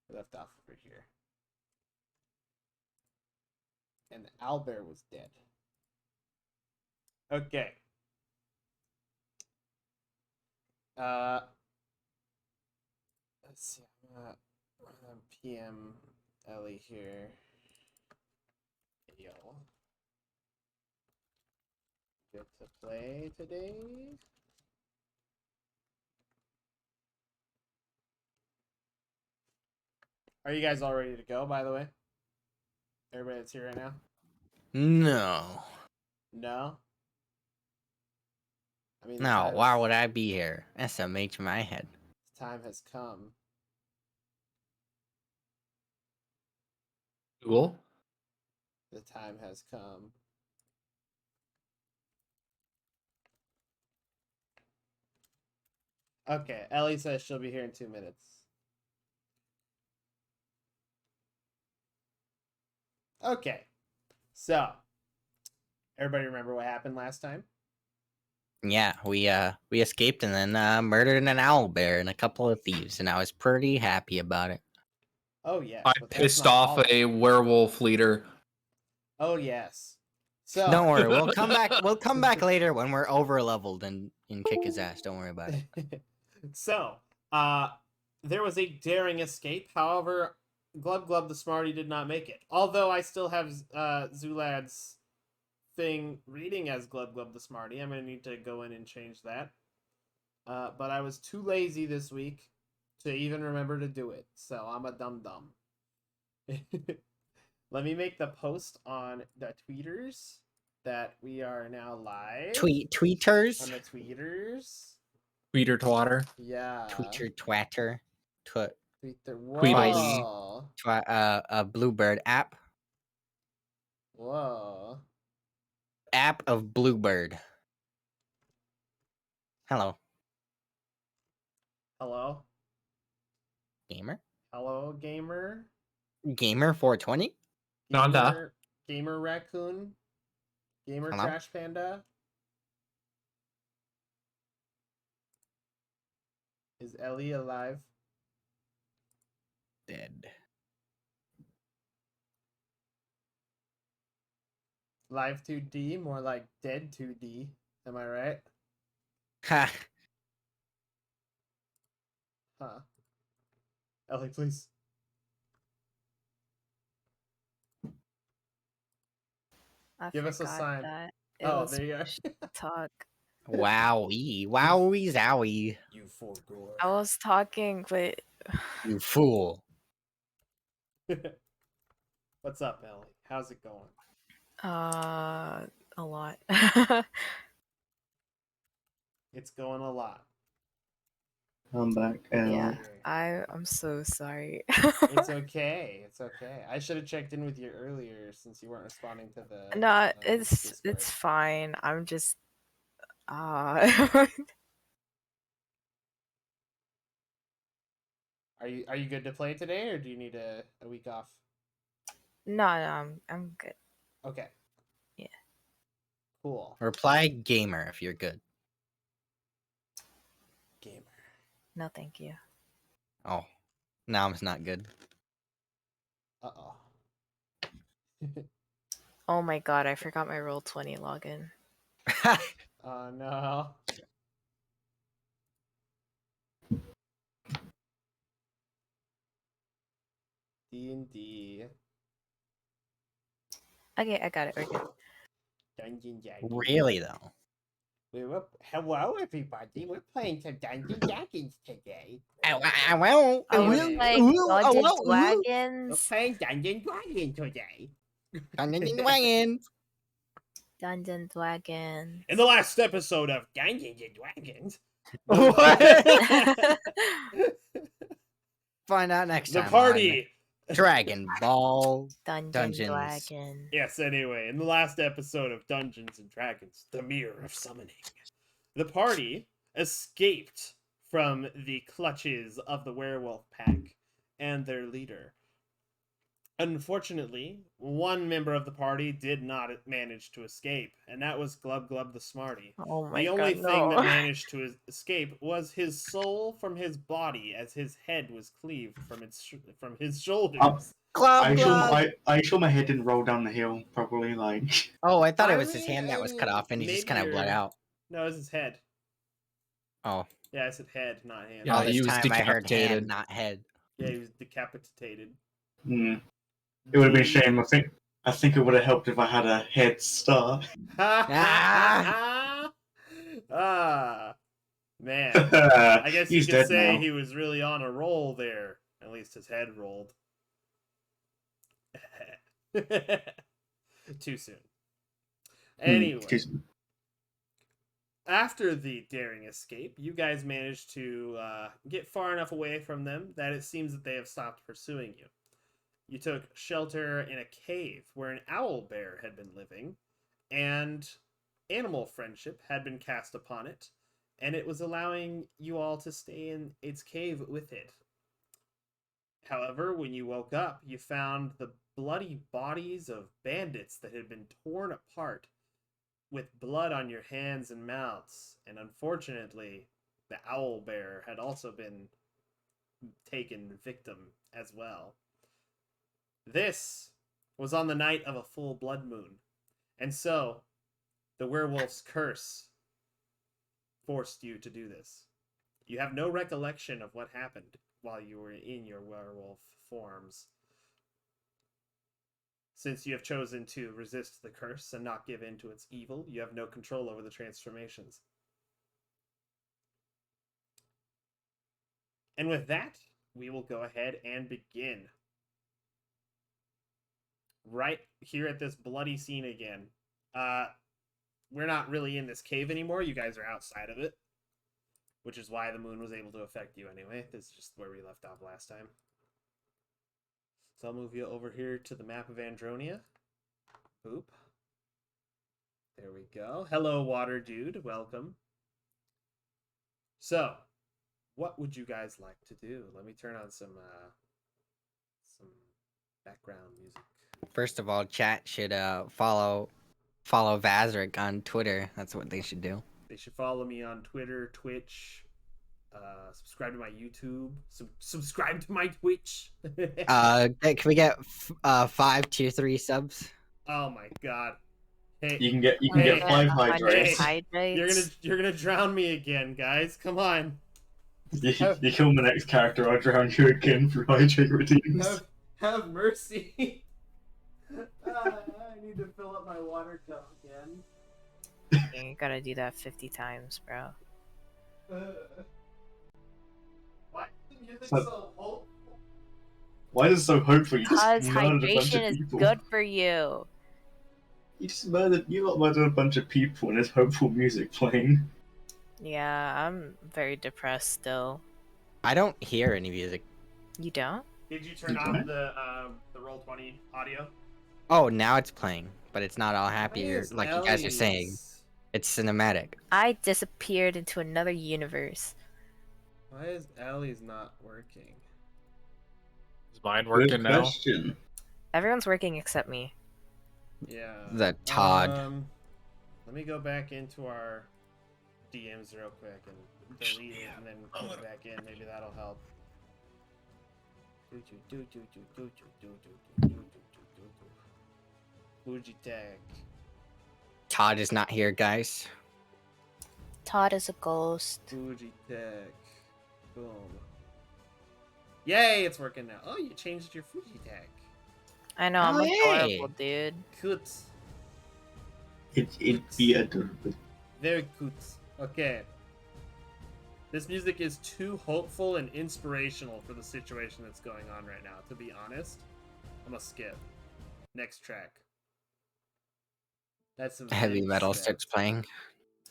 We left off over here. And the owlbear was dead. Okay. Let's see. I'm gonna PM Ellie here. Yo. Good to play today. Are you guys all ready to go, by the way? Everybody that's here right now? No. No? I mean, No, why would I be here? SMH in my head. Time has come. Cool. The time has come. Okay, Ellie says she'll be here in 2 minutes. Okay, so everybody remember what happened last time? Yeah, we escaped and then murdered an owlbear and a couple of thieves, and I was pretty happy about it. Oh yes, I but that's pissed not off all. a werewolf leader. Oh yes. So Don't worry, we'll come back. We'll come back later when we're over leveled and kick his ass. Don't worry about it. So, there was a daring escape. However, Glub Glub the Smarty did not make it. Although I still have Zulad's thing reading as Glub Glub the Smarty. I'm gonna need to go in and change that. But I was too lazy this week to even remember to do it. So I'm a dum dum. Let me make the post on the tweeters that we are now live. Tweeters. On the tweeters. Tweeter twatter. Yeah. Tweeter twatter. Tweeter. Tweedledee. Whoa. Bluebird app. Whoa. App of Bluebird. Hello. Hello. Gamer. Hello, gamer. Gamer 420. Nanda. Gamer raccoon. Gamer Hello? trash panda. Is Ellie alive? Dead. Live 2D, more like dead 2D. Am I right? Ha. Huh. Ellie, please. Give us a sign. That Oh, there you are. talk. Wowie. Wowie zowie. You forgot. I was talking, but You fool. What's up, Ellie? How's it going? a lot. It's going a lot. I'm back. Yeah, I'm so sorry. It's okay. It's okay. I should have checked in with you earlier since you weren't responding to the. No, it's Discord. fine. I'm just Are you good to play today, or do you need a week off? no, I'm good. Okay. Yeah. Cool. Reply gamer if you're good. Gamer. No, thank you. Oh. Now it's not good. Uh-oh. Oh my god, I forgot my Roll20 login. Oh no. D&D. Okay, I got it. We're good. Dungeon Dragons. Really though. Hello everybody. We're playing some Dungeon Dragons today. Well, I was like Dungeons We're Dragons. playing Dungeon Dragons today. Dungeons and Dragons. Dungeons Dragons. In the last episode of Dungeons and Dragons, What? Find out next the time. party. on Dragon Ball. Dungeons. Dungeons. Yes, anyway, in the last episode of Dungeons and Dragons, the Mirror of Summoning, the party escaped from the clutches of the werewolf pack and their leader. Unfortunately, one member of the party did not manage to escape, and that was Glub Glub the Smarty. Oh my The only god, thing that no. managed to escape was his soul from his body, as his head was cleaved from his shoulders. I Glub sure glub. I sure my head didn't roll down the hill properly. Like Oh, I thought I it was his mean- hand that I was cut mean, off, and he just maybe kind of bled you're- out. No, it's his head. Oh, Yeah, I said head, not hand. Yeah, all he this was time I heard decapitated. hand, not head. Yeah, he was decapitated. it would have been a shame. I think it would have helped if I had a head start. Ah! Ah, man. I guess you He's could dead say now. he was really on a roll there. At least his head rolled. Too soon. Anyway, after the daring escape, you guys managed to get far enough away from them that it seems that they have stopped pursuing you. You took shelter in a cave where an owl bear had been living, and animal friendship had been cast upon it, and it was allowing you all to stay in its cave with it. However, when you woke up, you found the bloody bodies of bandits that had been torn apart, with blood on your hands and mouths, and unfortunately, the owl bear had also been taken victim as well. This was on the night of a full blood moon, and so the werewolf's curse forced you to do this. You have no recollection of what happened while you were in your werewolf forms. Since you have chosen to resist the curse and not give in to its evil, you have no control over the transformations. And with that, we will go ahead and begin. Right here at this bloody scene again. We're not really in this cave anymore. You guys are outside of it, which is why the moon was able to affect you anyway. This is just where we left off last time. So I'll move you over here to the map of Andronia. Boop. There we go. Hello, water dude. Welcome. So, what would you guys like to do? Let me turn on some background music. First of all, chat should follow Vazric on Twitter. That's what they should do. They should follow me on Twitter, Twitch. Subscribe to my YouTube. Subscribe to my Twitch. Can we get 5 tier 3 subs? Oh my god. Hey, You can get Hey, 5 100 hydrates. hydrates. you're gonna drown me again, guys. Come on. You kill my next character, I'll drown you again for hydrate routines. Have mercy. I need to fill up my water cup again. You gotta do that 50 times, bro. Why is the music So- so hopeful? Why is it so hopeful? You just Because murdered a bunch hydration of is people. good for you. You got murdered a bunch of people and there's hopeful music playing. Yeah, I'm very depressed still. I don't hear any music. You don't? Did you turn Okay. off the Roll20 audio? Oh, now it's playing, but it's not all happy Why or is like you guys are saying. Ellie's- It's cinematic. I disappeared into another universe. Why is Ellie's not working? Is mine Good working now? question. Everyone's working except me. Yeah. The Todd. Let me go back into our DMs real quick and delete it and then put it back in. Maybe that'll help. Fujitech. Todd is not here, guys. Todd is a ghost. Fujitech. Boom. Yay, it's working now. Oh, you changed your Fujitech. I know, I'm Oh, adorable, yay. dude. Good. It'd be adorable. Very good. Okay. This music is too hopeful and inspirational for the situation that's going on right now, to be honest. I'm gonna skip. Next track. That's a Heavy vintage metal track. starts playing.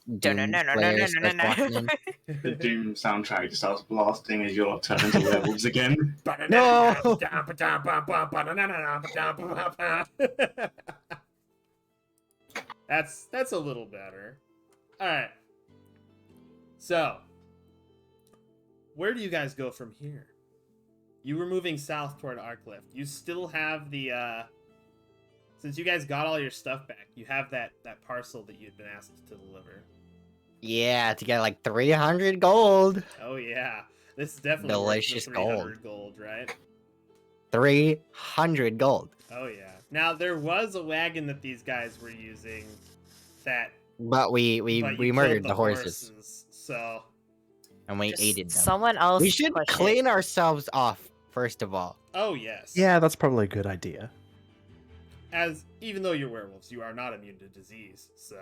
No, Doom Slayer starts walking in. The Doom soundtrack just starts blasting as you're turn into werewolves again. No! That's a little better. Alright. So, where do you guys go from here? You were moving south toward Arclift. You still have the since you guys got all your stuff back, you have that parcel that you'd been asked to deliver. Yeah, to get like 300 gold. Oh yeah. This is definitely Delicious worth the 300 gold, right? 300 gold. Oh yeah. Now there was a wagon that these guys were using that But we but you murdered killed the horses. So And we Just aided them. someone else. We should push it. clean ourselves off, first of all. oh yes. Yeah, that's probably a good idea. As even though you're werewolves, you are not immune to disease, so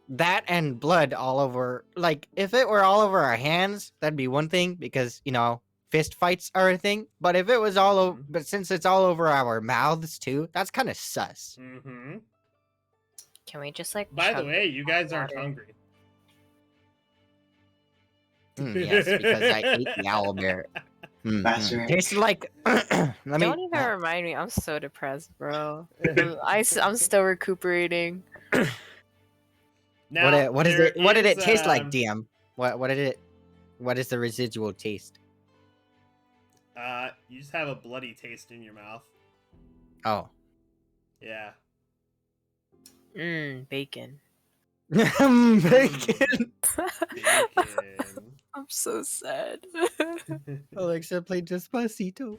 That and blood all over. Like, if it were all over our hands, that'd be one thing, because, fist fights are a thing. But if it was all over, but since it's all over our mouths too, that's kind of sus. mm-hmm. Can we just like? By the chug way, you guys aren't water? hungry. Yes, because I ate the owlbear. That's right. Tasted like. Let me. Don't even remind me. I'm so depressed, bro. I'm still recuperating. Now, What is there it? What did it is, taste like, DM? What did it? What is the residual taste? You just have a bloody taste in your mouth. Oh. Yeah. Bacon. Bacon. Bacon. I'm so sad. Alexa played Despacito.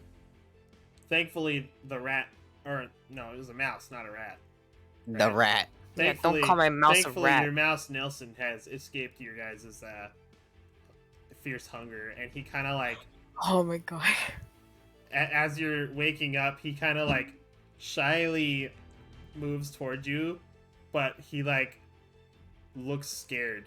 Thankfully, the rat, or no, it was a mouse, not a rat. The rat. Yeah, don't Thankfully, call my mouse a thankfully, rat. your mouse Nelson has escaped your guys' fierce hunger, and he kind of like, Oh my god. as you're waking up, he kind of like shyly moves toward you, but he like looks scared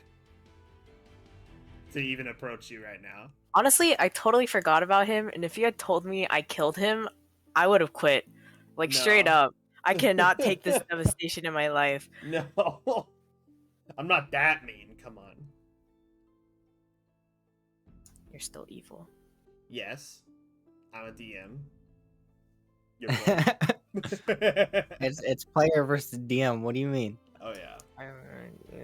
to even approach you right now. Honestly, I totally forgot about him, and if you had told me I killed him, I would have quit. Like straight No. up. I cannot take this devastation in my life. No, I'm not that mean. Come on. You're still evil. Yes, I'm a DM. You're both. It's player versus DM. What do you mean? Oh yeah.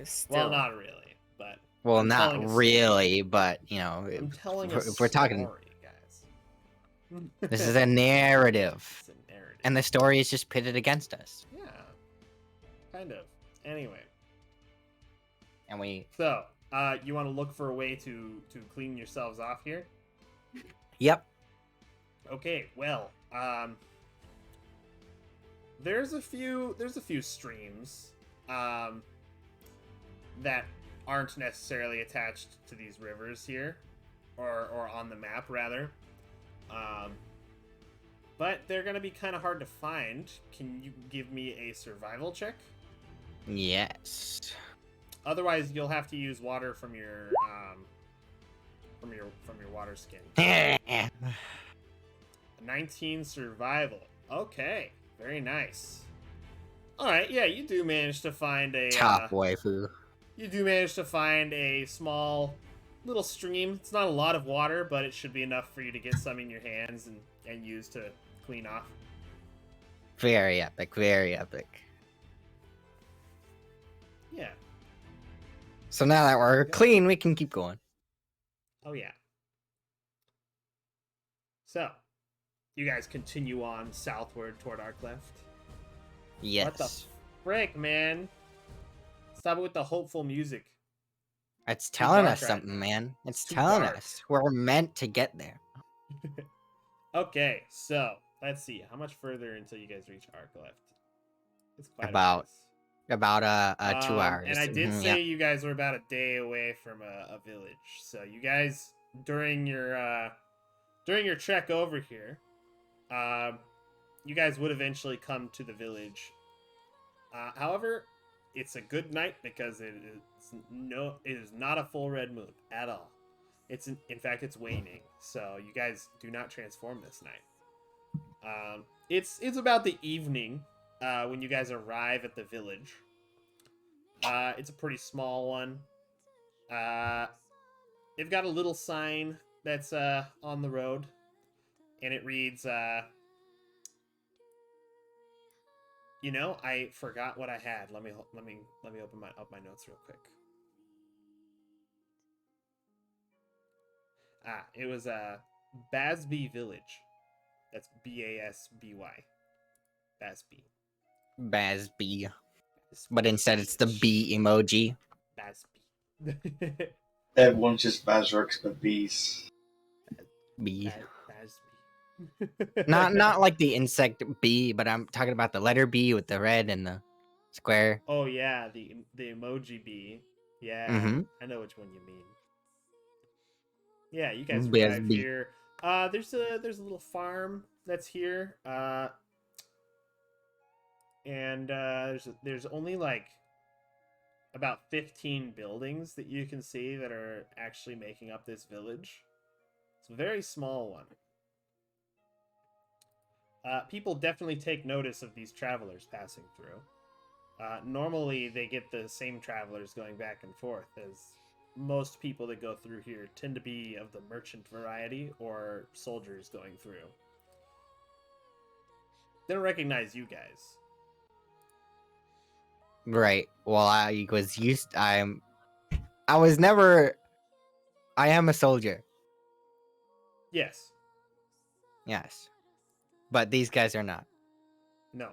Still. Well, not really, but Well, I'm not telling a story. really, but I'm telling if we're talking, guys. this is a narrative, It's a narrative. and the story is just pitted against us, Yeah, kind of. Anyway, and we. so you want to look for a way to clean yourselves off here? Yep. Okay, well, there's a few streams that aren't necessarily attached to these rivers here, or on the map rather, but they're gonna be kind of hard to find. Can you give me a survival check? Yes. Otherwise, you'll have to use water from your water skin. 19 survival. Okay, very nice. All right, yeah, you do manage to find a Top waifu. you do manage to find a small little stream. It's not a lot of water, but it should be enough for you to get some in your hands and use to clean off. Very epic. Very epic. Yeah. So now that we're clean, we can keep going. Oh yeah. So, you guys continue on southward toward Arclift. Yes. What the frick, man? Stop it with the hopeful music. It's telling dark us right something, now. man. It's too telling dark. us we're meant to get there. Okay, so let's see. How much further until you guys reach Arclift? It's quite About a ways. About 2 hours. And I did Mhm, say you guys were about a day away from a village. So you guys during your trek over here, you guys would eventually come to the village. However, it's a good night because it is not a full red moon at all. In fact it's waning. So you guys do not transform this night. It's about the evening when you guys arrive at the village. It's a pretty small one. They've got a little sign that's on the road, and it reads, I forgot what I had. Let me open up my notes real quick. It was Basby Village. That's Basby. Basby. Basby. But instead it's the bee emoji. Basby. Everyone's just Bazrooks but bees. Bee. Basby. Not like the insect bee, but I'm talking about the letter B with the red and the square. Oh yeah, the emoji bee. Yeah, Mhm. I know which one you mean. Yeah, you guys arrive Basby. here. There's a little farm that's here. And there's only like about 15 buildings that you can see that are actually making up this village. It's a very small one. People definitely take notice of these travelers passing through. Normally, they get the same travelers going back and forth, as most people that go through here tend to be of the merchant variety or soldiers going through. They don't recognize you guys. Right. Well, I was used. I was never. I am a soldier. Yes. Yes. But these guys are not. No.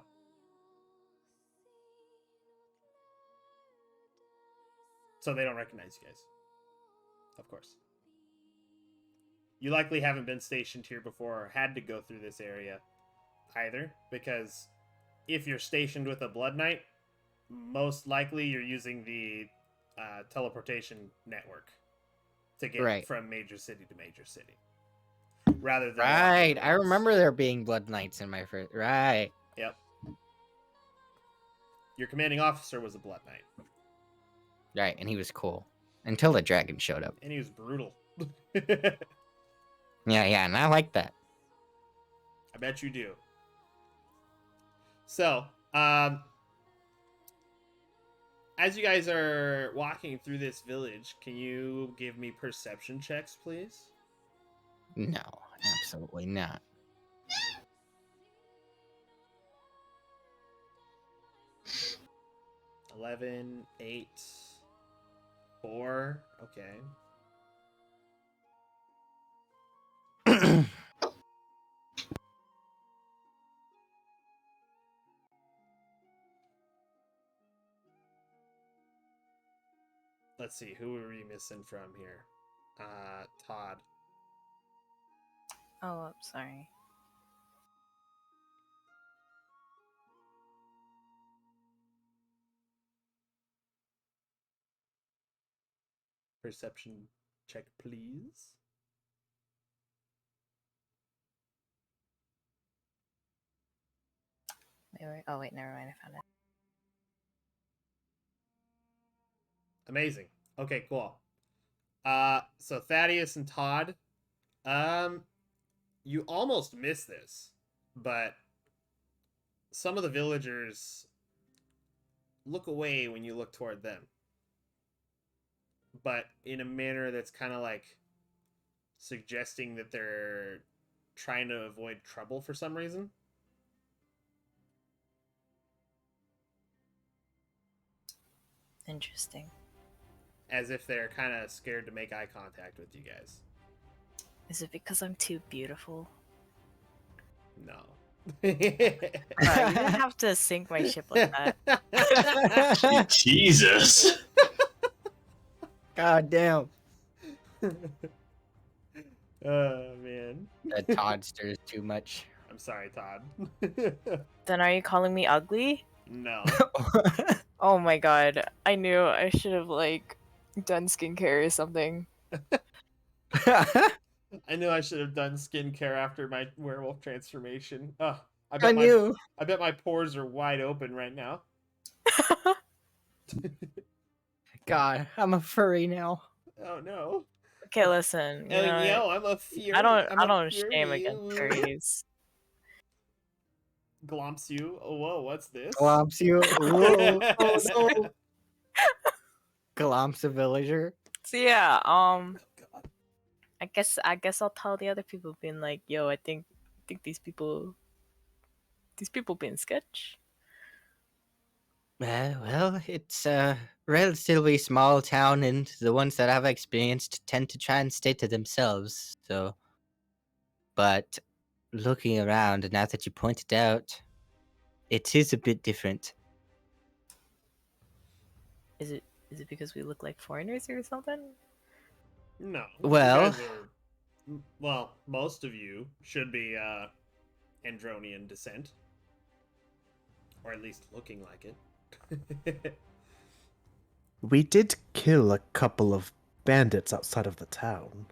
So they don't recognize you guys. Of course. You likely haven't been stationed here before or had to go through this area either, because if you're stationed with a Blood Knight, most likely you're using the teleportation network to get Right. from major city to major city. Rather than Right. walking I roads. remember there being blood knights in my first. Right. Yep. Your commanding officer was a Blood Knight. Right. And he was cool until the dragon showed up. And he was brutal. Yeah. Yeah. And I like that. I bet you do. So, as you guys are walking through this village, can you give me perception checks, please? No. Absolutely not. $11, $8, $4. Okay. Let's see. Who are we missing from here? Todd. Oh, I'm sorry. Perception check, please. Oh wait, never mind. I found it. Amazing. Okay, cool. So Thaddeus and Todd, you almost missed this, but some of the villagers look away when you look toward them, but in a manner that's kind of like suggesting that they're trying to avoid trouble for some reason. Interesting. As if they're kind of scared to make eye contact with you guys. Is it because I'm too beautiful? No. You didn't have to sink my ship like that. Jesus. God damn. Oh, man. That Todd stirs too much. I'm sorry, Todd. Then are you calling me ugly? No. Oh my god. I knew I should have like done skincare or something. I knew I should have done skincare after my werewolf transformation. Oh, I knew. I bet my pores are wide open right now. God, I'm a furry now. Oh no. Okay, listen. You Oh know, yo, I'm a fury. I don't I'm a shame fury. against furries. Glomps you. Oh whoa, what's this? Glomps you. Whoa. Oh, no. Glomps a villager. So yeah, Oh, God. I guess I'll tell the other people being like, yo, I think these people being sketch. Well, it's a relatively small town, and the ones that I've experienced tend to try and stay to themselves. So, but looking around, now that you pointed out, it is a bit different. Is it because we look like foreigners or something? No. Well- You guys are. Well, most of you should be Andronian descent. Or at least looking like it. We did kill a couple of bandits outside of the town.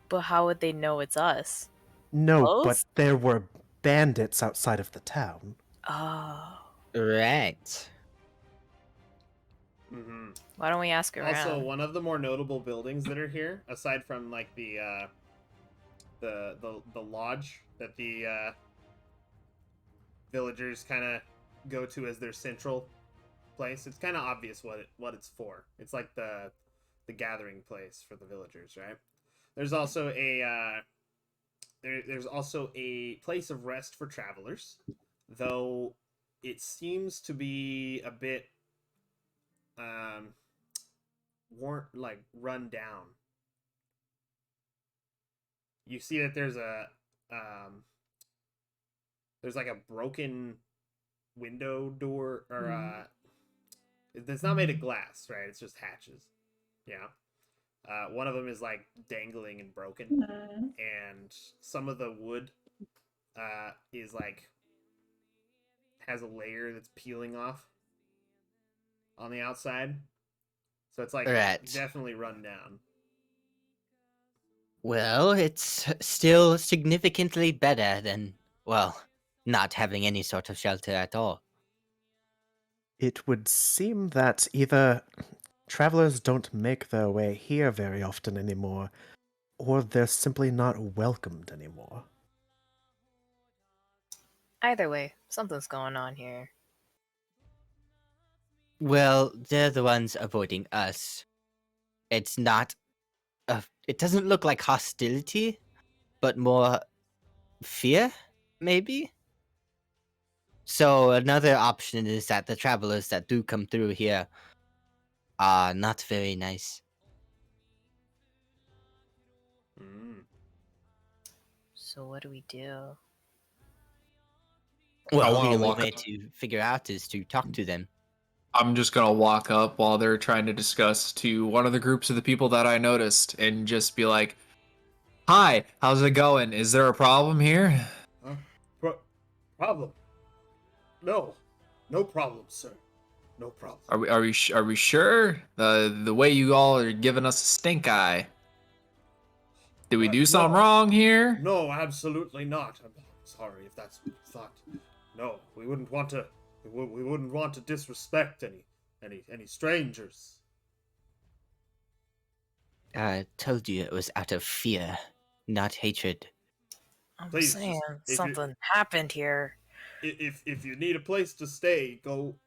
But how would they know it's us? No, Close? but there were bandits outside of the town. Oh. Right. hmm Why don't we ask around? Also, one of the more notable buildings that are here, aside from like the lodge that the villagers kind of go to as their central place. It's kind of obvious what it's for. It's like the gathering place for the villagers, right? There's also a there's also a place of rest for travelers, though it seems to be a bit run down. You see that there's like a broken window door, or it's not made of glass, right? It's just hatches. Yeah. One of them is like dangling and broken, and some of the wood is like has a layer that's peeling off on the outside, so it's like Right. definitely run down. Well, it's still significantly better than, well, not having any sort of shelter at all. It would seem that either travelers don't make their way here very often anymore, or they're simply not welcomed anymore. Either way, something's going on here. Well, they're the ones avoiding us. It's not it doesn't look like hostility, but more fear, maybe? So another option is that the travelers that do come through here are not very nice. Mm. So what do we do? Well, wanna the only walk way up. to figure out is to talk to them. I'm just gonna walk up while they're trying to discuss to one of the groups of the people that I noticed and just be like, "Hi, how's it going? Is there a problem here?" Problem? No, no problem, sir. No problem. Are we sure? The way you all are giving us a stink eye. Did we do something no. wrong here? No, absolutely not. I'm sorry if that's what you thought. No, we wouldn't want to. We wouldn't want to disrespect any strangers. I told you it was out of fear, not hatred. I'm Please, saying if you- something happened here. If you need a place to stay, go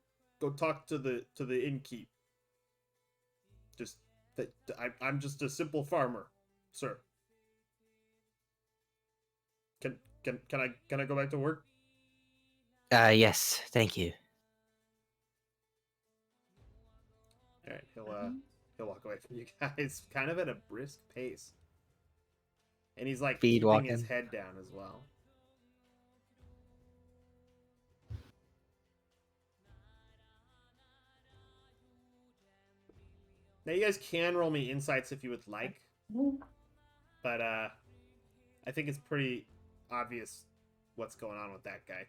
talk to the innkeep. Just I'm just a simple farmer, sir. Can I go back to work? Yes, thank you. All right, he'll walk away from you guys, kind of at a brisk pace, and he's like Speed keeping his walking. head down as well. Now you guys can roll me insights if you would like, but I think it's pretty obvious what's going on with that guy.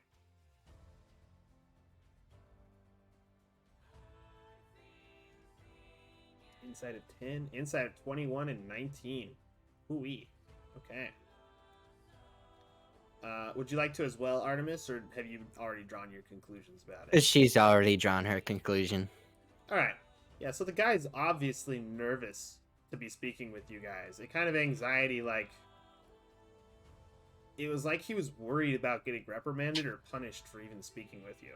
Inside of 10, inside of 21 and 19. Ooh-wee. Okay. Would you like to as well, Artemis, or have you already drawn your conclusions about it? She's already drawn her conclusion. All right. Yeah, so the guy's obviously nervous to be speaking with you guys. It kind of anxiety, like it was like he was worried about getting reprimanded or punished for even speaking with you.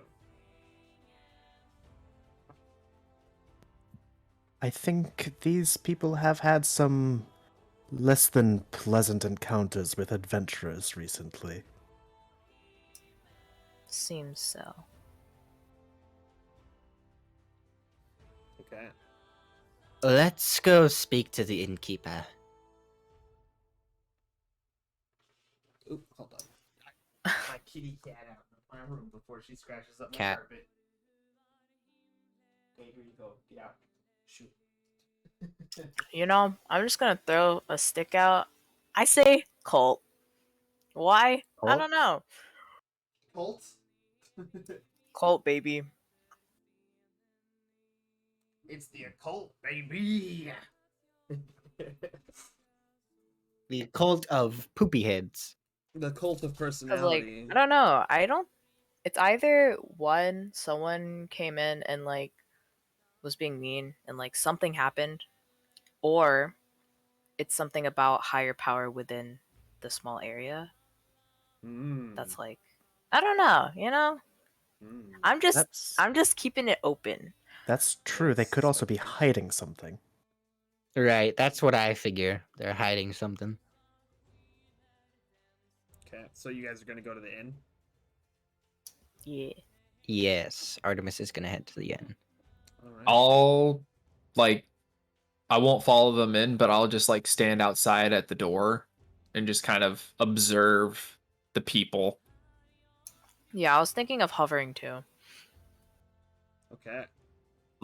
I think these people have had some less than pleasant encounters with adventurers recently. Seems so. Okay. Let's go speak to the innkeeper. Oop, hold on. My kitty cat out of my room before she scratches up my Cat. carpet. Okay, here you go. Get out. Shoot. You know, I'm just gonna throw a stick out. I say cult. Why? I Cult? don't know. Colts? Cult, baby. It's the occult, baby. The cult of poopy heads. The cult of Cause like personality. I don't know. I don't. It's either one, someone came in and like was being mean and like something happened, or it's something about higher power within the small area. That's like I don't know. You know, I'm just keeping it open. That's true. They could also be hiding something. Right, that's what I figure. They're hiding something. Okay, so you guys are gonna go to the inn. Yeah. Yes, Artemis is gonna head to the inn. All right. I'll like I won't follow them in, but I'll just like stand outside at the door and just kind of observe the people. Yeah, I was thinking of hovering too. Okay.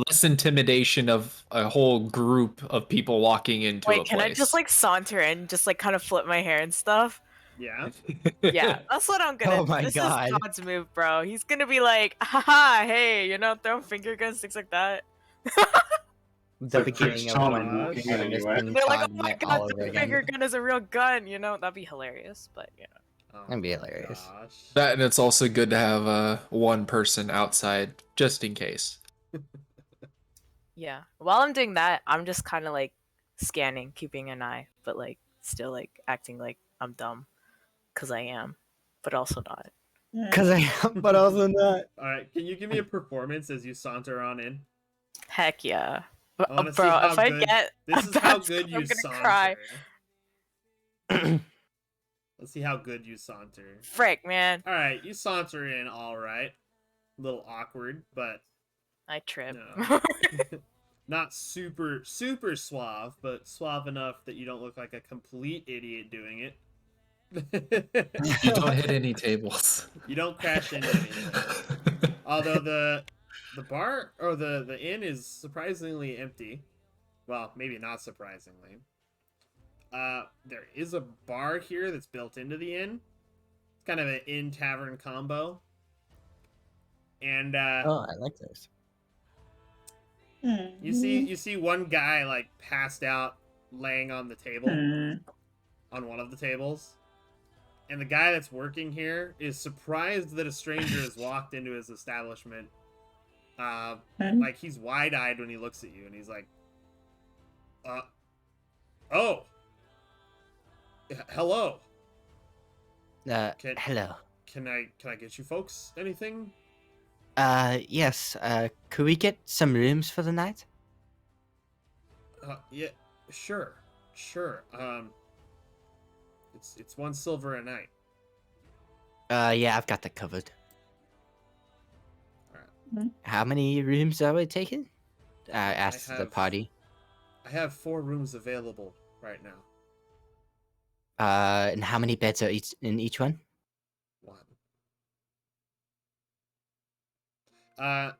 Less intimidation of a whole group of people walking into a Wait, can I just place. like saunter in, just like kind of flip my hair and stuff? Yeah. Yeah, that's what I'm gonna. Oh my this God. is God's move, bro. He's gonna be like, haha, hey, you know, throw finger guns, things like that. The like beginning Prince of Charming when walking in Artemis anyway. being They're like, oh Todd my met god, all the over finger again. gun is a real gun, you know? That'd be hilarious, but you know. Oh That'd be my hilarious. gosh. That, and it's also good to have one person outside just in case. Yeah. While I'm doing that, I'm just kind of like scanning, keeping an eye, but like still like acting like I'm dumb, cause I am, but also not. Cause I am, but also not. All right. Can you give me a performance as you saunter on in? Heck yeah, I want to see bro. how If I good. get This a is how bad good score, you I'm gonna saunter. cry. Let's see how good you saunter. Frick, man, All right, you saunter in all right. A little awkward, but I trip. no. Not super suave, but suave enough that you don't look like a complete idiot doing it. You don't hit any tables. You don't crash into anything. Although the bar or the inn is surprisingly empty. Well, maybe not surprisingly. There is a bar here that's built into the inn. It's kind of an inn tavern combo. And Oh, I like this. you see one guy like passed out laying on the table on one of the tables. And the guy that's working here is surprised that a stranger has walked into his establishment. Like he's wide-eyed when he looks at you, and he's like, oh, hello. Hello. Can I get you folks anything? Yes. Could we get some rooms for the night? Yeah, sure. It's 1 silver a night. Yeah, I've got that covered. Alright. How many rooms are we taking? Asked the have- party. I have 4 rooms available right now. And how many beds are in each one? 1. Can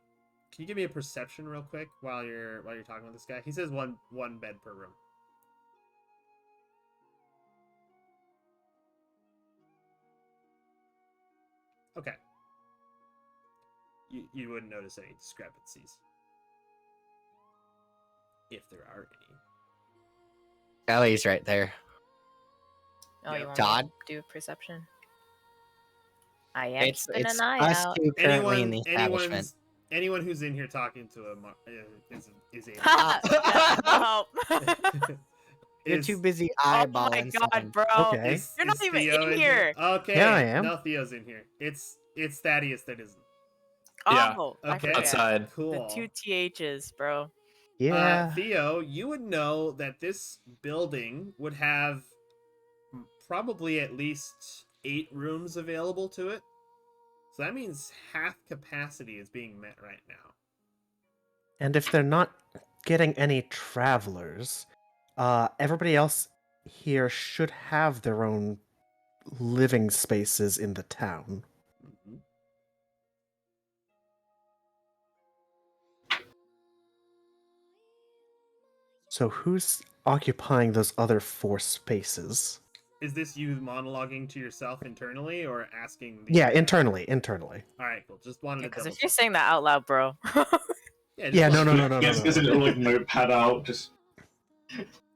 you give me a perception real quick while you're talking with this guy? He says one bed per room. Okay. You wouldn't notice any discrepancies. If there are any. Ellie's right there. Oh, Yeah. you want Todd? me to do perception? I am It's keeping an eye us out. two currently in the establishment. Anyone who's in here talking to him is able. That will help. You're Is- too busy Oh my eyeballing god, someone. bro! Okay. You're not is even Theo in here. Okay. Yeah, I am. No, Theo's in here. It's Thaddeus that isn't. Yeah. Oh, I Okay. forget. Outside. Cool. The 2 THs, bro. Yeah. Theo, you would know that this building would have probably at least 8 rooms available to it. So that means half capacity is being met right now. And if they're not getting any travelers, everybody else here should have their own living spaces in the town. Mhm. So who's occupying those other 4 spaces? Is this you monologuing to yourself internally or asking the Yeah, internally. All right, cool. Just wanted to Because double if you're check. saying that out loud, bro. Yeah, just Yeah, no, wanted- no. Gets a little like notepad out, just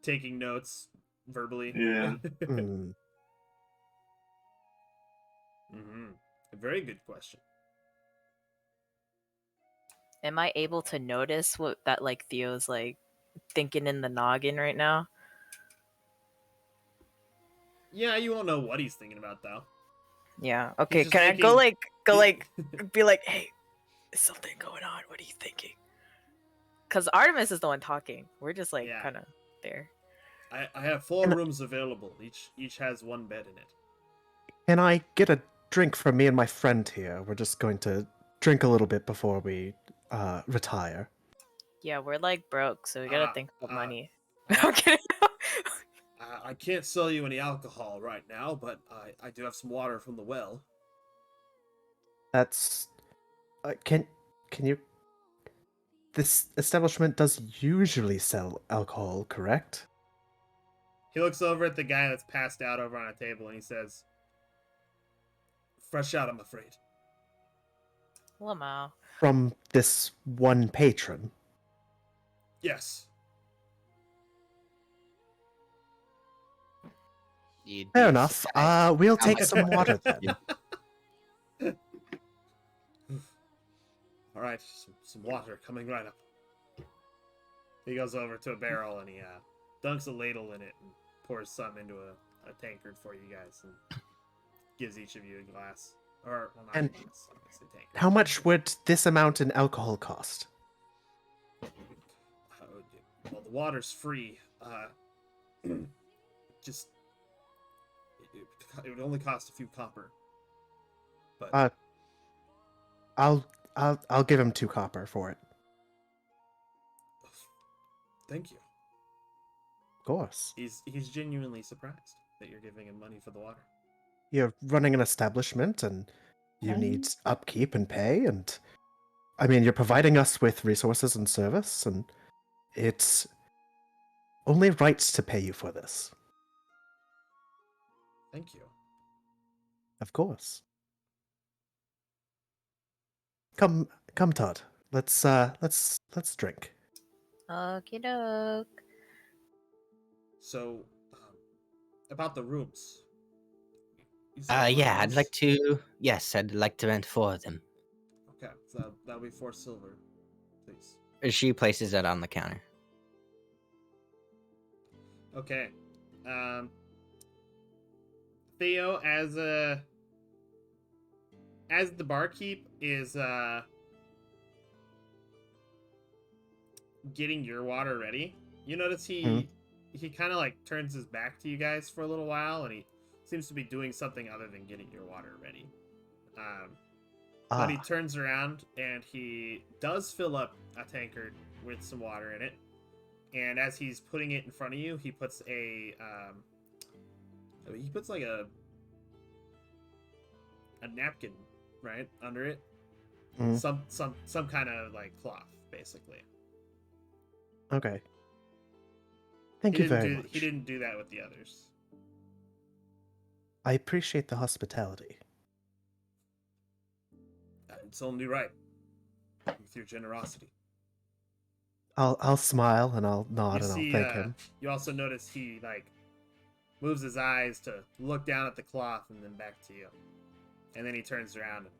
taking notes verbally. Yeah. Hmm. A very good question. Am I able to notice what that like Theo's like thinking in the noggin right now? Yeah, you won't know what he's thinking about though. Yeah. Okay. just Can I go making- like be like, hey, is something going on? What are you thinking? Because Artemis is the one talking. We're just like Yeah. kind of there. I have 4 rooms available. Each has 1 bed in it. Can I get a drink from me and my friend here? We're just going to drink a little bit before we retire. Yeah, we're like broke, so we gotta Uh, think about uh, money. uh, I'm kidding. I can't sell you any alcohol right now, but I do have some water from the well. That's can you this establishment does usually sell alcohol, correct? He looks over at the guy that's passed out over on a table and he says, "Fresh out, I'm afraid." Lamau. From this one patron. Yes. You'd Fair be enough. surprised We'll how take much some water you- then. All right, some water coming right up. He goes over to a barrel and he dunks a ladle in it and pours some into a tankard for you guys and gives each of you a glass. Or, well, not And a glass, obviously, tankard. How much would this amount in alcohol cost? Well, the water's free. Just it would only cost a few copper. But I'll give him 2 copper for it. thank you. Of course. He's genuinely surprised that you're giving him money for the water. You're running an establishment and you need upkeep and pay, and I mean you're providing us with resources and service, and it's only right to pay you for this. Thank you. Of course. Come, Todd. Let's drink. Okie doke. So, about the rooms. You said 4 yeah, I'd rooms? like to. Yes, I'd like to rent 4 of them. Okay, so that'll be 4 silver, please. She places it on the counter. Okay. Theo, as the barkeep is getting your water ready, you notice he kind of like turns his back to you guys for a little while, and he seems to be doing something other than getting your water ready. But he turns around and he does fill up a tankard with some water in it. And as he's putting it in front of you, he puts like a napkin right under it, some kind of like cloth, basically. Okay. Thank you very much. He didn't do that with the others. I appreciate the hospitality. It's only right with your generosity. I'll smile and I'll nod You and see, I'll thank him. you also notice he like moves his eyes to look down at the cloth and then back to you, and then he turns around and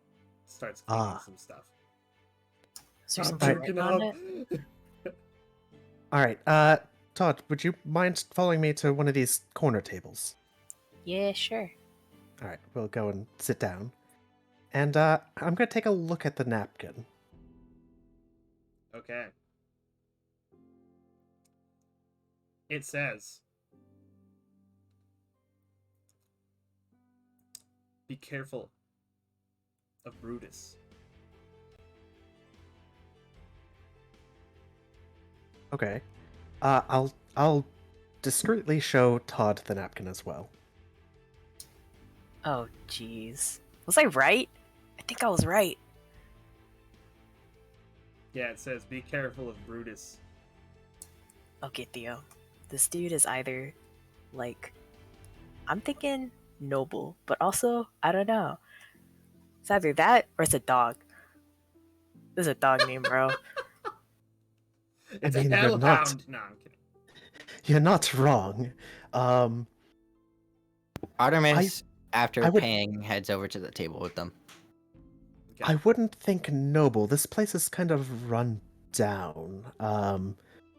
starts cleaning some stuff. Is there I'm something jerking written on off. it? All right, Todd, would you mind following me to one of these corner tables? Yeah, sure. All right, we'll go and sit down. And I'm going to take a look at the napkin. Okay. It says, "Be careful of Brutus." Okay. I'll discreetly show Todd the napkin as well. Oh, jeez. Was I right? I think I was right. Yeah, it says be careful of Brutus. Okay, Theo. This dude is either, like, I'm thinking noble, but also, I don't know. It's either that or it's a dog. This is a dog name, bro. It's a mean, hellhound. No, I'm kidding. you're not wrong. Um, Artemis, after I would- paying, heads over to the table with them. Okay. I wouldn't think noble. This place is kind of run down.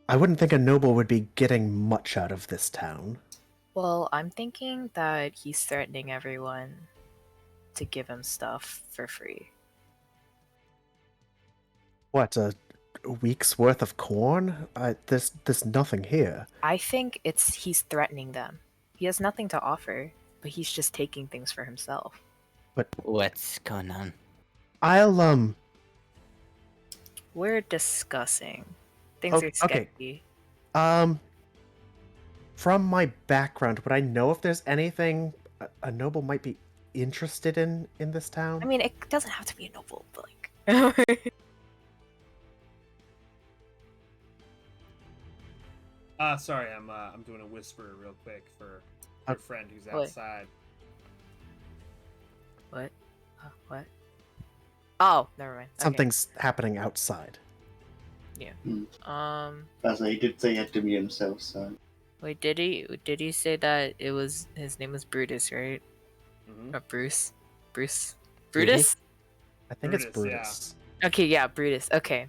I wouldn't think a noble would be getting much out of this town. Well, I'm thinking that he's threatening everyone to give him stuff for free. What, a week's worth of corn? There's nothing here. I think he's threatening them. He has nothing to offer, but he's just taking things for himself. What's going on? I'll We're discussing. Things Oh, are okay. sketchy. From my background, would I know if there's anything a noble might be interested in this town? I mean, it doesn't have to be a noble, but like. Sorry, I'm doing a whisper real quick for Uh, your friend who's what? outside. What? What? Oh, never mind. Okay. Something's happening outside. As he did say he had to mute himself, so. Wait, did he say that his name was Brutus, right? Mm-hmm. Or Bruce? Bruce? Did he? Brutus? I think it's Brutus, yeah. Brutus. Okay, yeah, Brutus. Okay.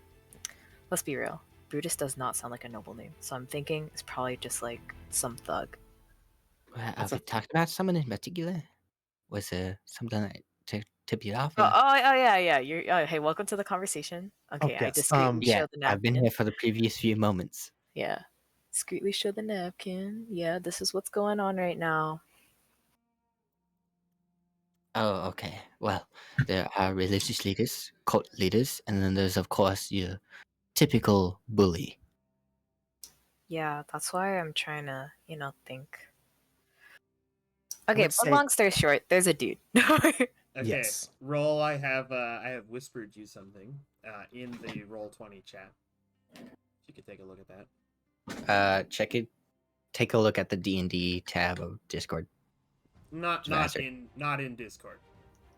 Let's be real. Brutus does not sound like a noble name, so I'm thinking it's probably just like some thug. Have we talked about someone in particular? Was there something that to tip you off? Oh, yeah. You're hey, welcome to the conversation. Okay, I yes, discreetly yeah, show the napkin. I've been here for the previous few moments. Yeah. Discreetly show the napkin. Yeah, this is what's going on right now. Oh, okay. Well, there are religious leaders, cult leaders, and then there's, of course, your typical bully. Yeah, that's why I'm trying to, think. Okay, would but say- long story short, there's a dude. Okay, Yes. roll. I have whispered you something in the Roll20 chat. You could take a look at that. Check it. Take a look at the D&D tab of Discord. Not Master. in Discord.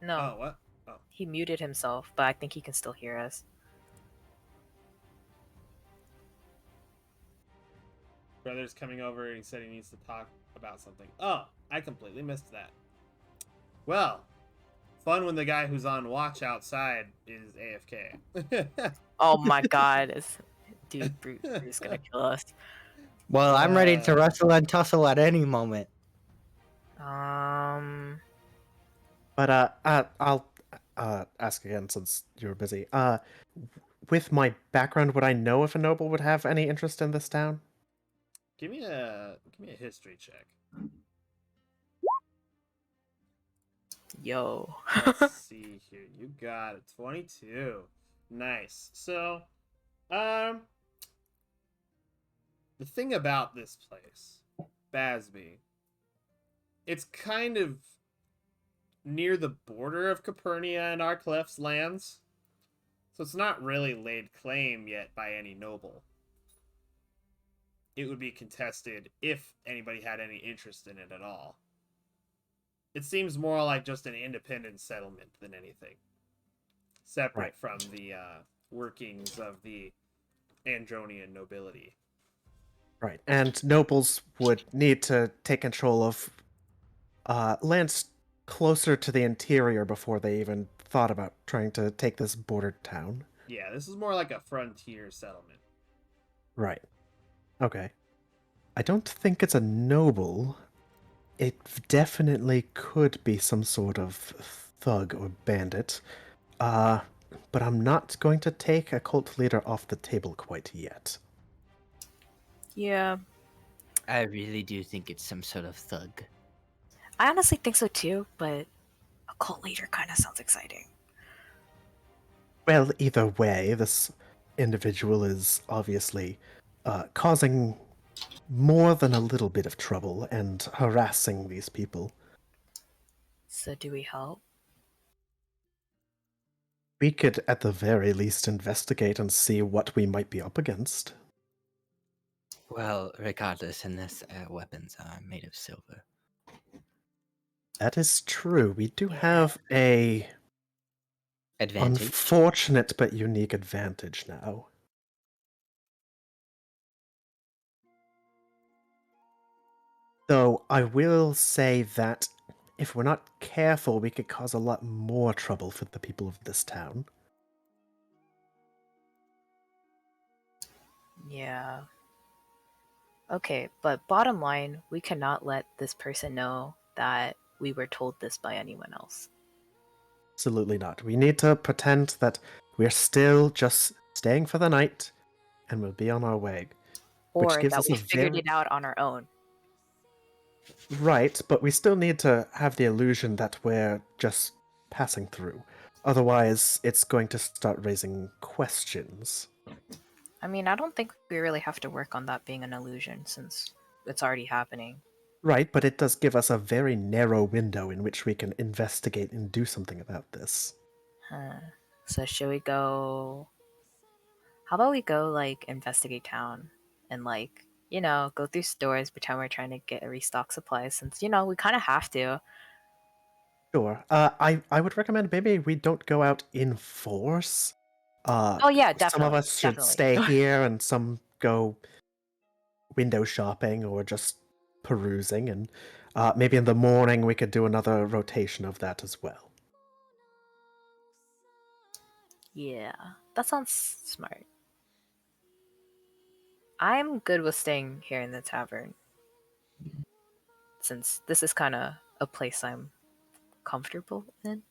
No, Oh, what? he muted himself, but I think he can still hear us. Brother's coming over. He said he needs to talk about something. Oh, I completely missed that. Well, fun when the guy who's on watch outside is AFK. Oh my god, dude, Bruce is gonna kill us. Well, I'm ready to wrestle and tussle at any moment. But I'll ask again since you were busy. With my background, would I know if a noble would have any interest in this town? give me a history check. Yo. Let's see here. You got it. 22. Nice. So, the thing about this place, Basby, it's kind of near the border of Capernia and Arclef's lands. So it's not really laid claim yet by any noble. It would be contested if anybody had any interest in it at all. It seems more like just an independent settlement than anything. Separate Right. from the workings of the Andronian nobility. Right. And nobles would need to take control of lands closer to the interior before they even thought about trying to take this bordered town. Yeah, this is more like a frontier settlement. Right. Okay. I don't think it's a noble. It definitely could be some sort of thug or bandit. But I'm not going to take a cult leader off the table quite yet. Yeah, I really do think it's some sort of thug. I honestly think so too, but a cult leader kind of sounds exciting. Well, either way, this individual is obviously causing more than a little bit of trouble and harassing these people. So do we help? We could, at the very least, investigate and see what we might be up against. Well, regardless, unless weapons are made of silver. That is true. We do Yeah. have a Advantage. unfortunate but unique advantage now. Though I will say that if we're not careful, we could cause a lot more trouble for the people of this town. Yeah. Okay, but bottom line, we cannot let this person know that we were told this by anyone else. Absolutely not. We need to pretend that we're still just staying for the night and we'll be on our way. Which Or gives that us we a figured very... it out on our own. Right, but we still need to have the illusion that we're just passing through. Otherwise, it's going to start raising questions. I mean, I don't think we really have to work on that being an illusion since it's already happening. Right, but it does give us a very narrow window in which we can investigate and do something about this. Huh. So should we go... How about we go, like, investigate town and, like, you know, go through stores, pretend we're trying to get restock supplies since, you know, we kind of have to. Sure. I would recommend maybe we don't go out in force. Oh yeah, Some of definitely. us should stay here and some go window shopping or just perusing, and maybe in the morning we could do another rotation of that as well. Yeah, that sounds smart. I'm good with staying here in the tavern since this is kind of a place I'm comfortable in.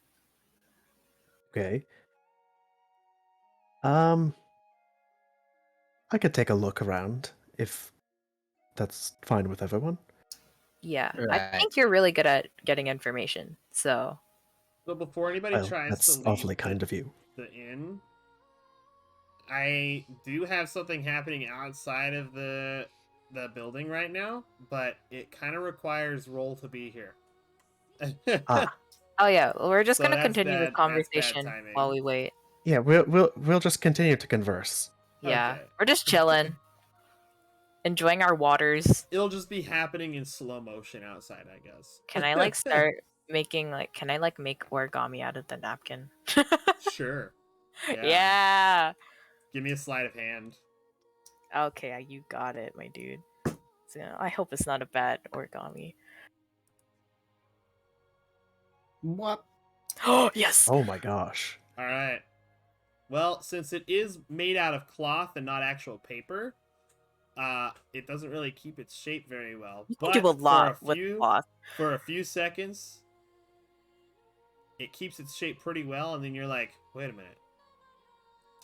Okay. I could take a look around if that's fine with everyone. Yeah, I Right. think you're really good at getting information. So So before anybody Well, tries that's to leave awfully kind of you. the inn, I do have something happening outside of the building right now, but it kind of requires roll to be here. Ah, oh yeah, well, we're just So gonna that's continue the bad- that's bad conversation timing. while we wait. yeah, we'll just continue to converse. Yeah, Okay. we're just chilling, enjoying our waters. It'll just be happening in slow motion outside, I guess. Can I like start making like? Can I like make origami out of the napkin? Sure. Yeah. Give me a sleight of hand. Okay, you got it, my dude. So, I hope it's not a bad origami. What? Oh yes. Oh my gosh. All right. Well, since it is made out of cloth and not actual paper, it doesn't really keep its shape very well. You But can do a lot with cloth. for a few seconds, it keeps its shape pretty well, and then you're like, wait a minute,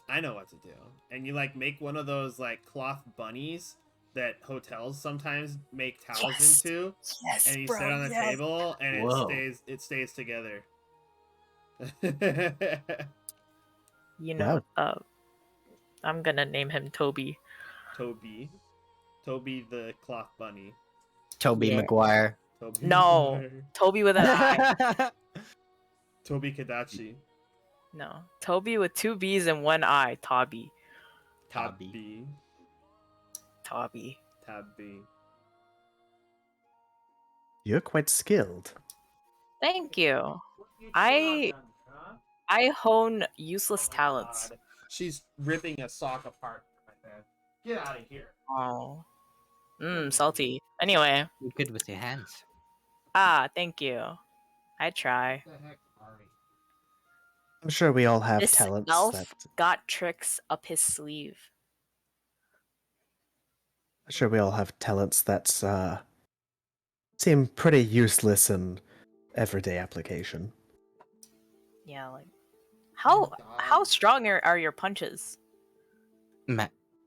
I know what to do. And you like make one of those like cloth bunnies that hotels sometimes make towels Yes. into, Yes, and you bro, sit on the yes. table, and Whoa. it stays together. You know, Wow. I'm gonna name him Toby. Toby the cloth bunny. Toby Yeah. Maguire. Toby No, Maguire. Toby with an I. Toby Kadachi. No, Toby with two B's and one I. Toby. Tabby. Toby. Tabby. You're quite skilled. Thank you. I hone useless talents. God. She's ripping a sock apart from my bed. Get out of here. Oh. Salty. Anyway. You're good with your hands. Thank you. I try. What the heck, Ari? I'm sure we all have This talents elf that... got tricks up his sleeve. I'm sure we all have talents that seem pretty useless in everyday application. Yeah, like how God. strong are your punches?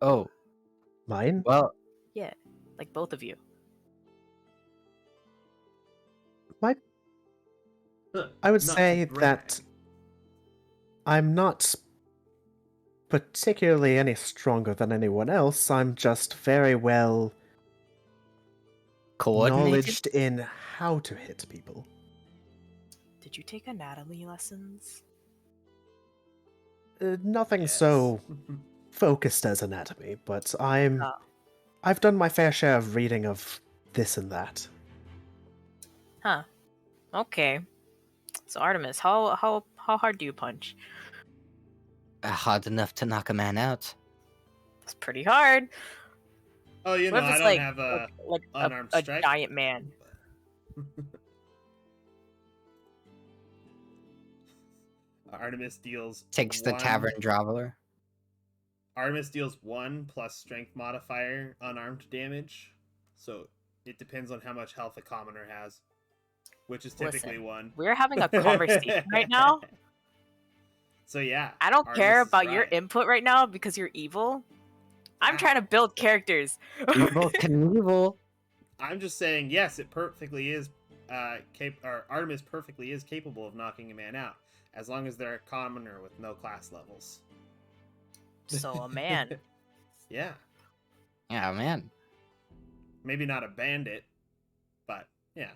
Oh, Mine? well, Yeah, like both of you. I would Not say to brag. that I'm not particularly any stronger than anyone else. I'm just very well coordinated. knowledged in how to hit people. Did you take anatomy lessons? Nothing Yes. so focused as anatomy, but Oh. I've done my fair share of reading of this and that. Huh. Okay. So Artemis, how hard do you punch? Hard enough to knock a man out. It's pretty hard. Oh, you know, What if I it's don't like have a like unarmed a strike. giant man? Artemis deals Takes the one- tavern traveler. Artemis deals 1 plus strength modifier unarmed damage. So it depends on how much health a commoner has, which is typically Listen, 1. We're having a conversation right now. So yeah, I don't Artemis care is about your right. input right now because you're evil. I'm trying to Wow. build characters. Evil Knievel. I'm just saying, yes, it perfectly is. Artemis perfectly is capable of knocking a man out, as long as they're a commoner with no class levels. So a man. Yeah, Yeah, man. maybe not a bandit, but yeah.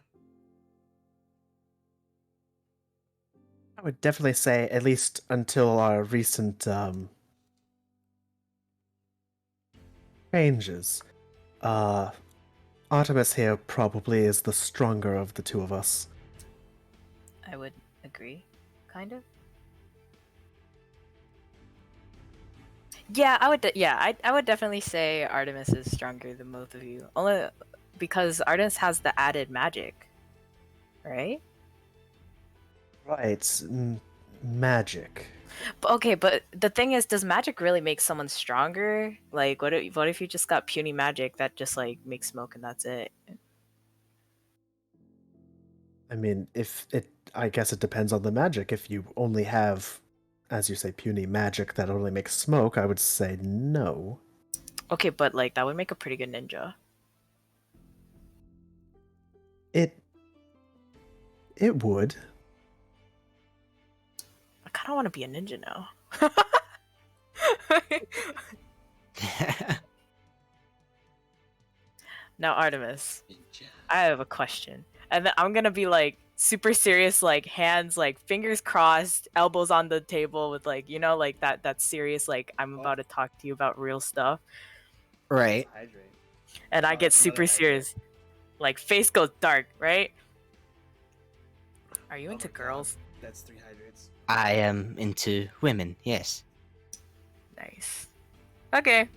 I would definitely say, at least until our recent changes, Artemis here probably is the stronger of the two of us. I would agree, kind of. Yeah, I would. I would definitely say Artemis is stronger than both of you, only because Artemis has the added magic, right? Right, magic. But okay, but the thing is, does magic really make someone stronger? Like, what if you just got puny magic that just like makes smoke and that's it? I mean, I guess it depends on the magic. If you only have, as you say, puny magic that only makes smoke, I would say no. Okay, but like that would make a pretty good ninja. It would. I kind of want to be a ninja now. Now, Artemis, I have a question. And then I'm gonna be like super serious, like hands, like fingers crossed, elbows on the table with like, you know, like that serious, like I'm about to talk to you about real stuff. Right. Hydrate. And I Oh, get that's another super hydrate. serious. Like face goes dark, right? Are you Oh into my God. girls? That's 3 hydrates. I am into women, yes. Nice. Okay.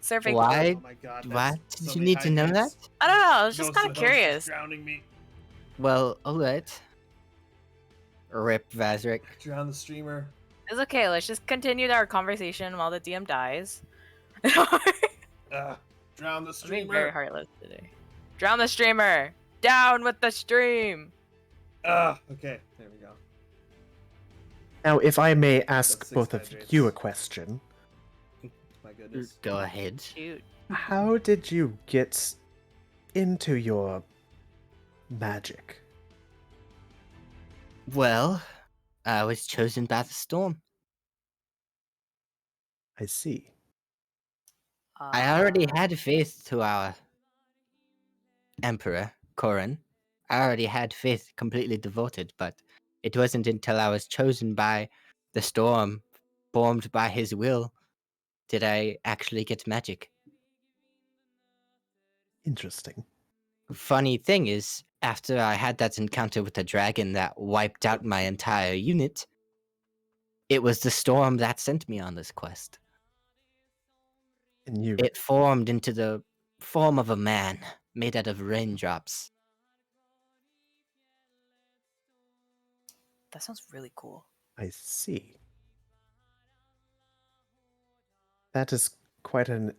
Surfing. Why? Oh my God. Why That's did so you many need to know that? hydrates. I don't know. I was just Ghost kind of of the Host is curious. drowning me. Well, alright. Rip Vazrik. Drown the streamer. It's okay. Let's just continue our conversation while the DM dies. Drown the I'm being very streamer. heartless today. Drown the streamer. Down with the stream. Okay, there we go. Now, if I may ask That's 6 both of hydrates. you a question, My goodness. Go ahead. Shoot. how did you get into your magic? Well, I was chosen by the storm. I see. I already Uh, had faith to our emperor, Corin. I already had faith completely devoted, but it wasn't until I was chosen by the storm, formed by his will, did I actually get magic. Interesting. Funny thing is, after I had that encounter with the dragon that wiped out my entire unit, it was the storm that sent me on this quest. And you, It formed into the form of a man made out of raindrops. that sounds really cool. I see. That is quite an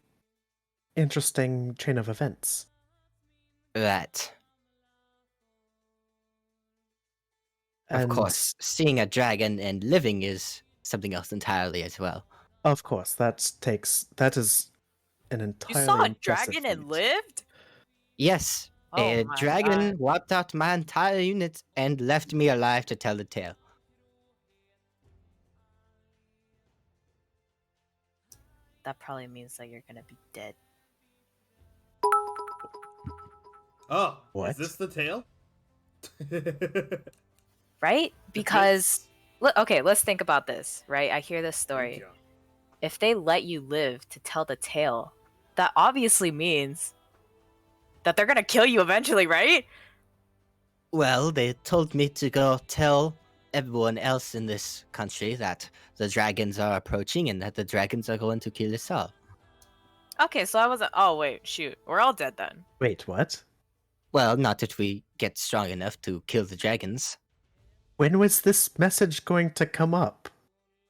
interesting chain of events. That, of And course, seeing a dragon and living is something else entirely as well. of course, that is an You entirely saw a impressive dragon and feat. lived? Yes, Oh a my dragon God. wiped out my entire unit and left me alive to tell the tale. That probably means that you're gonna be dead. Oh, What? is this the tail? right? Because okay, let's think about this, right? I hear this story. If they let you live to tell the tale, that obviously means that they're gonna kill you eventually, right? Well, they told me to go tell everyone else in this country that the dragons are approaching and that the dragons are going to kill us all. Okay, so I wasn't. Oh wait, shoot, we're all dead then. Wait, what? Well, not if we get strong enough to kill the dragons. When was this message going to come up?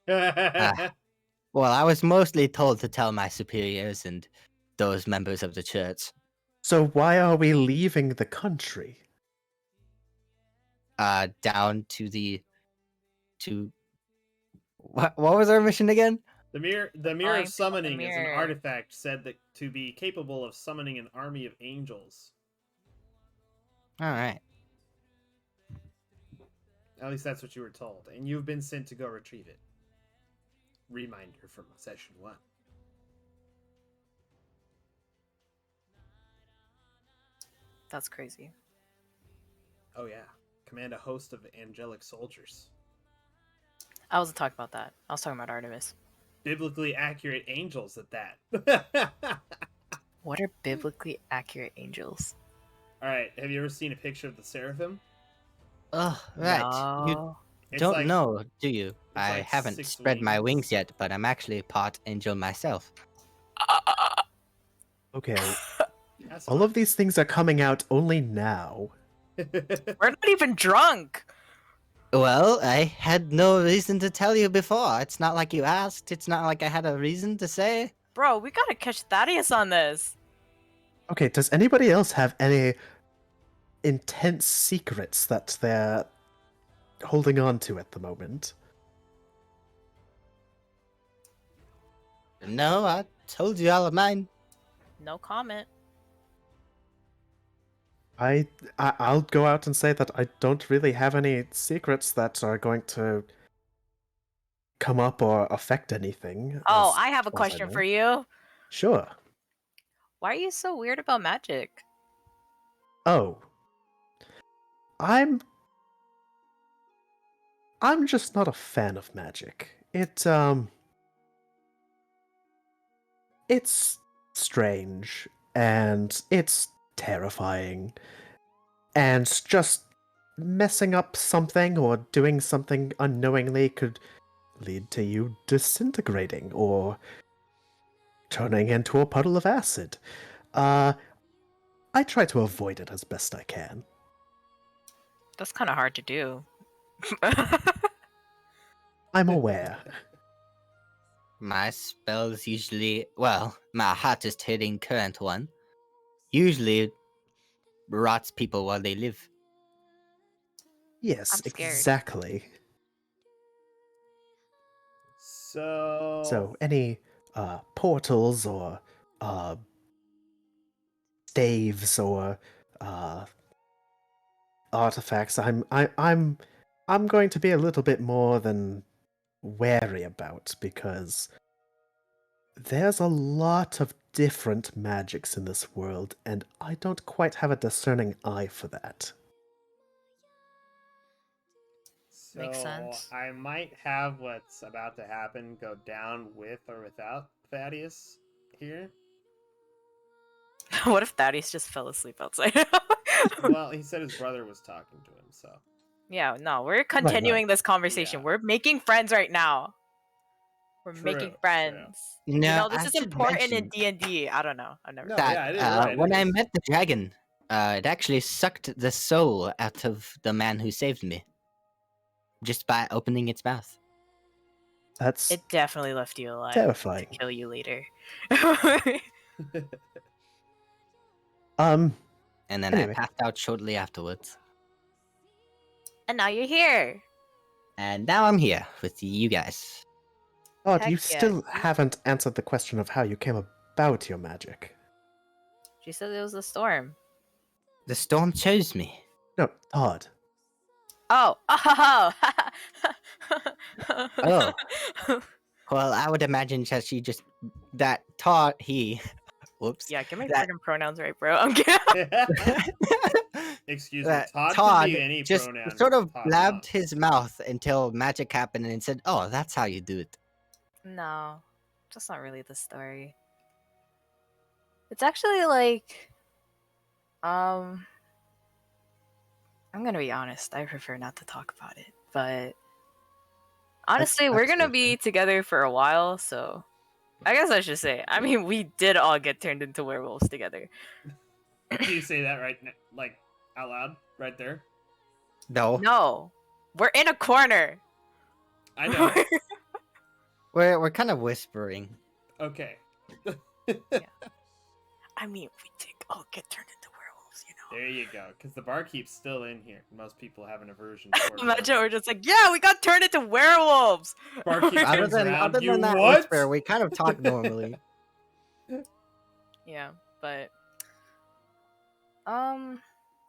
Well, I was mostly told to tell my superiors and those members of the church. So why are we leaving the country? Down to what was our mission again? The mirror Going of to summoning the is an mirror. artifact said that to be capable of summoning an army of angels. All right. At least that's what you were told, and you've been sent to go retrieve it. Reminder from session 1. That's crazy. Oh yeah, command a host of angelic soldiers. I wasn't talking about that. I was talking about Artemis. Biblically accurate angels at that. What are biblically accurate angels? All right, have you ever seen a picture of the seraphim? Oh, right. You No. It's don't like- know, do you? I like haven't 6 spread my wings. wings yet, but I'm actually part angel myself. Okay, That's all of these things are coming out only now. We're not even drunk. Well, I had no reason to tell you before. It's not like you asked. It's not like I had a reason to say. Bro, we gotta catch Thaddeus on this. Okay, does anybody else have any intense secrets that they're holding on to at the moment? No, I told you all of mine. No comment. I'll go out and say that I don't really have any secrets that are going to come up or affect anything. Oh, as I have a far as question know. for you. Sure. Why are you so weird about magic? Oh. I'm just not a fan of magic. It's strange and it's terrifying. And just messing up something or doing something unknowingly could lead to you disintegrating or turning into a puddle of acid. I try to avoid it as best I can. That's kind of hard to do. I'm aware. My spells usually, well, my hottest hitting current one, usually rots people while they live. Yes, I'm scared. exactly. So any portals or staves or artifacts, I'm going to be a little bit more than wary about, because there's a lot of different magics in this world, and I don't quite have a discerning eye for that. Makes So, sense. I might have what's about to happen go down with or without Thaddeus here. What if Thaddeus just fell asleep outside? Well, he said his brother was talking to him, so. Yeah, no, we're continuing this conversation. Yeah. We're making friends right now. We're making True, friends. No, You know, this I is should important in mention D&D. I don't know. I've never. No, that yeah, it is right, when it I is. met the dragon, it actually sucked the soul out of the man who saved me. Just by opening its mouth. That's It definitely left you alive terrifying. to kill you later. And then Anyway. I passed out shortly afterwards. And now you're here. And now I'm here with you guys. Odd, Heck you yeah, still dude. haven't answered the question of how you came about your magic. She said it was the storm. The storm chose me. No, Todd. Oh. Oh. Well, I would imagine that she just whoops. Yeah, get my That- freaking pronouns right, bro. I'm kidding. Excuse me, Todd could Todd be any just pronoun. sort of Todd blabbed Knopf. his mouth until magic happened and said, "Oh, that's how you do it." No, that's not really the story. It's actually like, I'm gonna be honest. I prefer not to talk about it, but honestly, we're gonna absolutely be together for a while, so I guess I should say. I mean, we did all get turned into werewolves together. Do you say that like out loud, right there? No, No, we're in a corner. I know. we're kind of whispering. Okay. I mean, we did all get turned into werewolves, you know. There you go. Because the barkeep's still in here. Most people have an aversion. Toward Imagine we're werewolves. just like, yeah, we got turned into werewolves. Barkeep Other turns than around. other You than that what? whisper, we kind of talk normally. Yeah, but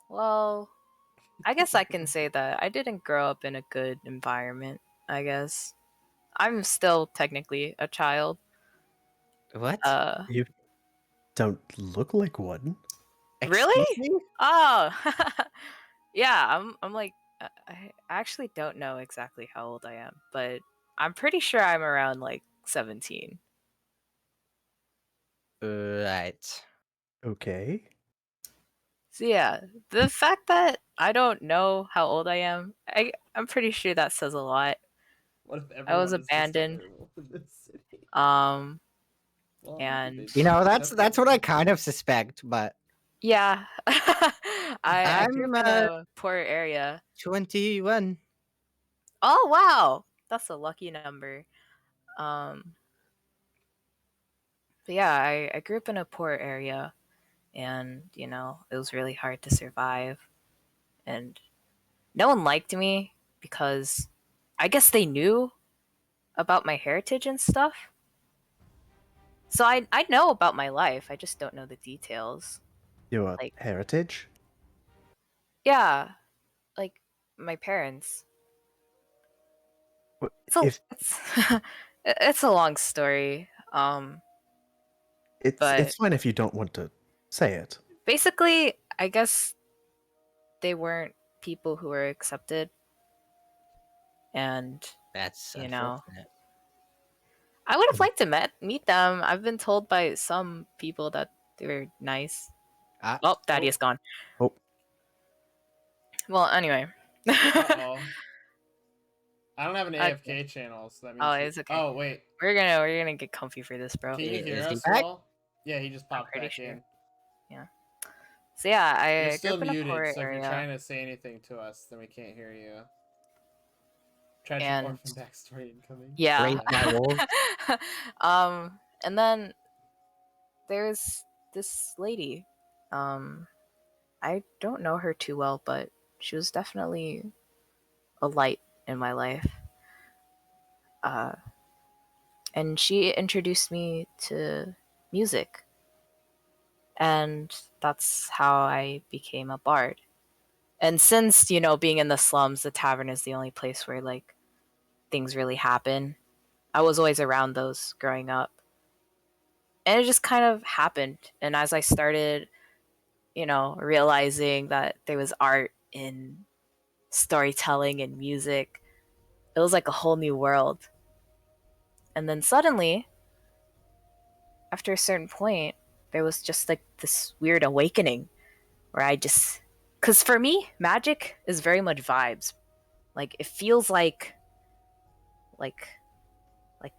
well, I guess I can say that I didn't grow up in a good environment, I guess. I'm still technically a child. What? You don't look like one. Really? Excuse me? Oh. Yeah, I'm like I actually don't know exactly how old I am, but I'm pretty sure I'm around like 17. Right. Okay. So yeah, the fact that I don't know how old I am, I'm pretty sure that says a lot. What if I was everyone is just a abandoned. werewolf in this city? Um Well, and they You know, just that's what I have to- kind of suspect, but yeah. I grew I'm up in a poor area. 21. Oh wow. That's a lucky number. Um but yeah, I grew up in a poor area, and you know, it was really hard to survive, and no one liked me because I guess they knew about my heritage and stuff. So I know about my life. I just don't know the details. Your Like heritage? yeah, like my parents. Wh- It's a If it's, it's a long story. But it's fine if you don't want to say it. basically, I guess they weren't people who were accepted, and That's you know, unfortunate. I would have liked to meet them. I've been told by some people that they were nice. Ah, Oh, Daddy is gone. Oh, Well, anyway. Uh-oh. I don't have an Okay. AFK channel, so that means. Oh, it's okay. Oh wait, We're gonna get comfy for this, bro. can you hear Is he us back? at all? Yeah, he just popped pretty back sure. in. So yeah, You're I grew still up in a poor muted, so if area, you're trying to say anything to us, then we can't hear you. Tragic and orphan backstory incoming. yeah. Raised by wolves. And then there's this lady. I don't know her too well, but she was definitely a light in my life. And she introduced me to music, and that's how I became a bard. And since, you know, being in the slums, the tavern is the only place where like things really happen. I was always around those growing up. And it just kind of happened. And as I started, you know, realizing that there was art in storytelling and music, it was like a whole new world. And then suddenly, after a certain point, there was just like this weird awakening where I just, because for me, magic is very much vibes. Like it feels like like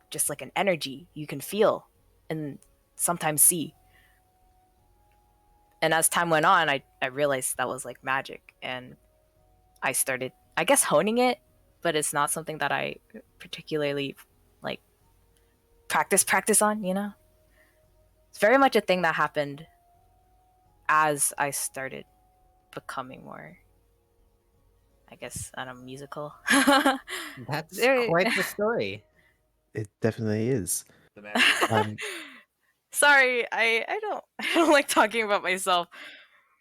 just like an energy you can feel and sometimes see. And as time went on, I realized that was like magic, and I started, I guess, honing it, but it's not something that I particularly like practice on, you know? It's very much a thing that happened as I started becoming more, I guess, I don't know, musical. That's There- quite the story. it definitely is. The magic. Sorry, I don't like talking about myself.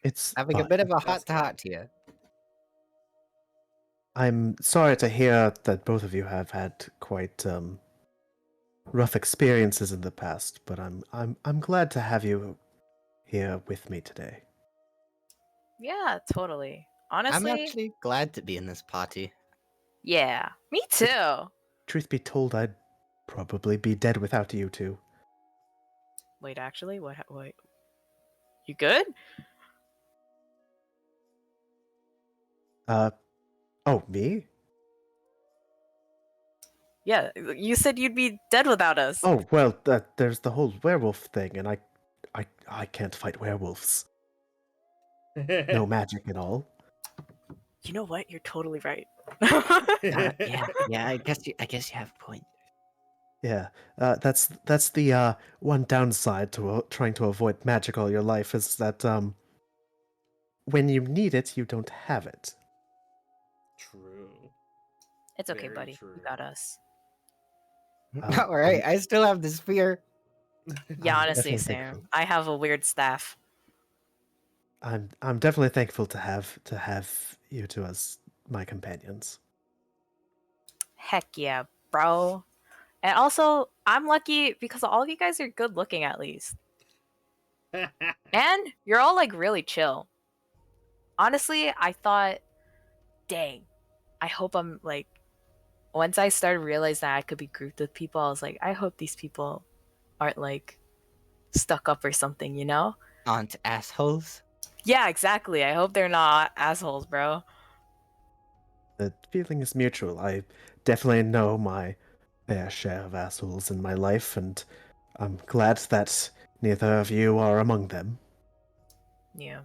It's Having a fine. bit of a That's hot to hot here. I'm sorry to hear that both of you have had quite rough experiences in the past, but I'm glad to have you here with me today. Yeah, totally. I'm Honestly, actually glad to be in this party. yeah, me too. Truth be told, I'd probably be dead without you two. Wait, actually, what? Wait, you good? Oh, me? Yeah, you said you'd be dead without us. Oh, well, there's the whole werewolf thing, and I can't fight werewolves. No magic at all. You know what? You're totally right. Yeah. I guess you have a point. Yeah, that's the one downside to trying to avoid magic all your life is that when you need it, you don't have it. True. It's okay, Very buddy. true. You got us. All right, I still have the spear. Yeah, I'm honestly, definitely Sam. thankful. I have a weird staff. I'm definitely thankful to have you two as my companions. Heck yeah, bro. And also, I'm lucky because all of you guys are good looking at least. And you're all like really chill. Honestly, I thought, dang, I hope I'm like, once I started realizing that I could be grouped with people, I was like, I hope these people aren't like stuck up or something, you know? Aren't assholes. Yeah, exactly. I hope they're not assholes, bro. The feeling is mutual. I definitely know my fair share of assholes in my life, and I'm glad that neither of you are among them. Yeah.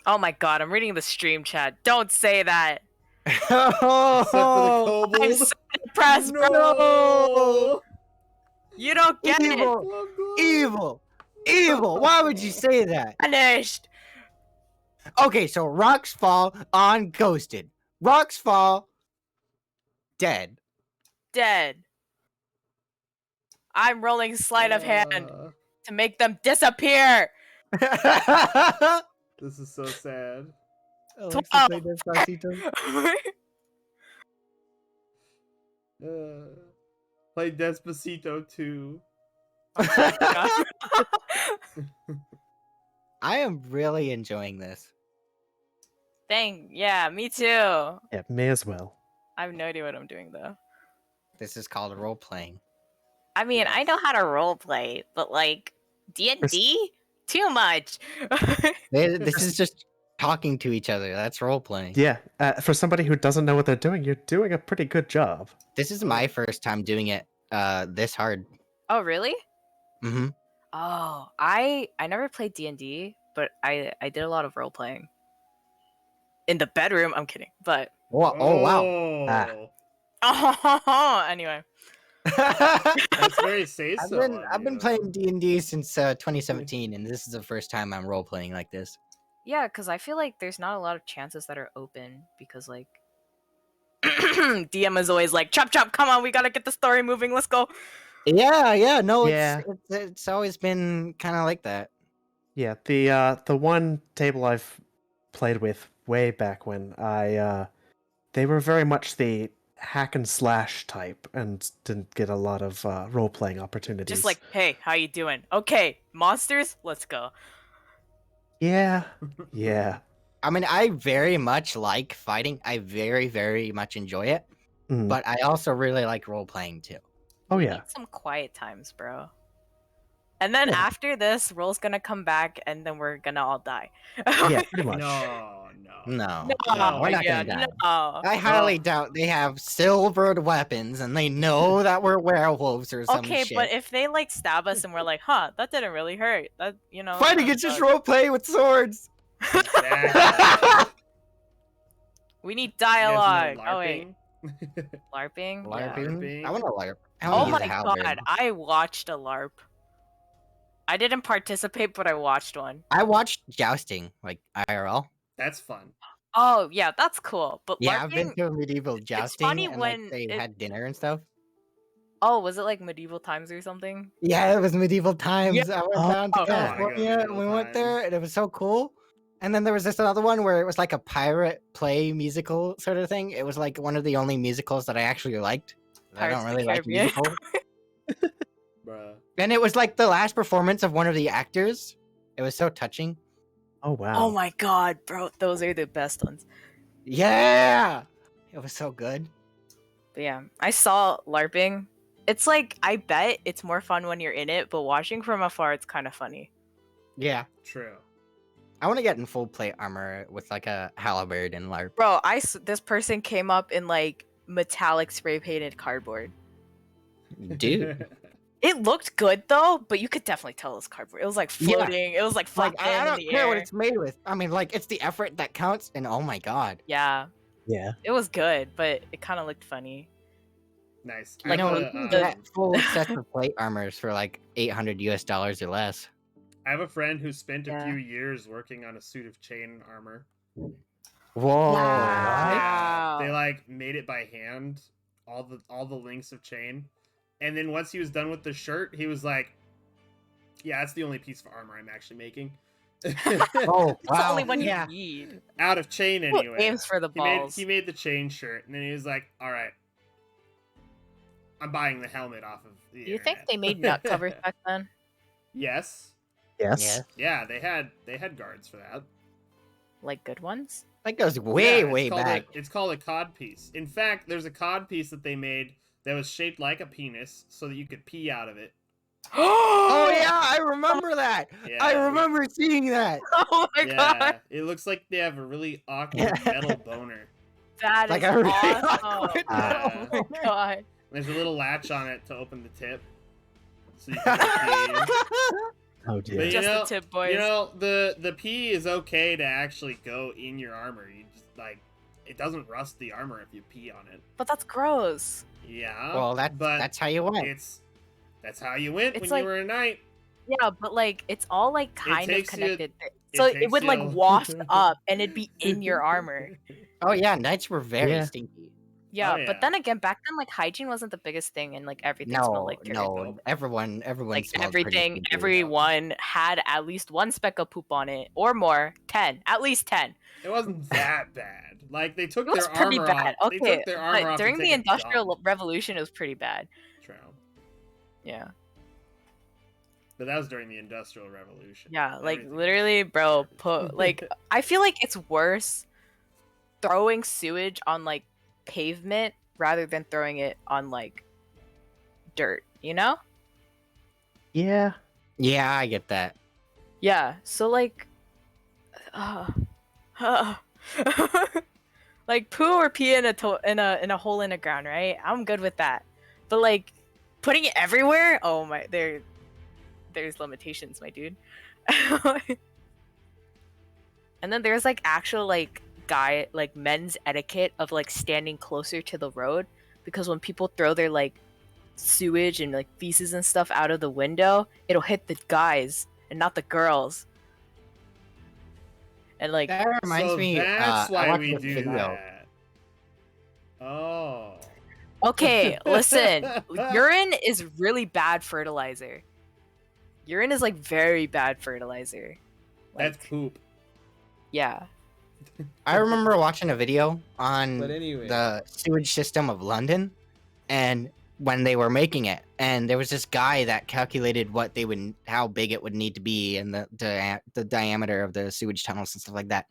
Oh my god, I'm reading the stream chat. Don't say that. Except for the kobold. I'm so depressed, bro. No! You don't get it. Evil, Glub, glub. evil, evil. Why would you say that? Finished. Okay, so rocks fall on ghosted. Rocks fall dead. Dead. I'm rolling sleight of hand to make them disappear. This is so sad. Alexa, play Despacito. Play Despacito 2. I am really enjoying this. Yeah, me too. Yeah, may as well. I have no idea what I'm doing though. This is called role playing. I mean, I know how to role play, but like D&D, too much. This is just talking to each other. That's role playing. Yeah, for somebody who doesn't know what they're doing, you're doing a pretty good job. This is my first time doing it this hard. Oh, really? Mm-hmm. Oh, I never played D&D, but I did a lot of role playing. In the bedroom, I'm kidding, but Oh wow. Ah. Anyway. That's very say so. I've been playing D&D since 2017, and this is the first time I'm role playing like this. Yeah, because I feel like there's not a lot of chances that are open because like DM is always like, chop chop, come on, we gotta get the story moving, let's go. Yeah, no, Yeah. it's always been kind of like that. Yeah, the one table I've played with way back when they were very much the hack and slash type and didn't get a lot of role playing opportunities. Just like, hey, how you doing? Okay, monsters, let's go. yeah. I mean, I very much like fighting. I very, very much enjoy it. Mm. But I also really like role playing too. Oh We yeah. need some quiet times, bro. And then Yeah. after this, Roll's gonna come back, and then we're gonna all die. Yeah, pretty much. No. No, No, we're not yeah, gonna die. no. I highly doubt they have silvered weapons and they know that we're werewolves or some Okay, shit. but if they like stab us and we're like, huh, that didn't really hurt. That Fighting is just role play with swords. Exactly. We need You guys know dialogue. Oh wait, LARPing? LARPing. LARPing? Yeah. I want to LARP. I Oh wanna use my a halberd. god, I watched a LARP. I didn't participate, but I watched one. I watched jousting, like IRL. That's fun. Oh yeah, that's cool. But Yeah, LARPing. I've been to a medieval jousting funny and when like they it- had dinner and stuff. Oh, was it like medieval times or something? Yeah, it was medieval times. I went down to Oh, I wanna go to California and we medieval went there times. and it was so cool. And then there was this other one where it was like a pirate play musical sort of thing. It was like one of the only musicals that I actually liked. I Pirates don't of the really like Caribbean. musicals. Bruh. And it was like the last performance of one of the actors. It was so touching. Oh wow. Oh my god, bro, those are the best ones. Yeah, it was so good. But yeah, I saw LARPing. It's like, I bet it's more fun when you're in it, but watching from afar, it's kind of funny. Yeah, True. I want to get in full plate armor with like a halberd and LARP. Bro, this person came up in like metallic spray painted cardboard. Dude, It looked good though, but you could definitely tell it was cardboard. It was like Yeah. floating. It was like like flapping I in don't the care what air. it's made with. I mean, like it's the effort that counts. And oh my god, Yeah, Yeah. it was good, but it kind of looked funny. Nice. you know, you I, can have get full sets of plate armors for like $800 or less. I have a friend who spent a Yeah. few years working on a suit of chain armor. Whoa! Yeah, they Wow. like made it by hand, all the links of chain, and then once he was done with the shirt, he was like, "Yeah, that's the only piece of armor I'm actually making." Oh It's the only wow! one you Yeah. need. Out of chain Who anyway. aims for the balls? He made the chain shirt, and then he was like, "All right, I'm buying the helmet off of the Do you think internet." they made nut covers back then? Yes. Yes. Yeah, they had guards for that. Like good ones? That goes Yeah, way it's way called back. it's called a cod piece. In fact, there's a cod piece that they made that was shaped like a penis, so that you could pee out of it. Oh yeah, I remember that. Yeah. I remember seeing that. Oh my Yeah, god, it looks like they have a really awkward metal boner. that Like is a really awesome. awkward Yeah. Oh my god. There's a little latch on it to open the tip, so you can pee. Oh But dear. you Just know, the tip, boys. You know, the pee is okay to actually go in your armor. You just like it doesn't rust the armor if you pee on it. But that's gross. Yeah. Well, but that's how you went. that's how you went It's when like- you were a knight. Yeah, but like it's all like kind of takes you- connected. it So it takes would like you- waft up and it'd be in your armor. Oh yeah, knights were very Yeah. stinky. Yeah, Oh, yeah. but then again, back then like hygiene wasn't the biggest thing, and like everything smelled No, like dirt. no, Nope. everyone Like smelled pretty everything, stinky. everyone had at least one speck of poop on it, or more. 10, at least 10. It wasn't that bad. Like they took It was their pretty armor bad. off. They Okay, took their armor but off to during the take a Industrial dump. Revolution, it was pretty bad. True. Yeah, But that was during the Industrial Revolution. yeah, like Everything- literally, bro. Put like I feel like it's worse throwing sewage on like pavement rather than throwing it on like dirt. You know? Yeah. Yeah, I get that. Yeah. So like, like poo or pee in a hole in the ground, right? I'm good with that. But like putting it everywhere, oh my, there's limitations, my dude. And then there's like actual like men's etiquette of like standing closer to the road, because when people throw their like sewage and like feces and stuff out of the window, it'll hit the guys and not the girls. And like That reminds so me. That's I why watched we a do video. that. Oh. okay, listen, urine is really bad fertilizer. Urine is like very bad fertilizer. That's Like, poop. yeah. I remember watching a video on But anyway. the sewage system of London, and when they were making it, and there was this guy that calculated how big it would need to be, and the diameter of the sewage tunnels and stuff like that.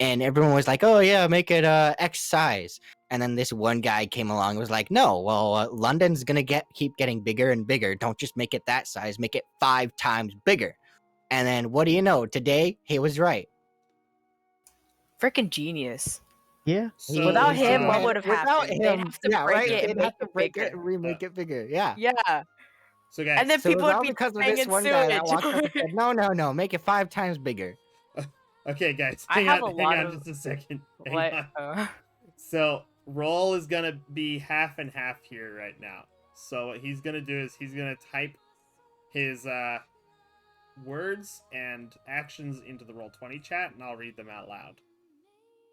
And everyone was like, "Oh yeah, make it X size." And then this one guy came along and was like, "No, well, London's gonna keep getting bigger and bigger. Don't just make it that size. Make it 5 times bigger." And then what do you know? Today he was right. Freaking genius. Yeah. So, Without him, what uh, would have Without happened? They'd him, have to yeah, break right. it and They'd make have to it break bigger. it and remake it bigger. Yeah. Yeah. So guys, And then So it people was would all be because of dying this in one guy that sewage. walked up and said, "No, make it 5 times bigger." okay, guys, I hang have on, a lot hang on of- just a second. Hang What? on. So roll is gonna be half and half here right now. So what he's gonna do is he's gonna type his words and actions into the Roll20 chat, and I'll read them out loud.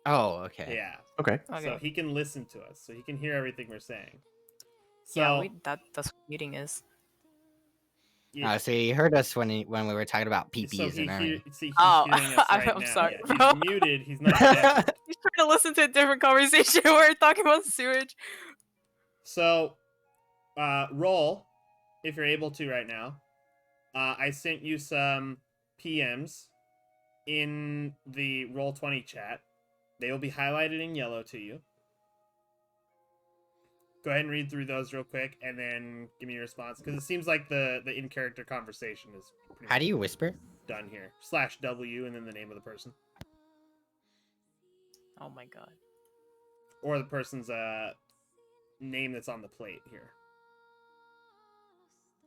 Oh, okay. Yeah. Okay. So Okay. he can listen to us, so he can hear everything we're saying. So Yeah, that's what meeting is. yeah, So he heard us when we were talking about so PPs he and everything. he's Oh, hearing us right I'm now. sorry, Yeah, bro. he's muted. He's not. connected. He's trying to listen to a different conversation where we're talking about sewage. So, roll if you're able to right now. I sent you some PMs in the Roll20 chat. They will be highlighted in yellow to you. Go ahead and read through those real quick, and then give me your response, because it seems like the in-character conversation is pretty How do you whisper? done here. /W and then the name of the person. Oh my god. Or the person's name that's on the plate here.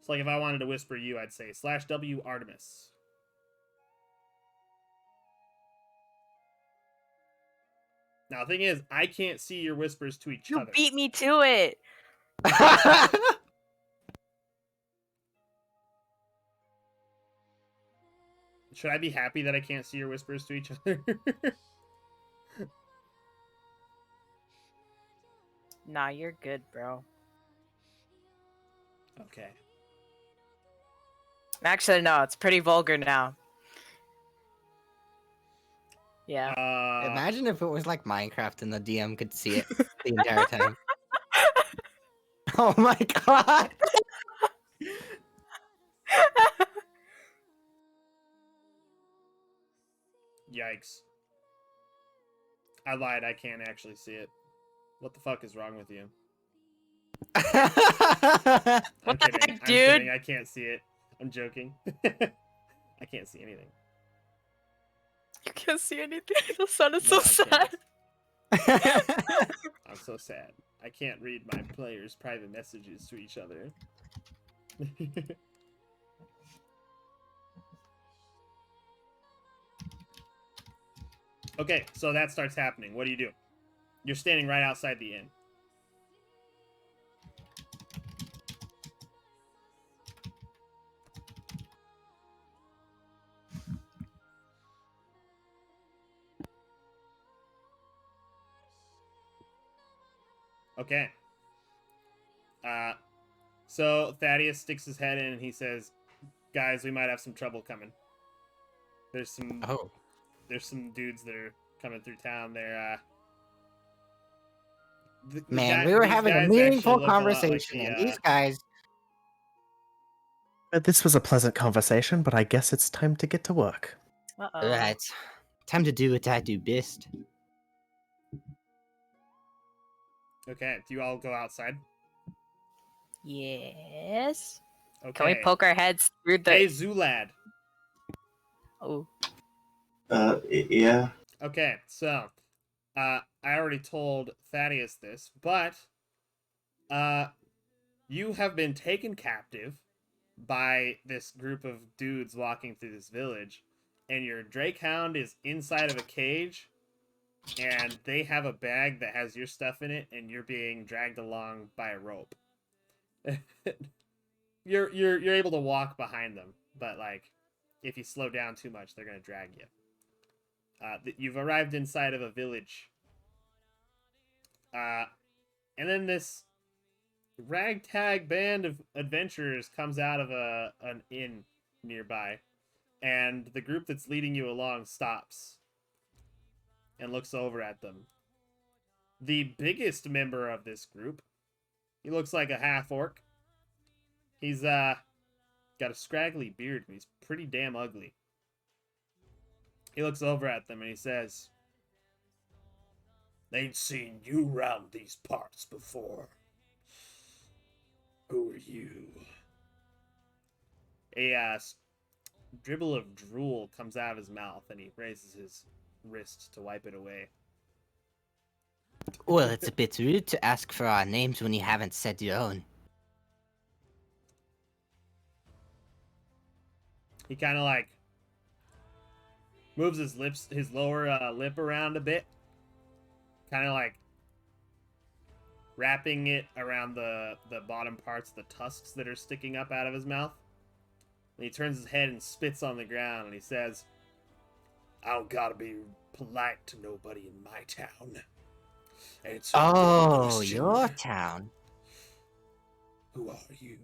So like if I wanted to whisper you, I'd say /W Artemis. Now the thing is, I can't see your whispers to each You other. beat me to it. Should I be happy that I can't see your whispers to each other? Nah, you're good, bro. Okay. Actually, no, it's pretty vulgar now. Yeah. Imagine if it was like Minecraft and the DM could see it the entire time. Oh my god! Yikes. I lied, I can't actually see it. What the fuck is wrong with you? I'm What the kidding. heck, I'm dude? kidding. I can't see it. I'm joking. I can't see anything. You can't see anything. The sun is No, so I can't. sad. I'm so sad. I can't read my players' private messages to each other. Okay, so that starts happening. What do you do? You're standing right outside the inn. Okay. So Thaddeus sticks his head in and he says, "Guys, we might have some trouble coming. There's some Oh, there's some dudes that are coming through town. They're man, we were these having a guys meaningful actually look a lot like conversation, the, and these guys. This was a pleasant conversation, but I guess it's time to get to work. Uh-oh. Right. Time to do what I do best. Okay, do you all go outside? Yes. Okay. Can we poke our heads through the... Hey, Zulad. Oh. Yeah. Okay, so I already told Thaddeus this, but you have been taken captive by this group of dudes walking through this village, and your Drake Hound is inside of a cage, and they have a bag that has your stuff in it, and you're being dragged along by a rope. you're able to walk behind them, but like if you slow down too much, they're gonna drag you. You've arrived inside of a village, and then this ragtag band of adventurers comes out of an inn nearby, and the group that's leading you along stops and looks over at them. The biggest member of this group, he looks like a half-orc. He's got a scraggly beard, and he's pretty damn ugly. He looks over at them and he says, "Ain't seen you round these parts before. Who are you?" A dribble of drool comes out of his mouth, and he raises his wrist to wipe it away. Well, it's a bit rude to ask for our names when you haven't said your own. He kind of like moves his lower lip around a bit, kind of like wrapping it around the bottom parts, the tusks that are sticking up out of his mouth. And he turns his head and spits on the ground, and he says, "I don't gotta be polite to nobody in my town. Answer one Oh, question. your town. Who are you?"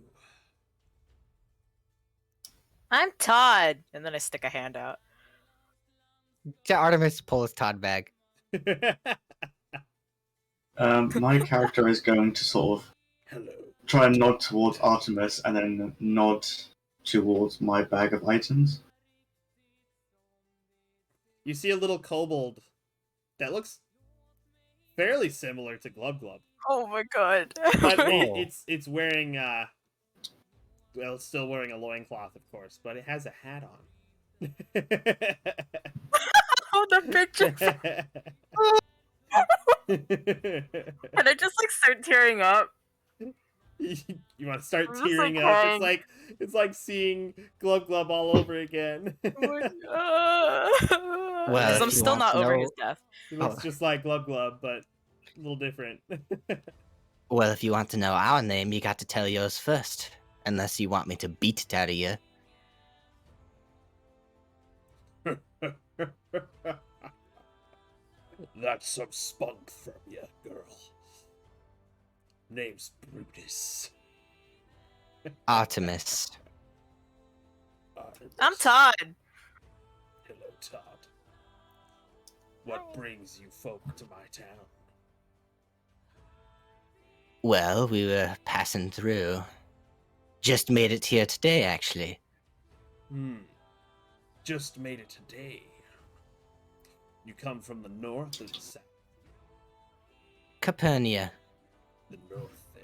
I'm Todd. And then I stick a hand out. To Artemis, pull his Todd bag. My character is going to sort of Hello. try and nod towards Artemis and then nod towards my bag of items. You see a little kobold that looks fairly similar to Glub Glub, Oh my god. but Oh. it's wearing well, it's still wearing a loincloth, of course, but it has a hat on. Oh, the picture. And I just like start tearing up. You want to start I'm just, like, tearing up? crying. It's like seeing Glub Glub all over again. Well, Because if I'm you still want not to over know- his death. He looks Oh. just like Glub Glub, but a little different. Well, if you want to know our name, you got to tell yours first. Unless you want me to beat it out of you. That's some spunk from you, girl. Name's Brutus. Artemis. I'm Todd. Hello, Todd. What brings you folk to my town? Well, we were passing through. Just made it here today, actually. Just made it today. You come from the north or the south? Capernia. The north, then.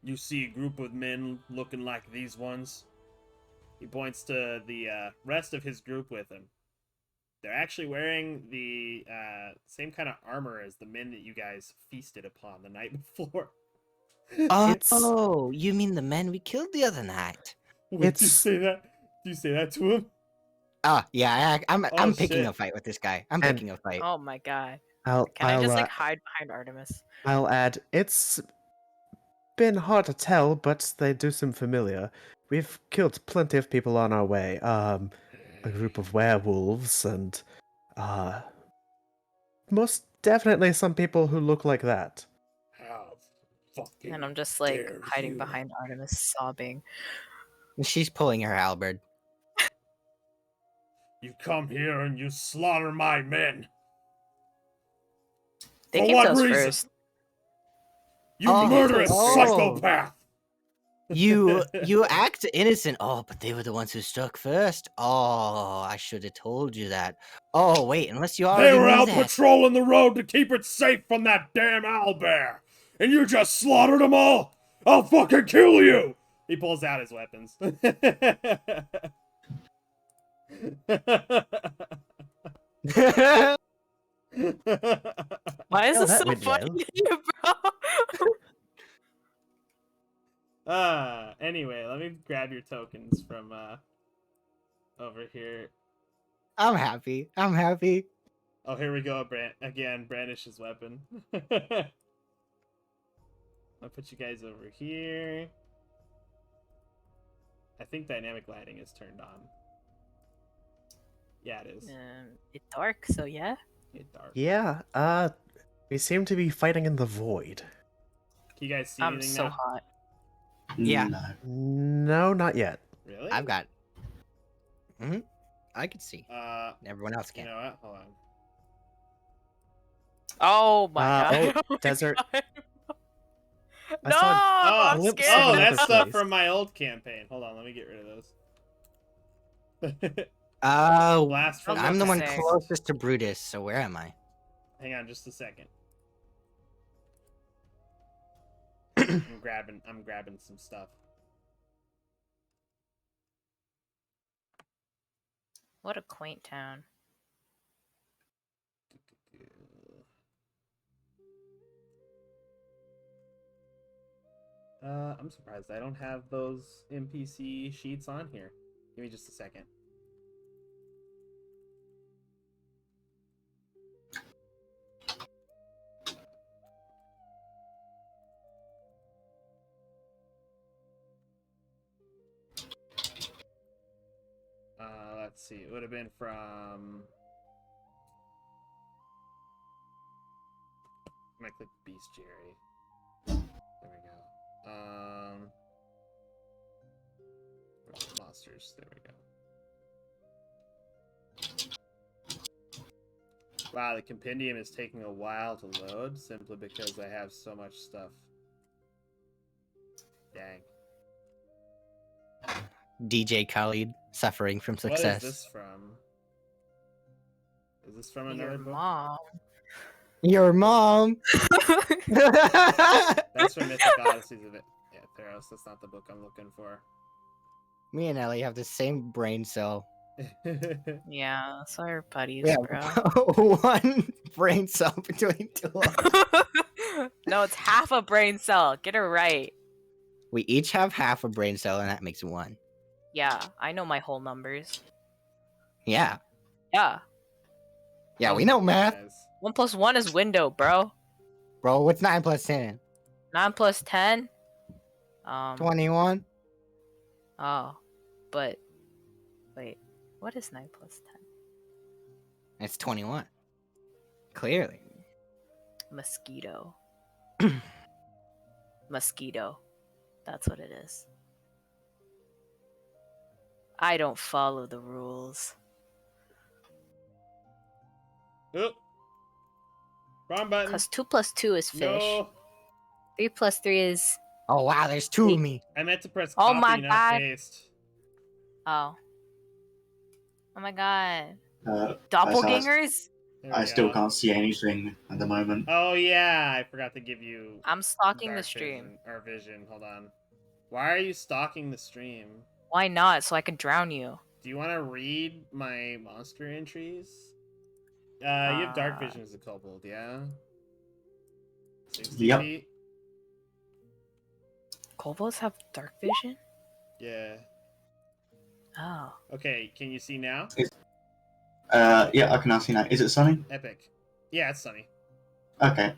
You see a group of men looking like these ones? He points to the rest of his group with him. They're actually wearing the same kind of armor as the men that you guys feasted upon the night before. Oh, you mean the men we killed the other night? Wait, did you It's- say that? Did you say that to him? Oh, yeah, I'm Oh, picking shit. a fight with this guy. I'm And- picking a fight. Oh my god. I'll Can I just I'll, like hide behind Artemis? I'll add, it's been hard to tell, but they do seem familiar. We've killed plenty of people on our way. A group of werewolves and most definitely some people who look like that. How fucking And I'm just like dare hiding you. behind Artemis, sobbing. She's pulling her halberd. You come here and you slaughter my men. They For came what to us reason? first. You Oh, murderous oh. psychopath! You act innocent. Oh, but they were the ones who struck first. Oh, I should have told you that. Oh, wait, unless you already They were knew out that. patrolling the road to keep it safe from that damn owlbear, and you just slaughtered them all. I'll fucking kill you! He pulls out his weapons. Why is Well, this that so went funny well. to you, bro? Anyway, let me grab your tokens from over here. I'm happy. I'm happy. Oh, here we go. Again, brandish his weapon. I'll put you guys over here. I think dynamic lighting is turned on. Yeah, it is. It's dark, so yeah. It's dark. Yeah, we seem to be fighting in the void. Can you guys see I'm anything so now? hot. Yeah. No. No, not yet. Really? I've got. I can see. Everyone else You can. know what? Hold on. Oh my god. oh, my desert. God. I No, saw Oh, I'm glimpse scared. of oh, another that's stuff place. from my old campaign. Hold on, let me get rid of those. Blast from I'm the one Six. closest to Brutus, so where am I? Hang on just a second. I'm grabbing some stuff. What a quaint town. I'm surprised I don't have those NPC sheets on here. Give me just a second. Let's see. It would have been from. I'm gonna click Beast Jerry. There we go. Where's the monsters? There we go. Wow, the compendium is taking a while to load simply because I have so much stuff. Dang. DJ Khalid suffering from What success. is this from? Is this from Your another book? mom. Your mom. That's from Mythic Odysseys of it. Yeah, Theros. That's not the book I'm looking for. Me and Ellie have the same brain cell. Yeah, so are buddies, We bro. have one brain cell between two of us. No, it's half a brain cell. Get it right. We each have half a brain cell, and that makes one. Yeah, I know my whole numbers. Yeah. Yeah. Yeah, we know math. Guys. 1 + 1 is window, bro. Bro, what's 9 plus 10? 9 + 10? 21? Oh. But wait, what is 9 + 10? It's 21. Clearly. Mosquito. Mosquito. That's what it is. I don't follow the rules. Oop. Wrong button. Cause 2 + 2 is fish. No. 3 + 3 is Oh, wow, there's two of me. I meant to press Oh copy, my not God. paste. oh. Oh my god. I Doppelgangers? There we still go. can't see anything at the moment. Oh yeah, I forgot to give you I'm stalking the dark stream. vision, or vision. Hold on. Why are you stalking the stream? Why not? So I can drown you. Do you want to read my monster entries? You have dark vision as a kobold, yeah? 60 Yep. feet? Kobolds have dark vision? Yeah. Oh. Okay, can you see now? Yeah, I can now see now. Is it sunny? Epic. Yeah, it's sunny. Okay.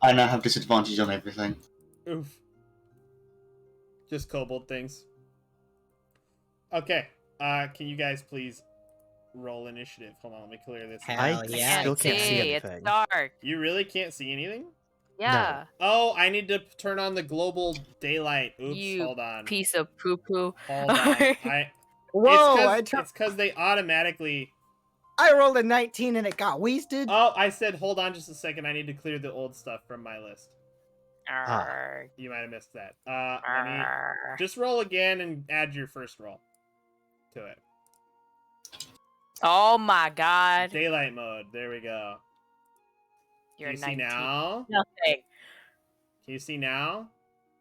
I now have disadvantage on everything. Oof. Just kobold things. Okay. Can you guys please roll initiative? Hold on, let me clear this. Hell I yeah. still can't see It's anything. dark. You really can't see anything? Yeah. Oh, I need to turn on the global daylight. Oops, You hold on. Piece of poo poo. Hold on. Whoa, It's because they automatically. I rolled a 19 and it got wasted. Oh, I said hold on just a second. I need to clear the old stuff from my list. You might have missed that. Let me just roll again and add your first roll to it. Oh my god. Daylight mode. There we go. You're Can you see 19. now? Nothing. Can you see now?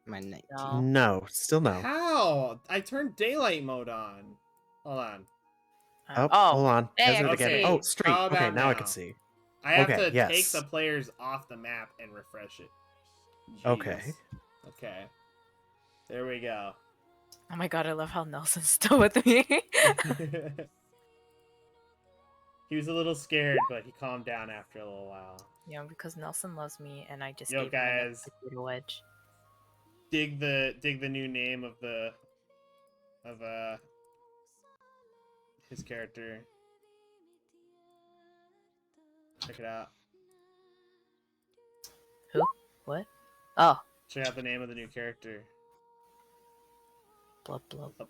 My 19. No. No, still no. How? I turned daylight mode on. Hold on. Oh, Oh. hold on. Hey, Answer I it can again. see. Oh, street. How Okay, about now I now? can see. I have Okay, to take yes. the players off the map and refresh it. Okay. Jeez. Okay. There we go. Oh my god, I love how Nelson's still with me. He was a little scared, but he calmed down after a little while. Yeah, because Nelson loves me and I just Yo, gave him another guys. potato wedge. Dig the new name of his character. Check it out. What? Oh, Check out the name of the new character. blub blub. Up.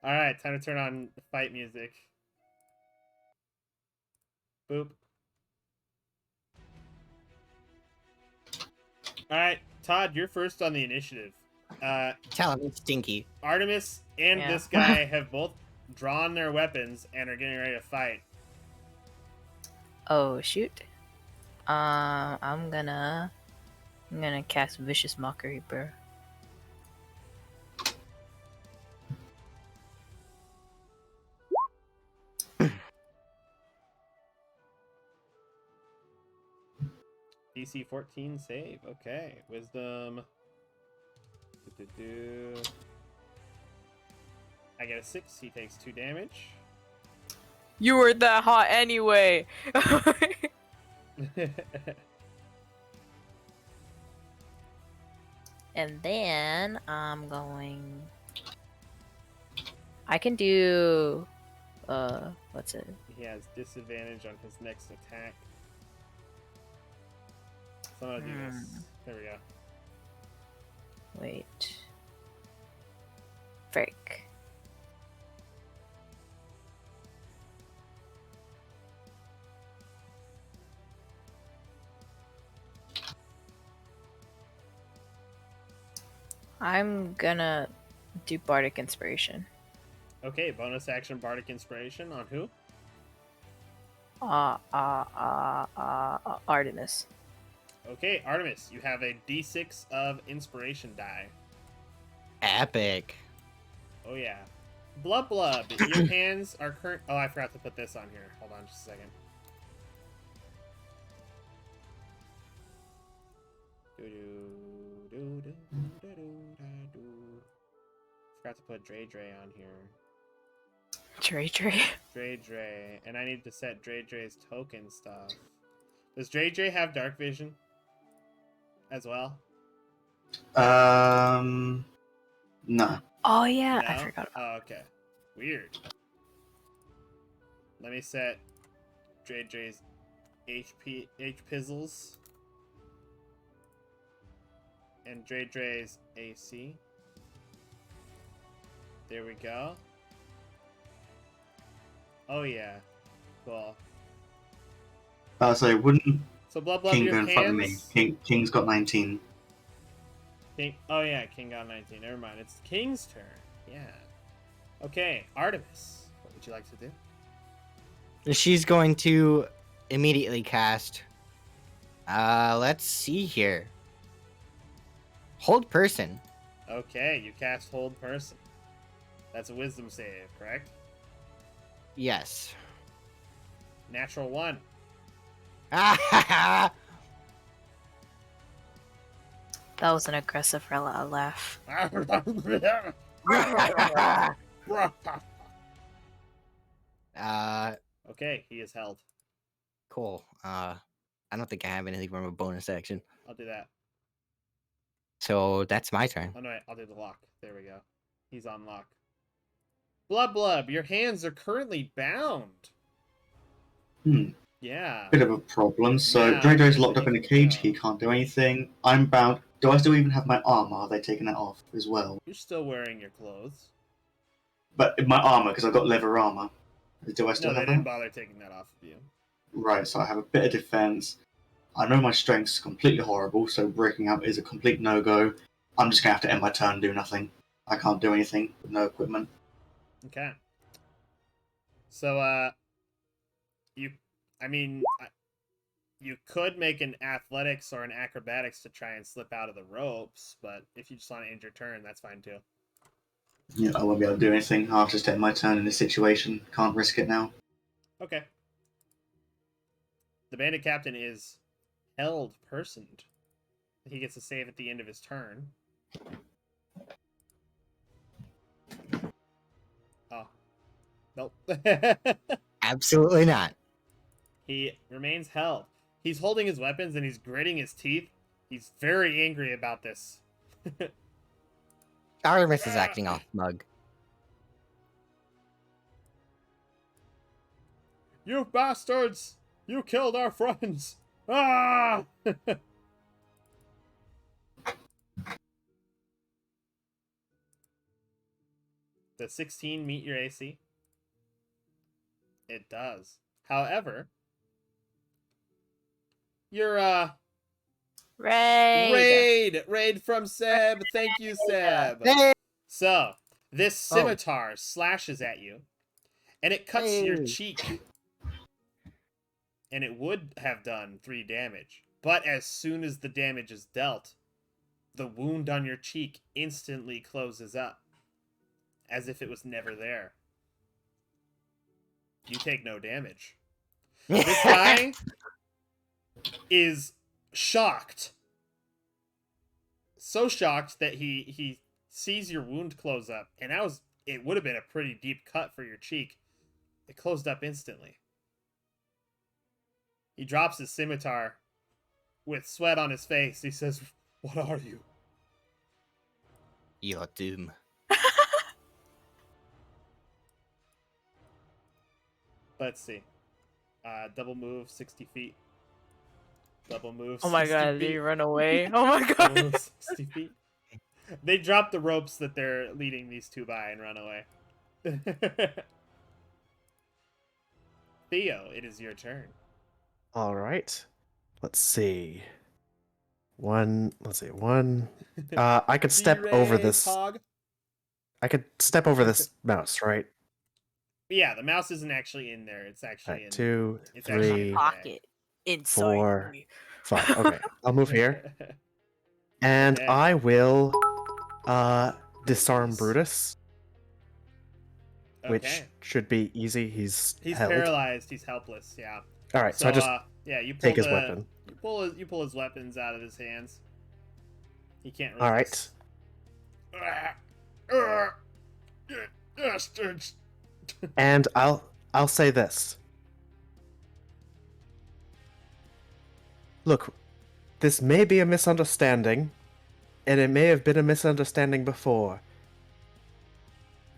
Alright, time to turn on fight music. Boop. Alright, Todd, you're first on the initiative. Tell him it's stinky. Artemis and Yeah. this guy have both drawn their weapons and are getting ready to fight. Oh shoot. I'm gonna cast Vicious Mockery, bro. DC 14 save. Okay. Wisdom. I get a 6. He takes 2 damage. You were that hot anyway. And then I'm going. I can do. What's it? He has disadvantage on his next attack. So I'm gonna do this. There we go. Wait. Frick. I'm gonna do Bardic Inspiration. Okay, bonus action Bardic Inspiration on who? Artemis. Okay, Artemis, you have a d6 of inspiration die. Epic. Oh yeah. Blub Blub, your hands are current. Oh, I forgot to put this on here. Hold on just a second. Forgot to put Dre on here. Dre, and I need to set Dre's token stuff. Does Dre have dark vision as well? No. Oh yeah, No? I forgot about. Oh, okay. Weird. Let me set Dre's H pizzles and Dre's AC. There we go. Oh yeah. Cool. So wouldn't So Blub Blub, King your go in front of me? hands. King's got 19. King. Oh yeah, King got 19. Never mind. It's King's turn. Yeah. Okay, Artemis. What would you like to do? She's going to immediately cast. Let's see here. Hold person. Okay, you cast Hold Person. That's a Wisdom save, correct? Yes. Natural 1. That was an aggressive laugh. Okay, he is held. Cool. I don't think I have anything from a bonus action. I'll do that. So that's my turn. Oh no, wait, I'll do the lock. There we go. He's on lock. Blub Blub, your hands are currently bound. Yeah. Bit of a problem. So Yeah, Dre's bit locked of up in a a cage. go. He can't do anything. I'm bound. Do I still even have my armor? Are they taking that off as well? You're still wearing your clothes. But my armor, because I've got leather armor. Do I still No, they have didn't that? bother taking that off of you. Right, so I have a bit of defense. I know my strength's completely horrible, so breaking out is a complete no-go. I'm just gonna have to end my turn and do nothing. I can't do anything with no equipment. Okay. So, you could make an athletics or an acrobatics to try and slip out of the ropes, but if you just want to end your turn, that's fine too. Yeah, I won't be able to do anything. I'll just end my turn in this situation. Can't risk it now. Okay. The bandit captain is held personed. He gets a save at the end of his turn. Oh. Nope. Absolutely not. He remains held. He's holding his weapons and he's gritting his teeth. He's very angry about this. Artemis is acting all smug. You bastards! You killed our friends! Ah! Does 16 meet your AC? It does. However, your raid from Seb. Thank you, Seb. Hey! So this scimitar slashes at you, and it cuts your Hey. cheek, and it would have done 3 damage. But as soon as the damage is dealt, the wound on your cheek instantly closes up, as if it was never there. You take no damage. This guy is shocked. So shocked that he sees your wound close up, and it would have been a pretty deep cut for your cheek. It closed up instantly. He drops his scimitar with sweat on his face. He says, "What are you?" Your doom. Let's see. Double move, 60 feet. Double move, Oh my 60 god, feet. did you run away? Oh my Double god. move, 60 feet. They drop the ropes that they're leading these two by and run away. Theo, it is your turn. All right. Let's see. One. Let's see. One. I could step over B-Ray this. Hog. I could step over this mouse, right? Yeah, the mouse isn't actually in there. It's actually Alright, in. 2, It's actually in 3, the Pocket inside 4, me. 5. Okay, I'll move bag. here, and Okay. I will disarm Please. Brutus, which Okay. should be easy. He's He's held. paralyzed. He's helpless. Yeah. All right, so I just yeah, you pull take his weapon. You pull his weapons out of his hands. He can't All resist. right, Bastards. and I'll say this. Look, this may be a misunderstanding, and it may have been a misunderstanding before.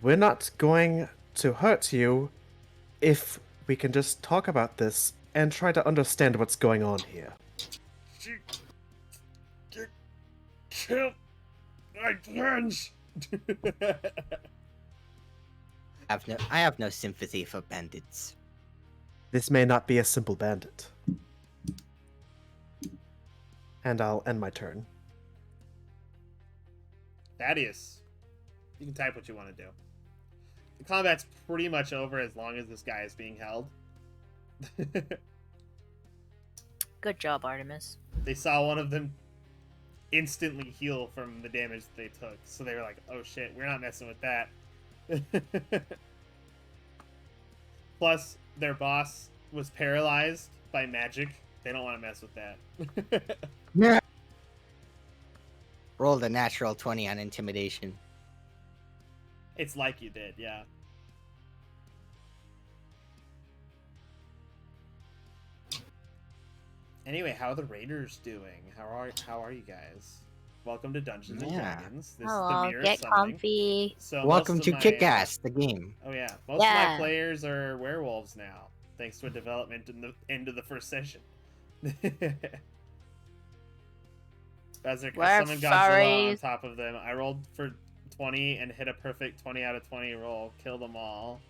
We're not going to hurt you if we can just talk about this and try to understand what's going on here. Kill my friends. I have no sympathy for bandits. This may not be a simple bandit. And I'll end my turn. Thaddeus, you can type what you want to do. The combat's pretty much over as long as this guy is being held. Good job, Artemis. They saw one of them instantly heal from the damage that they took, so they were like, oh shit, we're not messing with that. Plus, their boss was paralyzed by magic. They don't want to mess with that. Yeah. Rolled a natural 20 on intimidation. It's like you did, yeah. Anyway, how are the Raiders doing? How are you guys? Welcome to Dungeons and Yeah. Dragons. This is Hello, the mirror get summoning. comfy. So Welcome most to of my, Kick-Ass, the game. Oh yeah, most of my Yeah. players are werewolves now, thanks to a development in the end of the first session. Bazzik, I We're summoned Godzilla on furries. top of them. I rolled for 20 and hit a perfect 20 out of 20 roll. Kill them all.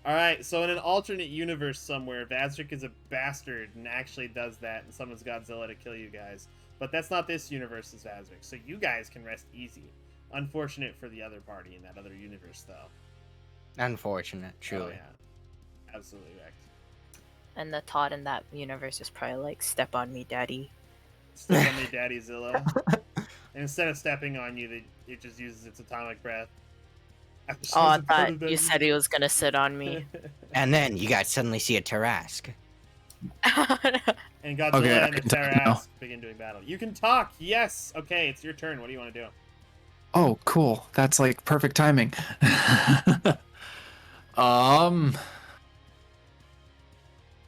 Alright, so in an alternate universe somewhere, Vazrik is a bastard and actually does that and summons Godzilla to kill you guys. But that's not this universe's Vazrik, so you guys can rest easy. Unfortunate for the other party in that other universe, though. Unfortunate, truly. Oh, yeah. Absolutely wrecked. And the Todd in that universe is probably like, step on me, daddy. Step on me, Daddy Zilla. And instead of stepping on you, it just uses its atomic breath. Oh, I thought you said he was gonna sit on me. And then you guys suddenly see a Tarask. And Godzilla Okay, I and the can talk now. Tarask begin doing battle. You can talk! Yes! Okay, it's your turn. What do you want to do? Oh, cool. That's like perfect timing.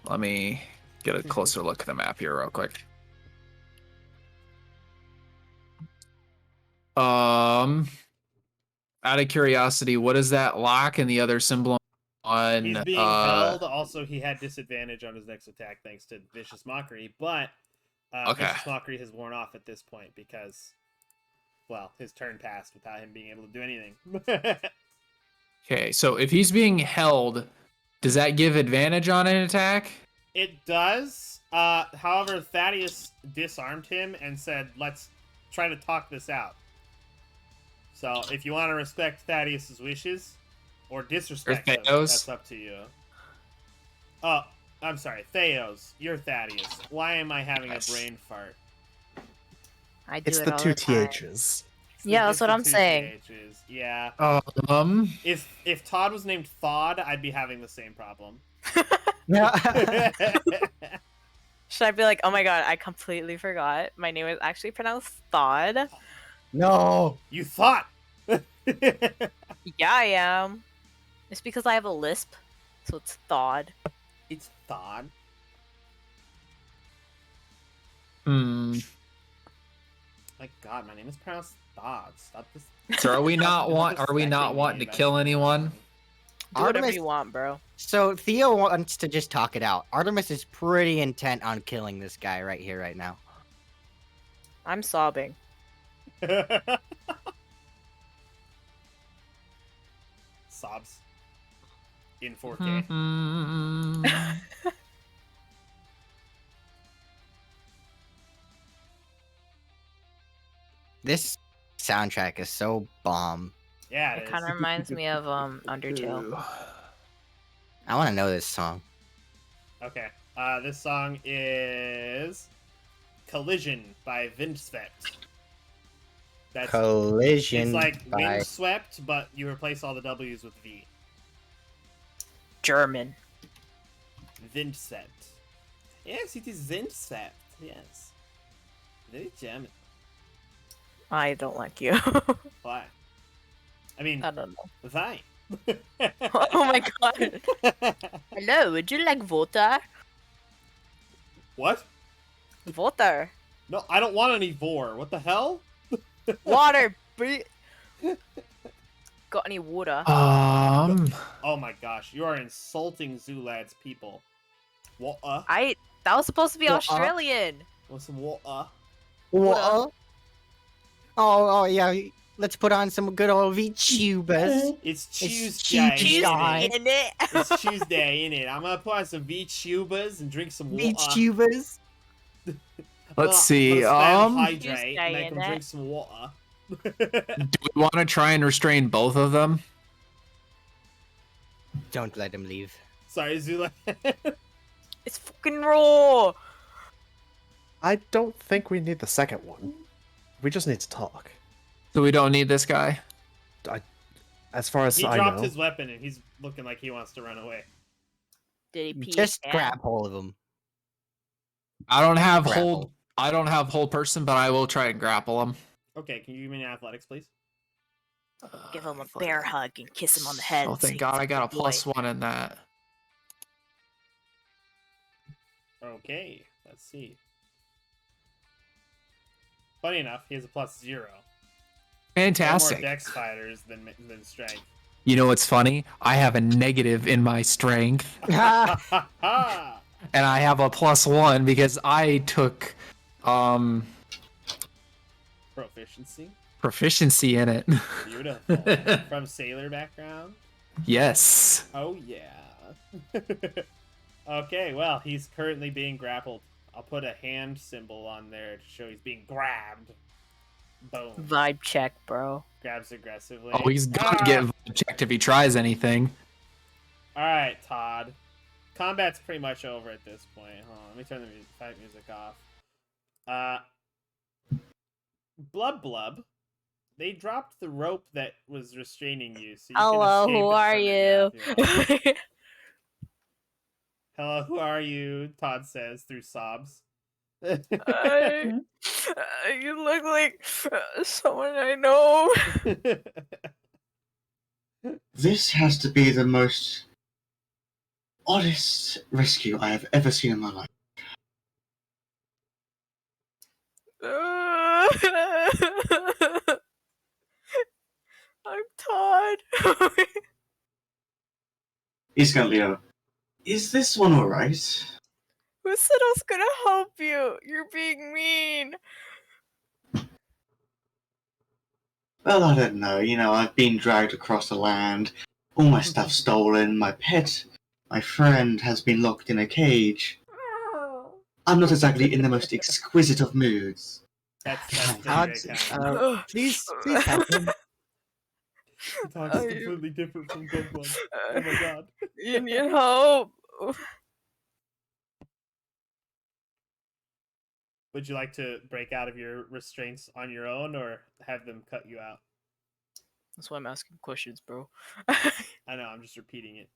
Let me get a closer look at the map here real quick. Out of curiosity, what is that lock and the other symbol on? He's being held. Also, he had disadvantage on his next attack thanks to Vicious Mockery, but Okay. Vicious Mockery has worn off at this point because, well, his turn passed without him being able to do anything. Okay, so if he's being held, does that give advantage on an attack? It does. However, Thaddeus disarmed him and said, let's try to talk this out. So, if you want to respect Thaddeus's wishes, or disrespect them, Theos? that's up to you. Oh, I'm sorry, Theos. You're Thaddeus. Why am I having Nice. a brain fart? I do It's it the all two the time. THs. Yeah, It's that's what the I'm two saying. THs. Yeah. If Todd was named Thod, I'd be having the same problem. Should I be like, oh my god, I completely forgot. My name is actually pronounced Thod. No! You thought! Yeah, I am. It's because I have a lisp, so it's Thod. It's Thod. Hmm. My god, my name is pronounced Thod. Stop this. So are we not disrespecting wanting me to by kill saying anyone? something. Do whatever Artemis- you want, bro. So Theo wants to just talk it out. Artemis is pretty intent on killing this guy right here, right now. I'm sobbing. Sobs. In 4K. This soundtrack is so bomb. Yeah, It it kind is. of reminds me of Undertale. Ooh. I want to know this song. Okay. This song is "Collision" by Windswept. That's Collision it's like by windswept, but you replace all the W's with V. German. Windswept. Yes, it is windswept. Yes. Very German. I don't like you. Why? I mean, I don't know. why? Oh my god. Hello, would you like water? What? Water. No, I don't want any vor. What the hell? Water. Got any water? Oh my gosh, you are insulting Zulad's people. Water? That was supposed to be Water? Australian. Want some water? what? Oh yeah. Let's put on some good old VTubers. It's It's Tuesday. Tuesday. innit? In it. It's Tuesday, innit? I'm gonna put on some VTubers and drink some water. VTubers. Let's see. Hydrate, Tuesday, make them innit? drink some water. Do we want to try and restrain both of them? Don't let him leave. Sorry, Zula. It's fucking raw. I don't think we need the second one. We just need to talk. So we don't need this guy? As far as He I dropped know. his weapon and he's looking like he wants to run away. Did he pee? Just his grab pants? hold of him. I don't have Grapple. hold. I don't have hold person, but I will try and grapple him. Okay, can you give me an athletics, please? Give him a bear hug and kiss him on the head. Oh, and say thank God, he's I got a good boy. +1 in that. Okay, let's see. Funny enough, he has a +0. There are Fantastic. more dex fighters than strength. You know what's funny? I have a negative in my strength, Ha! and I have a +1 because I took proficiency in it. Beautiful. From sailor background? Yes. Oh, yeah. Okay, well, he's currently being grappled. I'll put a hand symbol on there to show he's being grabbed. Boom. Vibe check, bro. Grabs aggressively. Oh, he's gonna get checked if he tries anything. Alright, Todd. Combat's pretty much over at this point. Hold on, let me turn the fight music off. Blub Blub. They dropped the rope that was restraining you, so you Hello, can escape who it are from it now you? if you want. Hello, who are you? Todd says through sobs. You look like someone I know. This has to be the most oddest rescue I have ever seen in my life. I'm Todd. Iscantlio, is this one alright? Who said I was gonna help you? You're being mean. Well, I don't know. You know, I've been dragged across the land, all my stuff stolen, my pet, my friend has been locked in a cage. I'm not exactly in the most exquisite of moods. That's Todd, very kind. please help him. Todd's completely different from Blub Blub. Oh my god. You need help. Would you like to break out of your restraints on your own or have them cut you out? That's why I'm asking questions, bro. I know, I'm just repeating it.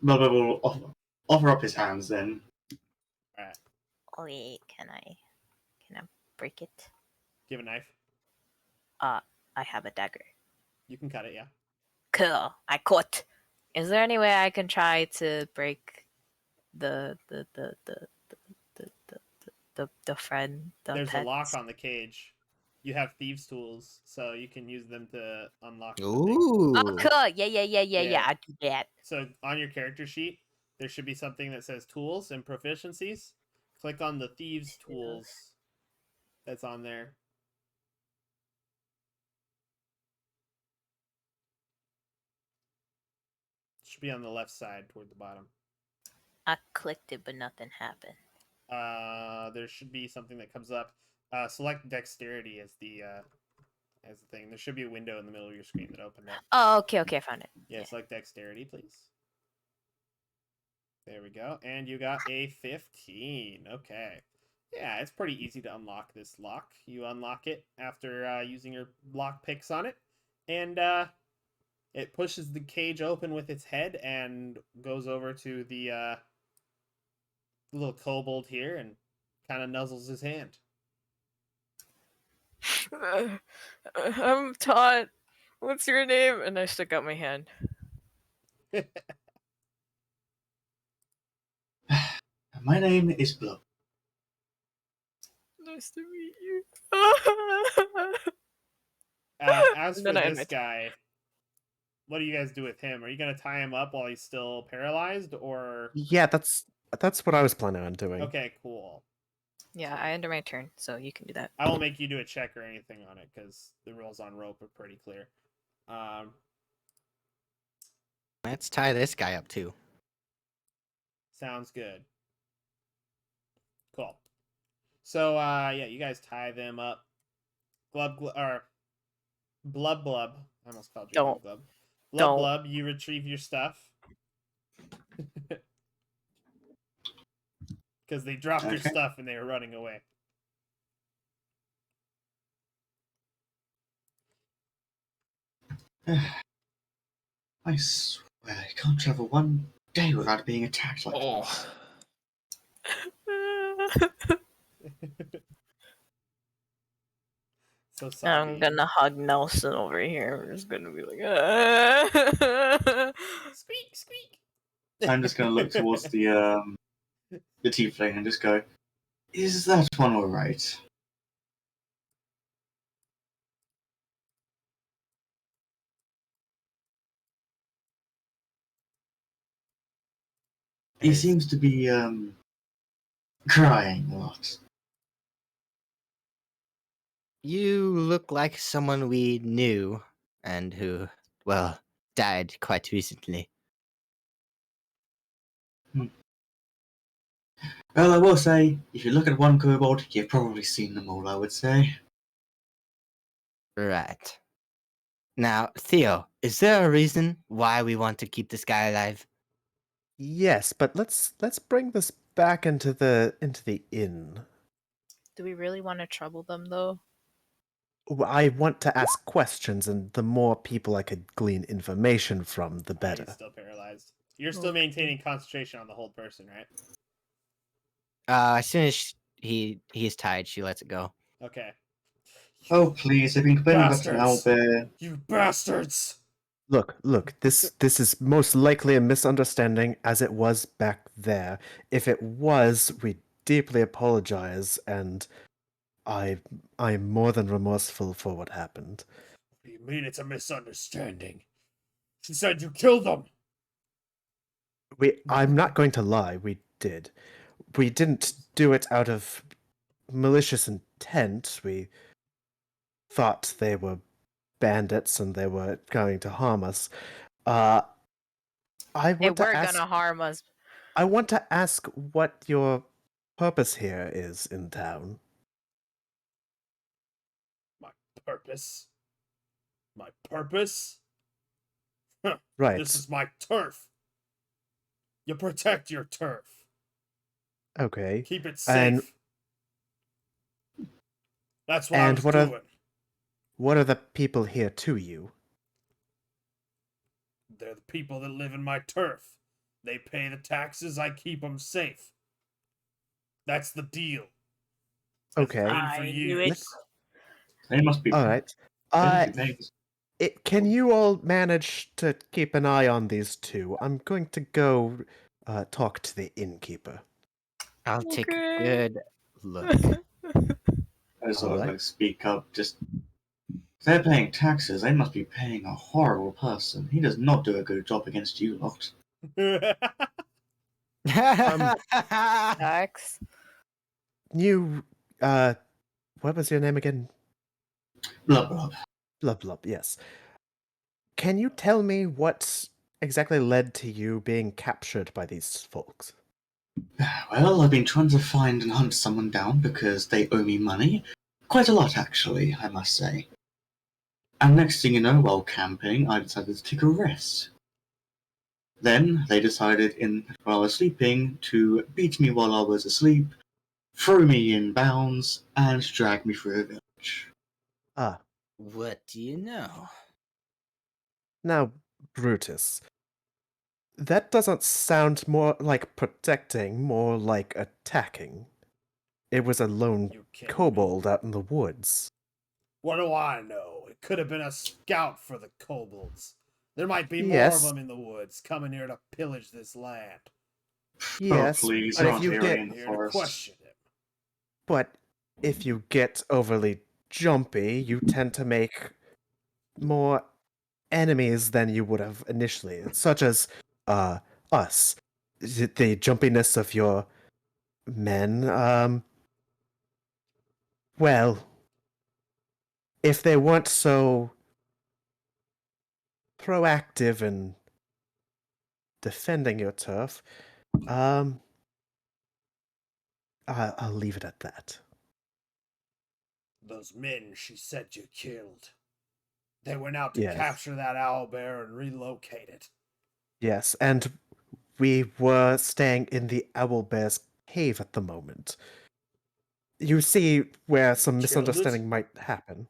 Bubba will offer up his hands then. Alright. Wait, can I break it? Give a knife. I have a dagger. You can cut it, yeah. Cool. I cut. Is there any way I can try to break the friend? There's pets? a lock on the cage. You have thieves' tools, so you can use them to unlock the thing. Ooh. Oh, cool. Yeah. Yeah. I do that. So on your character sheet, there should be something that says tools and proficiencies. Click on the thieves' tools that's on there. Should be on the left side toward the bottom. I clicked it, but nothing happened. there should be something that comes up. Select dexterity as the thing. There should be a window in the middle of your screen that opened up. Oh, okay, I found it. Yeah, select dexterity, please. There we go. And you got a 15. Okay. Yeah, it's pretty easy to unlock this lock. You unlock it after using your lock picks on it. And it pushes the cage open with its head and goes over to the little kobold here and kind of nuzzles his hand. I'm Todd. What's your name? And I stuck out my hand. My name is Blub. Nice to meet you. As for Then I this admit. guy, what do you guys do with him? Are you going to tie him up while he's still paralyzed, or... Yeah, that's what I was planning on doing. Okay, cool. Yeah, I ended my turn, so you can do that. I won't make you do a check or anything on it, because the rules on rope are pretty clear. Let's tie this guy up too. Sounds good. Cool. So, yeah, you guys tie them up. Blub, I almost called you Don't. Glub. Don't. Blub, you retrieve your stuff. Because they dropped their Okay. stuff and they were running away. I swear, I can't travel one day without being attacked like Oh, So sorry. I'm gonna hug Nelson over here. I'm just gonna be like, Squeak, squeak. I'm just gonna look towards the tiefling and just go, is that one alright? He Is- seems to be crying a lot. You look like someone we knew and who, well, died quite recently. Well, I will say, if you look at one kobold, you've probably seen them all, I would say. Right. Now, Theo, is there a reason why we want to keep this guy alive? Yes, but let's bring this back into the inn. Do we really want to trouble them though? I want to ask questions, and the more people I could glean information from, the He's better. still paralyzed. You're still Okay. maintaining concentration on the hold person, right? As soon as he's tied, she lets it go. Okay. Oh, please, they've been complaining about an Bastards. owlbear. You bastards! Look, this is most likely a misunderstanding, as it was back there. If it was, we deeply apologize, and I'm more than remorseful for what happened. What do you mean it's a misunderstanding? She said you killed them! I'm not going to lie, we did. We didn't do it out of malicious intent. We thought they were bandits and they were going to harm us. I They want were to ask. gonna harm us. I want to ask what your purpose here is in town. My purpose? My purpose? Right. This is my turf. You protect your turf. Okay. Keep it And- safe. That's what I and was what are- doing. What are the people here to you? They're the people that live in my turf. They pay the taxes, I keep them safe. That's the deal. It's Okay. been for I knew years. it. They must be. All right. They must be paying. Can you all manage to keep an eye on these two? I'm going to go talk to the innkeeper. I'll take a Okay. good look. I sort of Alright. like speak up. Just if they're paying taxes, they must be paying a horrible person. He does not do a good job against you lot. Tax. You, what was your name again? Blub blub. Blub Blub, yes. Can you tell me what exactly led to you being captured by these folks? Well, I've been trying to find and hunt someone down because they owe me money. Quite a lot, actually, I must say. And next thing you know, while camping, I decided to take a rest. Then they decided, while I was sleeping, to beat me while I was asleep, throw me in bounds, and drag me through a village. Ah, What do you know? now, Brutus. That doesn't sound more like protecting, more like attacking. It was a lone You kidding me? kobold out in the woods. What do I know? It could have been a scout for the kobolds. There might be more of Yes. them in the woods coming here to pillage this land. Yes, please, but they're if not you here get in the Here to forest. question him. but if you get overly jumpy, you tend to make more enemies than you would have initially, such as us. The jumpiness of your men, well, if they weren't so proactive in defending your turf, I'll leave it at that. Those men she said you killed. They went out to Yes. capture that owlbear and relocate it. Yes, and we were staying in the owlbear's cave at the moment. You see where some Killed it? misunderstanding might happen.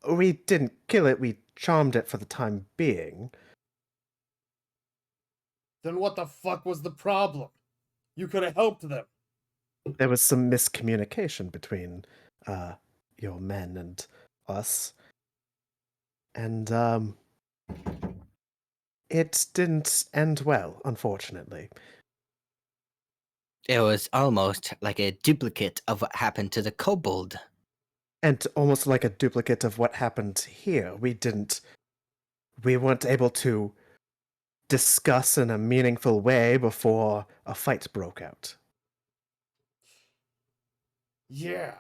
We didn't kill it, we charmed it for the time being. Then what the fuck was the problem? You could have helped them. There was some miscommunication between your men and us. And it didn't end well, unfortunately. It was almost like a duplicate of what happened to the kobold. And almost like a duplicate of what happened here. We weren't able to discuss in a meaningful way before a fight broke out. Yeah.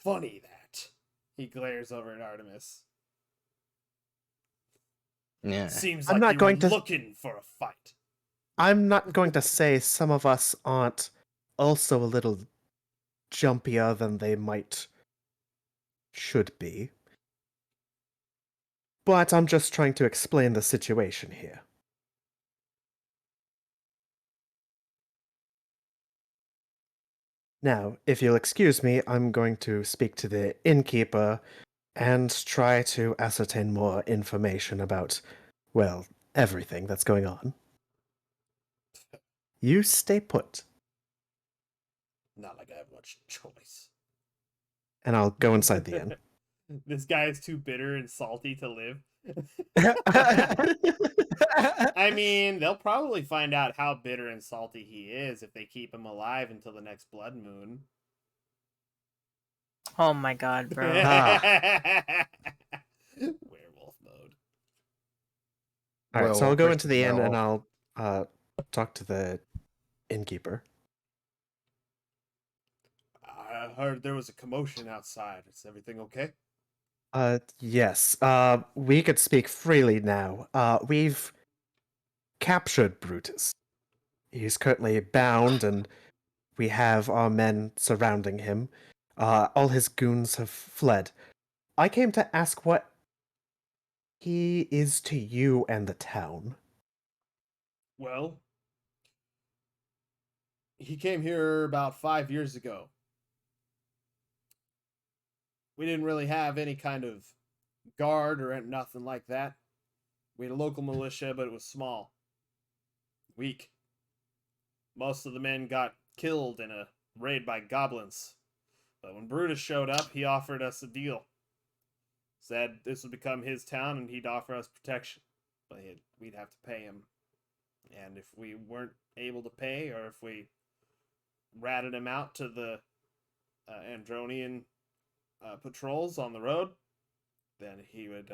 Funny that. He glares over at Artemis. Yeah. Seems I'm like not you going were to- looking for a fight. I'm not going to say some of us aren't also a little jumpier than they should be. But I'm just trying to explain the situation here. Now, if you'll excuse me, I'm going to speak to the innkeeper and try to ascertain more information about, well, everything that's going on. You stay put, Not like I have much choice. and I'll go inside the inn. This guy is too bitter and salty to live. I mean, they'll probably find out how bitter and salty he is if they keep him alive until the next blood moon. Oh my god, bro. Werewolf mode. Alright, so I'll go into the inn and Werewolf. I'll talk to the innkeeper. I heard there was a commotion outside. Is everything okay? Yes. We could speak freely now. We've captured Brutus. He's currently bound, and we have our men surrounding him. All his goons have fled. I came to ask what he is to you and the town. Well, he came here about 5 years ago. We didn't really have any kind of guard or nothing like that. We had a local militia, but it was small. Weak. Most of the men got killed in a raid by goblins. But when Brutus showed up, he offered us a deal. Said this would become his town and he'd offer us protection. But we'd have to pay him. And if we weren't able to pay, or if we ratted him out to the Andronian patrols on the road, then he would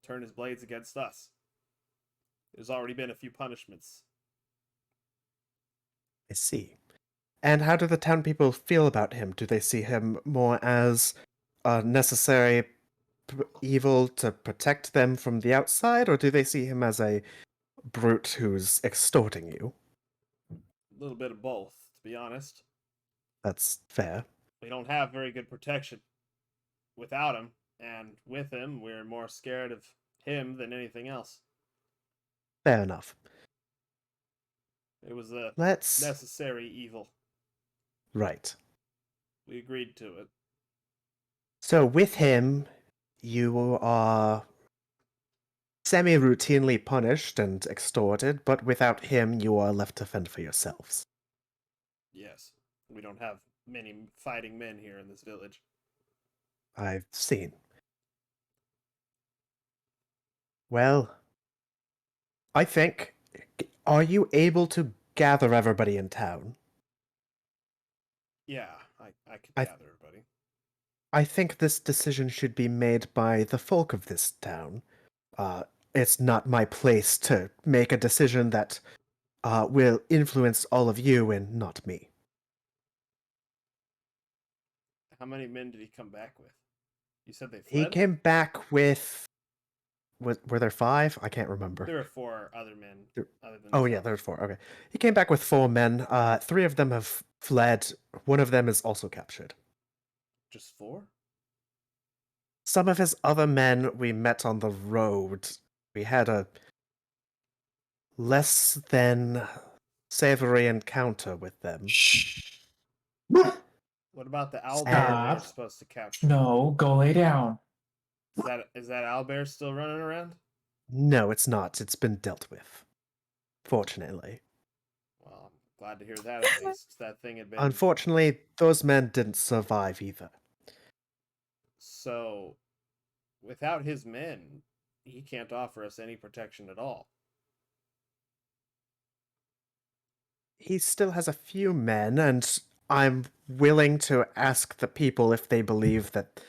turn his blades against us. There's already been a few punishments. I see. And how do the town people feel about him? Do they see him more as a necessary evil to protect them from the outside, or do they see him as a brute who's extorting you? little bit of both, to be honest. That's fair. We don't have very good protection without him, and with him, we're more scared of him than anything else. Fair enough. It was a Let's. necessary evil. Right. We agreed to it. So with him, you are semi-routinely punished and extorted, but without him, you are left to fend for yourselves. Yes. We don't have many fighting men here in this village. I've seen. Well, I think. Are you able to gather everybody in town? Yeah, I could I- gather everybody. I think this decision should be made by the folk of this town. It's not my place to make a decision that will influence all of you and not me. How many men did he come back with? You said they He fled? came back with. Were there 5? I can't remember. There are 4 other men There- other than Oh yeah, himself. there's 4. Okay, he came back with 4 men. 3 of them have fled. One of them is also captured. Just 4? Some of his other men we met on the road. We had a less than savory encounter with them. Shh. What about the owlbear we were Stop. supposed to capture? No, go lay down. Is that owlbear still running around? No, it's not. It's been dealt with. Fortunately. Well, I'm glad to hear that at least. That thing had been Unfortunately, those men didn't survive either. so without his men, he can't offer us any protection at all. He still has a few men, and I'm willing to ask the people if they believe that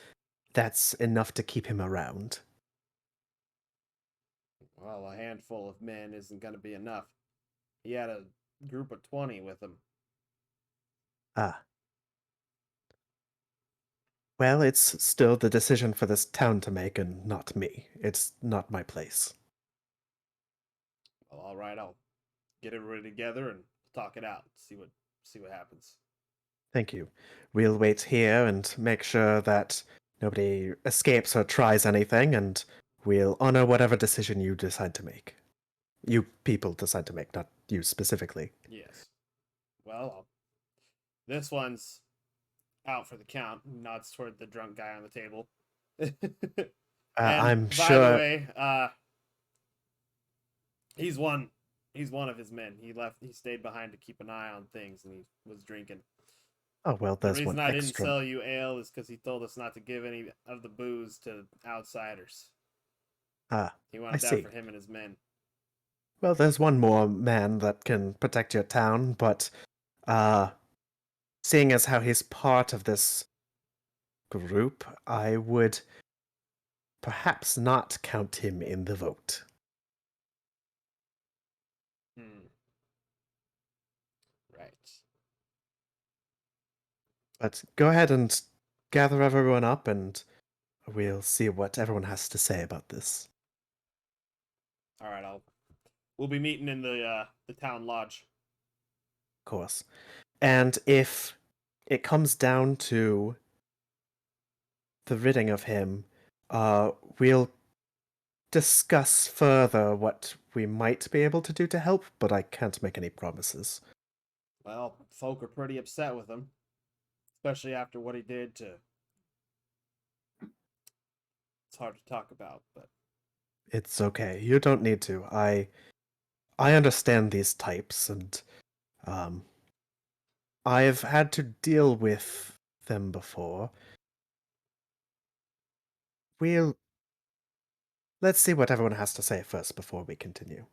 that's enough to keep him around. Well, a handful of men isn't going to be enough. He had a group of 20 with him. Ah. Well, it's still the decision for this town to make and not me. It's not my place. Well, all right, I'll get everybody together and talk it out. See what happens. Thank you. We'll wait here and make sure that nobody escapes or tries anything, and we'll honor whatever decision you decide to make. You people decide to make, not you specifically. Yes. Well, this one's out for the count. Nods toward the drunk guy on the table. And I'm by sure. the way, he's one of his men. He stayed behind to keep an eye on things, and he was drinking. Oh well, The there's reason one I didn't extra. sell you ale is because he told us not to give any of the booze to outsiders. Ah, He I wanted that see. for him and his men. Well, there's one more man that can protect your town, but seeing as how he's part of this group, I would perhaps not count him in the vote. Hmm. Right. But go ahead and gather everyone up, and we'll see what everyone has to say about this. All right. We'll be meeting in the town lodge. Of course. And if it comes down to the ridding of him, we'll discuss further what we might be able to do to help, but I can't make any promises. Well, folk are pretty upset with him, especially after what he did to. It's hard to talk about, but It's okay. You don't need to. I understand these types, and I've had to deal with them before. We'll let's see what everyone has to say first before we continue.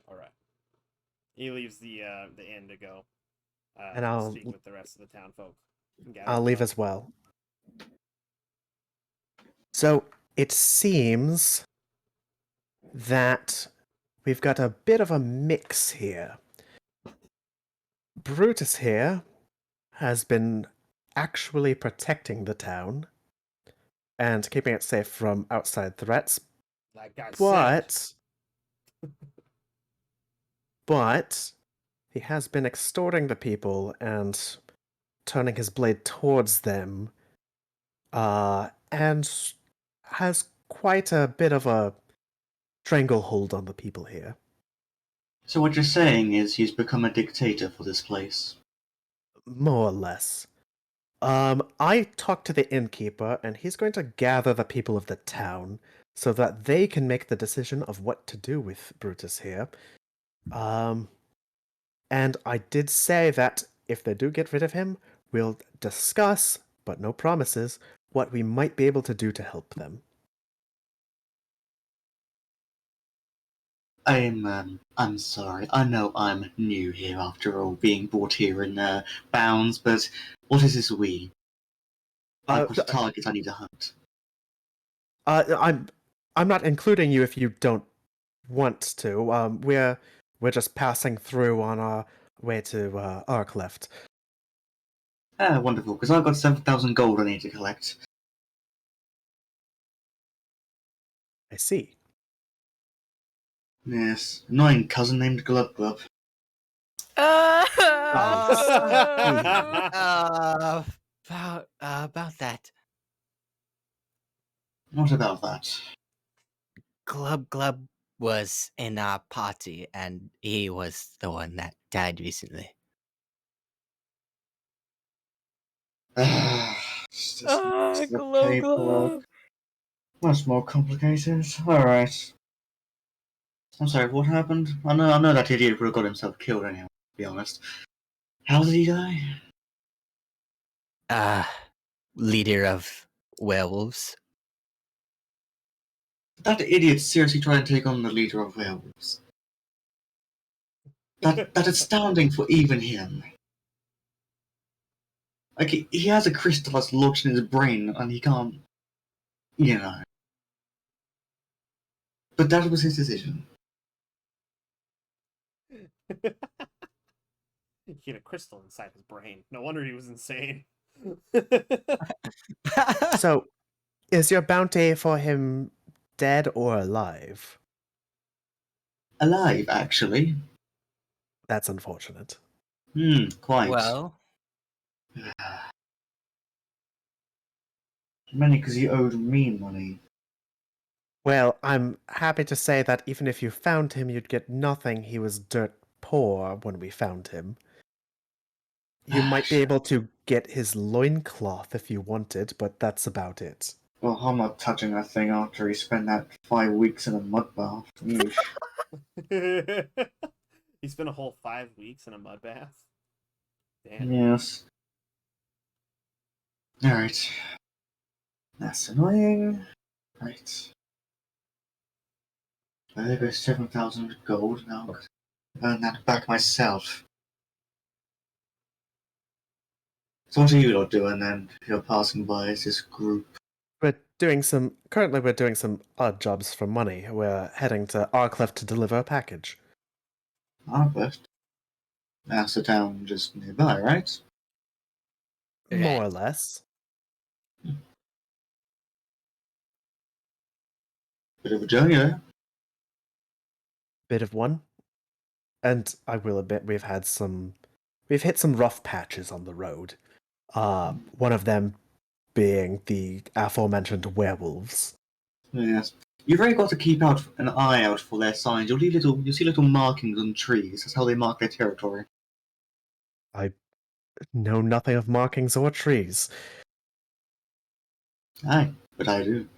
all right. He leaves the inn to go And I'll speak with the rest of the town folk. And gather I'll them leave up. as well. So it seems that we've got a bit of a mix here. Brutus here has been actually protecting the town and keeping it safe from outside threats, Like I said, but He has been extorting the people and turning his blade towards them, and has quite a bit of a stranglehold on the people here. So what you're saying is he's become a dictator for this place. More or less. I talked to the innkeeper, and he's going to gather the people of the town so that they can make the decision of what to do with Brutus here. And I did say that if they do get rid of him, we'll discuss, but no promises, what we might be able to do to help them. I'm sorry. I know I'm new here after all, being brought here in bounds, but what is this we? I've got a target I need to hunt. I'm not including you if you don't want to. We're just passing through on our way to Arkleft. Ah, wonderful, because I've got 7,000 gold I need to collect. I see. Yes, annoying cousin named Glub Glub. About that. What about that? Glub was in our party, and he was the one that died recently. It's just the paperwork. Much more complicated. Alright. I'm sorry, what happened? I know that idiot would have got himself killed anyway, to be honest. How did he die? Leader of werewolves. That idiot seriously tried to take on the leader of werewolves. That's astounding for even him. Like, he has a crystal that's lodged in his brain, and he can't, you know. But that was his decision. He had a crystal inside his brain. No wonder he was insane. So, is your bounty for him dead or alive? Alive, actually. That's unfortunate. Quite. Well, Mainly because he owed me money. Well, I'm happy to say that even if you found him, you'd get nothing. He was dirt poor when we found him. You might be able to get his loincloth if you wanted, but that's about it. Well, I'm not touching that thing after he spent that 5 weeks in a mud bath. Yeesh. He spent a whole 5 weeks in a mud bath. Damn. Yes. Alright. That's annoying. Right. There goes 7,000 gold now. Earn that back myself. So what are you lot doing then if you're passing by as this group? Currently we're doing some odd jobs for money. We're heading to Arclef to deliver a package. Arbeth? That's the town just nearby, right? More or less. Bit of a journey there. Bit of one. And I will admit we've hit some rough patches on the road. One of them being the aforementioned werewolves. Yes. You've really got to keep an eye out for their signs. You'll see little markings on trees. That's how they mark their territory. I know nothing of markings or trees. Aye, but I do.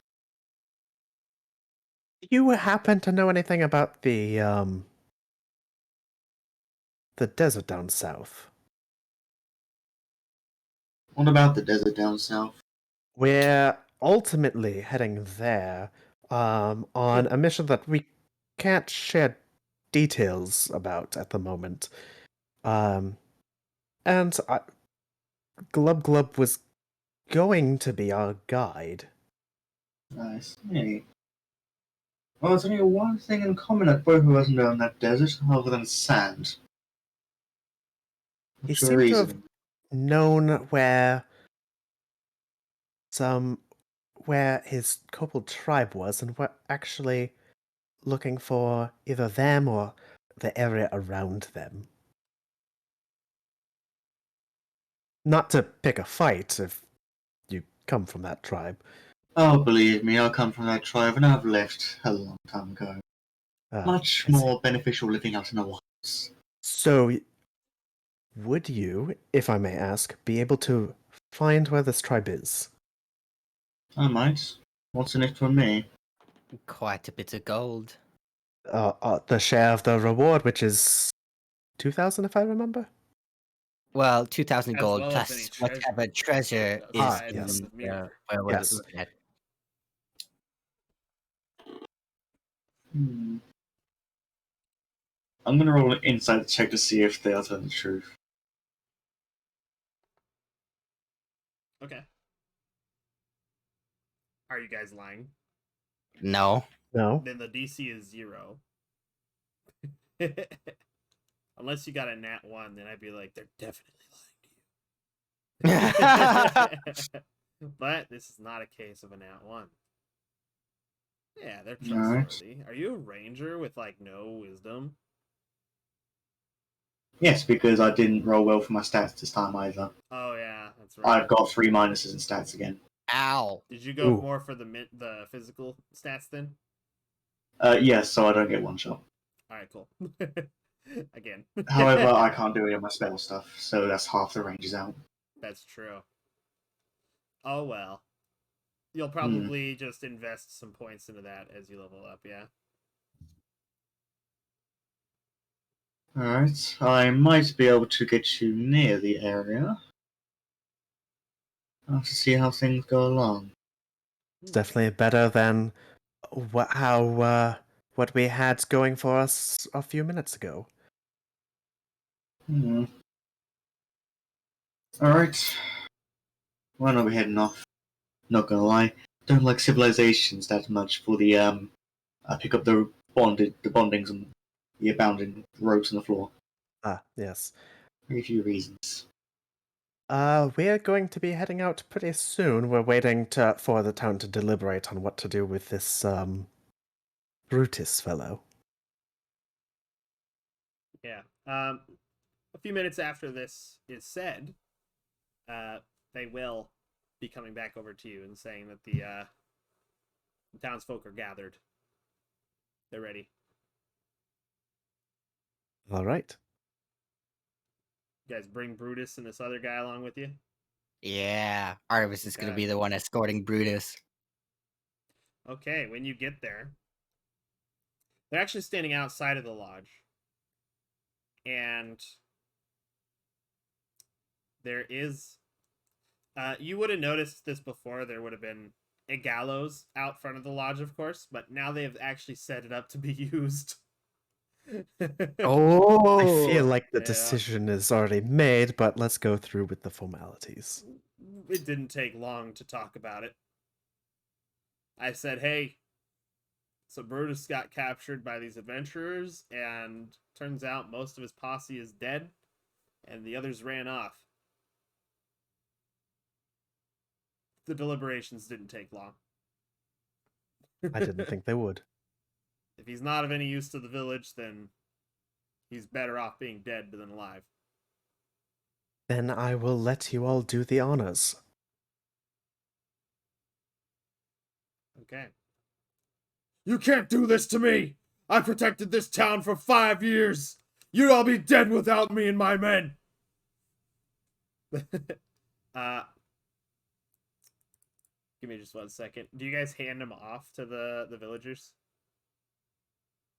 Do you happen to know anything about the desert down south? What about the desert down south? We're ultimately heading there on a mission that we can't share details about at the moment. And Glub Glub was going to be our guide. Nice. Hey. Well, there's only one thing in common that both of us know in that desert, other than sand. He What's your seemed to have reason? known where his kobold tribe was, and we're actually looking for either them or the area around them. Not to pick a fight if you come from that tribe. Oh, believe me, I come from that tribe and I've left a long time ago. Much I see. more beneficial living out in the wilds. So, would you, if I may ask, be able to find where this tribe is? I might. What's in it for me? Quite a bit of gold. The share of the reward, which is 2,000, if I remember. Well, 2,000 As gold well as any plus whatever treasure treasure is outside in yes. of Mirror. where we're Yes. looking at. Hmm. I'm gonna roll an insight check to see if they are telling the truth. Okay. Are you guys lying? No. No. Then the DC is 0. Unless you got a nat 1, then I'd be like, they're definitely lying to you. But this is not a case of a nat 1. Yeah, they're Alright. trustworthy. Are you a ranger with like no wisdom? Yes, because I didn't roll well for my stats this time either. Oh yeah, that's right. I've got 3 minuses in stats again. Ow. Did you go Ooh. more for the physical stats then? Yes, so I don't get one shot. All right, cool. Again. However, I can't do any of my spell stuff, so that's half the range is out. That's true. Oh well. You'll probably just invest some points into that as you level up, yeah? Alright, I might be able to get you near the area. I'll have to see how things go along. It's definitely better than what we had going for us a few minutes ago. Alright. When are we heading off? Not gonna lie, don't like civilizations that much for the I pick up the bondings and the abounding ropes on the floor. Ah, yes. Very few reasons. We're going to be heading out pretty soon. We're waiting for the town to deliberate on what to do with this Brutus fellow. Yeah. A few minutes after this is said, they will be coming back over to you and saying that the townsfolk are gathered. They're ready. All right. You guys bring Brutus and this other guy along with you? Yeah. Artemis is going to Okay. be the one escorting Brutus. Okay, when you get there, they're actually standing outside of the lodge. And there is... you would have noticed this before. There would have been a gallows out front of the lodge, of course, but now they have actually set it up to be used. Oh. I feel like the Yeah. decision is already made, but let's go through with the formalities. It didn't take long to talk about it. I said, hey, so Brutus got captured by these adventurers, and turns out most of his posse is dead, and the others ran off. The deliberations didn't take long. I didn't think they would. If he's not of any use to the village, then he's better off being dead than alive. Then I will let you all do the honors. Okay. You can't do this to me! I protected this town for 5 years! You'd all be dead without me and my men! Give me just 1 second. Do you guys hand him off to the villagers?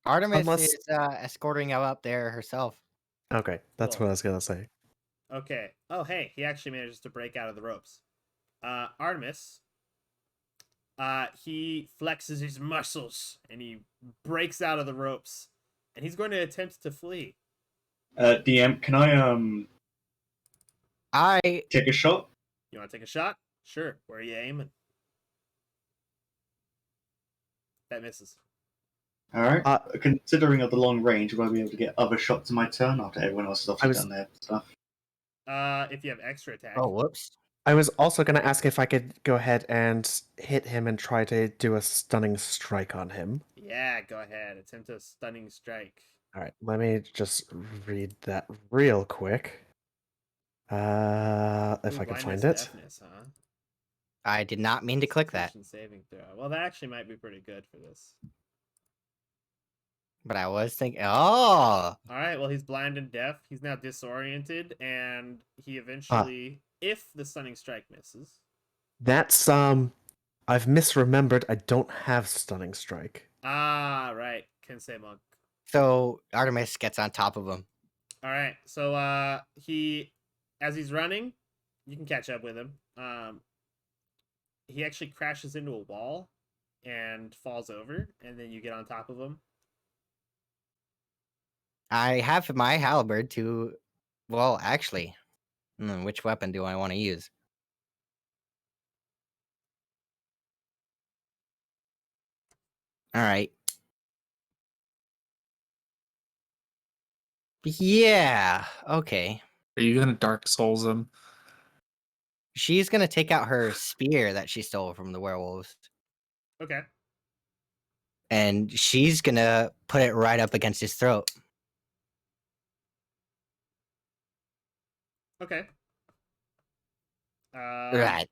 Artemis Unless- is escorting him up there herself. Okay, that's Cool. what I was gonna say. Okay. Oh, hey, he actually manages to break out of the ropes. Artemis, he flexes his muscles and he breaks out of the ropes, and he's going to attempt to flee. DM, can I I take a shot? You want to take a shot? Sure. Where are you aiming? That misses. Alright. Uh, Considering of the long range, will I be able to get other shots in my turn after everyone else has obviously done their stuff? If you have extra attack. Oh, whoops. I was also gonna ask if I could go ahead and hit him and try to do a stunning strike on him. Yeah, go ahead. Attempt a stunning strike. All right, let me just read that real quick. If Ooh, I can blindness, find it. deafness, huh? I did not mean to click that, Constitution saving throw. Well, that actually might be pretty good for this. but I was thinking. Oh, All right. Well, he's blind and deaf. He's now disoriented, and he eventually, if the stunning strike misses, That's I've misremembered. I don't have stunning strike. right, Kensei monk. so Artemis gets on top of him. All right. So he, as he's running, you can catch up with him. He actually crashes into a wall and falls over, and then you get on top of him. I have my halberd to. Well, actually, which weapon do I want to use? All right. Yeah. Okay. Are you gonna Dark Souls him? She's gonna take out her spear that she stole from the werewolves, Okay. and she's gonna put it right up against his throat. Okay. Right.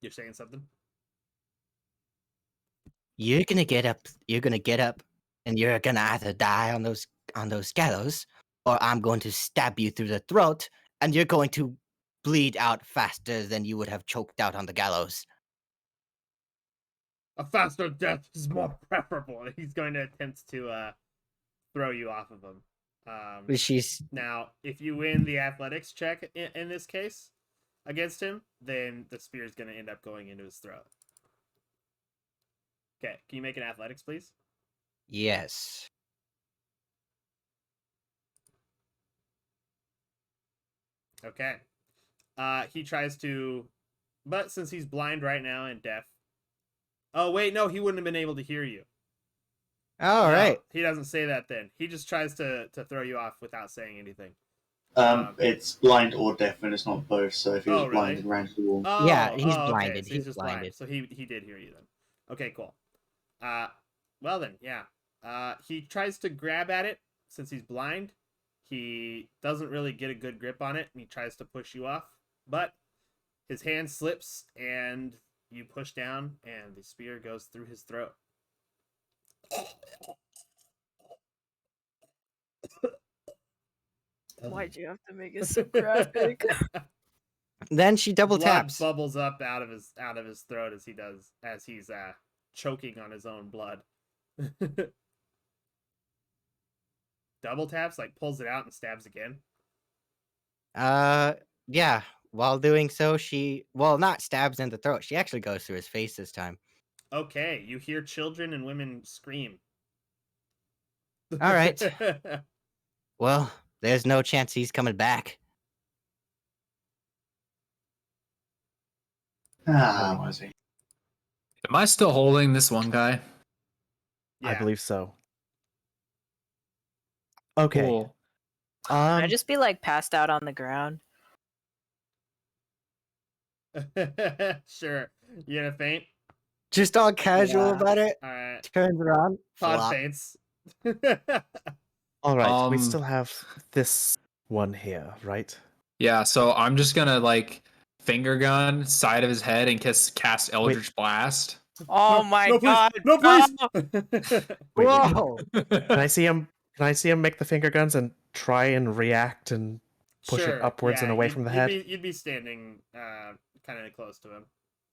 You're saying something? You're gonna get up. You're gonna get up, and you're gonna either die on those gallows, or I'm going to stab you through the throat, and you're going to bleed out faster than you would have choked out on the gallows. A faster death is more preferable. He's going to attempt to throw you off of him. She's Now, if you win the athletics check in this case against him, then the spear is going to end up going into his throat. Okay, can you make an athletics, please? yes. Okay. He tries to, but since he's blind right now and deaf. Oh wait, no, he wouldn't have been able to hear you. All No, right. he doesn't say that. Then he just tries to throw you off without saying anything. It's blind or deaf, and it's not both. So if he was Oh, blind really? and ran to the wall, Oh, Yeah, he's okay. blinded. So he's He's just blinded. blind. So he did hear you then. Okay, cool. Well then, yeah. He tries to grab at it since he's blind. He doesn't really get a good grip on it, and he tries to push you off. But his hand slips, and you push down, and the spear goes through his throat. Why'd you have to make it so graphic? Then she double Blood taps. bubbles up out of his throat as he's choking on his own blood. Double taps, like pulls it out and stabs again. Yeah. While doing so, she not stabs in the throat. She actually goes through his face this time. Okay, you hear children and women scream. All right. Well, there's no chance he's coming back. was he? Am I still holding this one guy? Yeah. I believe so. Okay. Cool. Can I just be like passed out on the ground? Sure. You gonna faint? Just all casual Yeah. about it. All right. Turns around. Todd Flop. faints. All right, we Um, still have this one here, right? Yeah, so I'm just gonna like finger gun side of his head and cast Eldritch Blast. Oh my no, please. god! No, please. Wait, Whoa! Can I see him? Can I see him make the finger guns and try and react and push it upwards and away from the head? You'd be standing kind of close to him.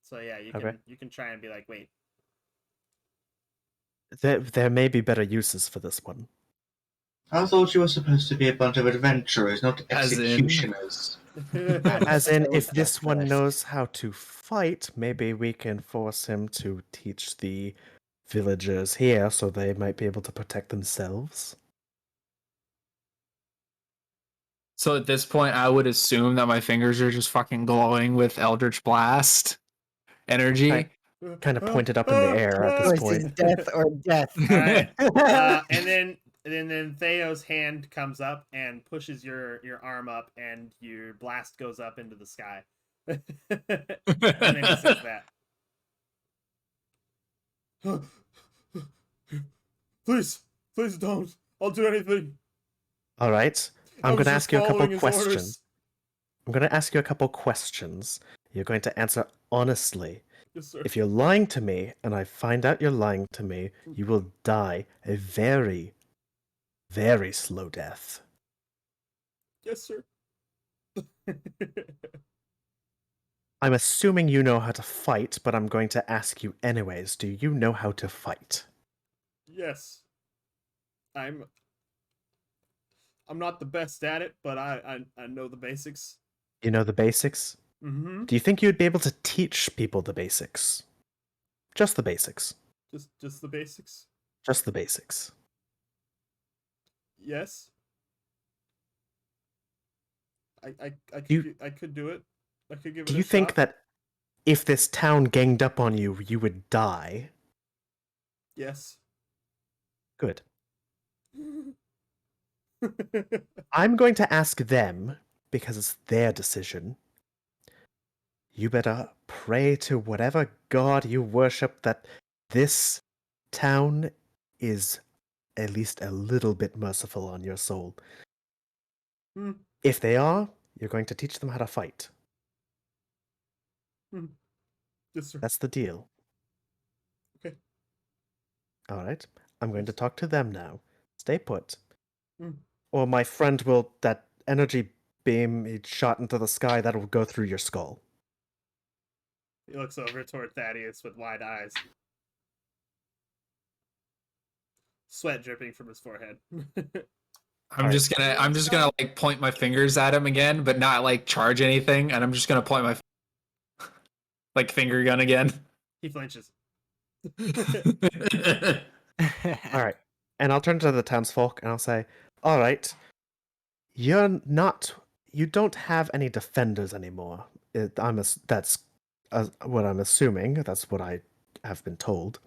So yeah, Okay. you can try and be like, wait. There may be better uses for this one. I thought you were supposed to be a bunch of adventurers, not As in? executioners. As in, So if this one deathless. knows how to fight, maybe we can force him to teach the villagers here so they might be able to protect themselves. So at this point, I would assume that my fingers are just fucking glowing with Eldritch Blast energy. Kind of pointed up in the air at this Choice is point. death or death. Alright. And then Theo's hand comes up and pushes your arm up, and your blast goes up into the sky. And then he says that. Please don't. I'll do anything. All right. I'm was going to just ask you a couple following his questions. orders. I'm going to ask you a couple questions. You're going to answer honestly. Yes, sir. If you're lying to me and I find out you're lying to me, you will die a very, very slow death. Yes, sir. I'm assuming you know how to fight, but I'm going to ask you anyways. Do you know how to fight? Yes. I'm not the best at it, but I know the basics. You know the basics? Mm-hmm. Do you think you'd be able to teach people the basics? Just the basics. Just the basics. Just the basics. Yes. I You- could do it. I could give it Do a you think shot. that if this town ganged up on you, you would die? Yes. Good. I'm going to ask them, because it's their decision. You better pray to whatever god you worship that this town is at least a little bit merciful on your soul. Hmm. If they are, you're going to teach them how to fight. Yes, sir. That's the deal. Okay. All right. I'm going to Yes. talk to them now. Stay put. Hmm. Or my friend will, that energy beam he shot into the sky, that'll go through your skull. He looks over toward Thaddeus with wide eyes. Sweat dripping from his forehead. I'm just gonna like point my fingers at him again, but not like charge anything, and I'm just gonna point my like finger gun again. He flinches. All right. And I'll turn to the townsfolk and I'll say, all right, you don't have any defenders anymore. That's what I'm assuming. That's what I have been told.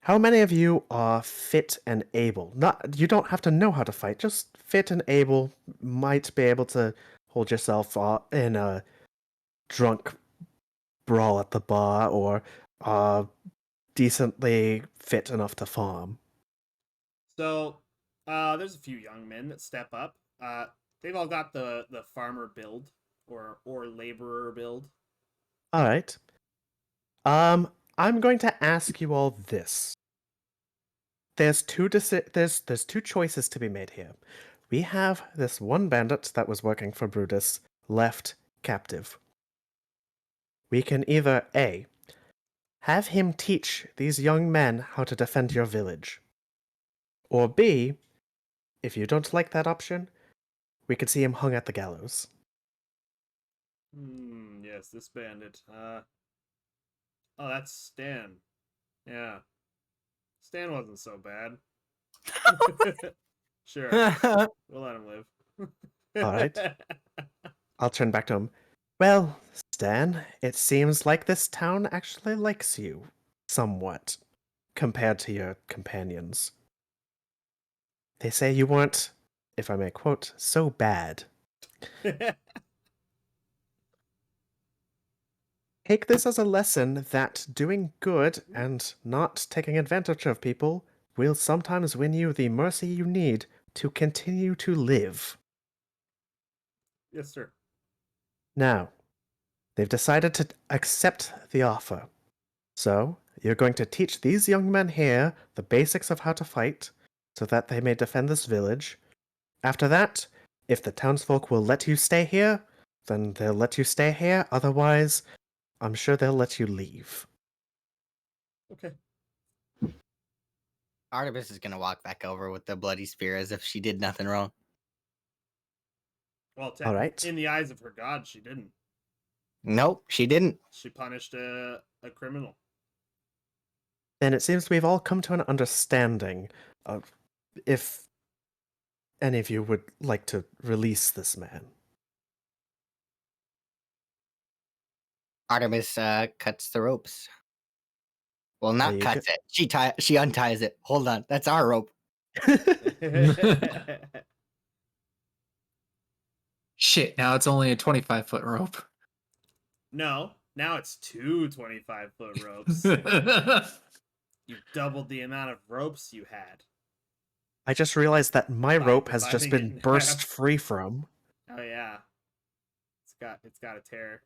How many of you are fit and able? You don't have to know how to fight, just fit and able, might be able to hold yourself in a drunk brawl at the bar, or decently fit enough to farm. So, there's a few young men that step up. They've all got the farmer build or laborer build. All right. I'm going to ask you all this. There's two choices to be made here. We have this one bandit that was working for Brutus left captive. We can either A, have him teach these young men how to defend your village, or B, if you don't like that option, we could see him hung at the gallows. Yes, this bandit. Oh, that's Stan. Yeah. Stan wasn't so bad. Sure. We'll let him live. All right. I'll turn back to him. Well, Stan, it seems like this town actually likes you, somewhat, compared to your companions. They say you weren't, if I may quote, so bad. Take this as a lesson that doing good and not taking advantage of people will sometimes win you the mercy you need to continue to live. Yes, sir. Now, they've decided to accept the offer. So, you're going to teach these young men here the basics of how to fight, so that they may defend this village. After that, if the townsfolk will let you stay here, then they'll let you stay here. Otherwise, I'm sure they'll let you leave. Okay. Artemis is gonna walk back over with the bloody spear as if she did nothing wrong. Well, All right. in the eyes of her god, she didn't. Nope, she didn't. She punished a criminal. Then it seems we've all come to an understanding of if any of you would like to release this man. Artemis cuts the ropes. Well, Are not you cuts it. She unties it. Hold on, that's our rope. Shit, now it's only a 25-foot rope. No, now it's two 25-foot ropes. You doubled the amount of ropes you had. I just realized that my By rope has just dividing it been in burst half. free from. Oh yeah. It's got a tear.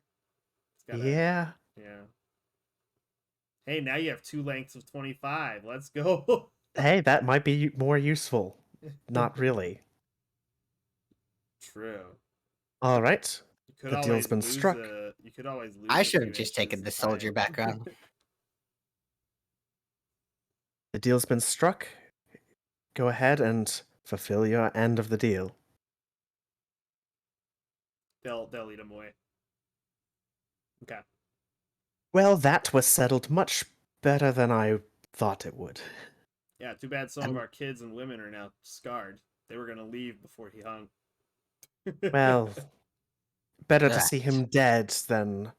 It's got Yeah. yeah. Hey, now you have 2 lengths of 25. Let's go. Hey, that might be more useful. Not really. True. All right. You could The deal's always been lose struck. you could always lose I a should few have just inches taken the and tie soldier it. background. The deal's been struck. Go ahead and fulfill your end of the deal. They'll lead him away. Okay. Well, that was settled much better than I thought it would. Yeah, too bad some of Um, our kids and women are now scarred. They were gonna leave before he hung. Well, better to see Right. him dead than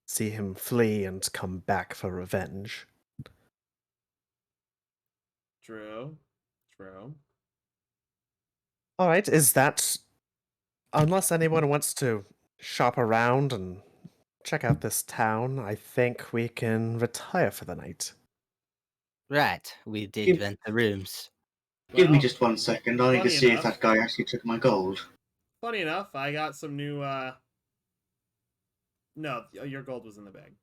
see him flee and come back for revenge. True. True. All right, is that... Unless anyone wants to shop around and check out this town, I think we can retire for the night. Right. We did Give, rent the rooms. give me Well, just 1 second. I need to funny see if enough- that guy actually took my gold. Funny enough, I got some new no, your gold was in the bag.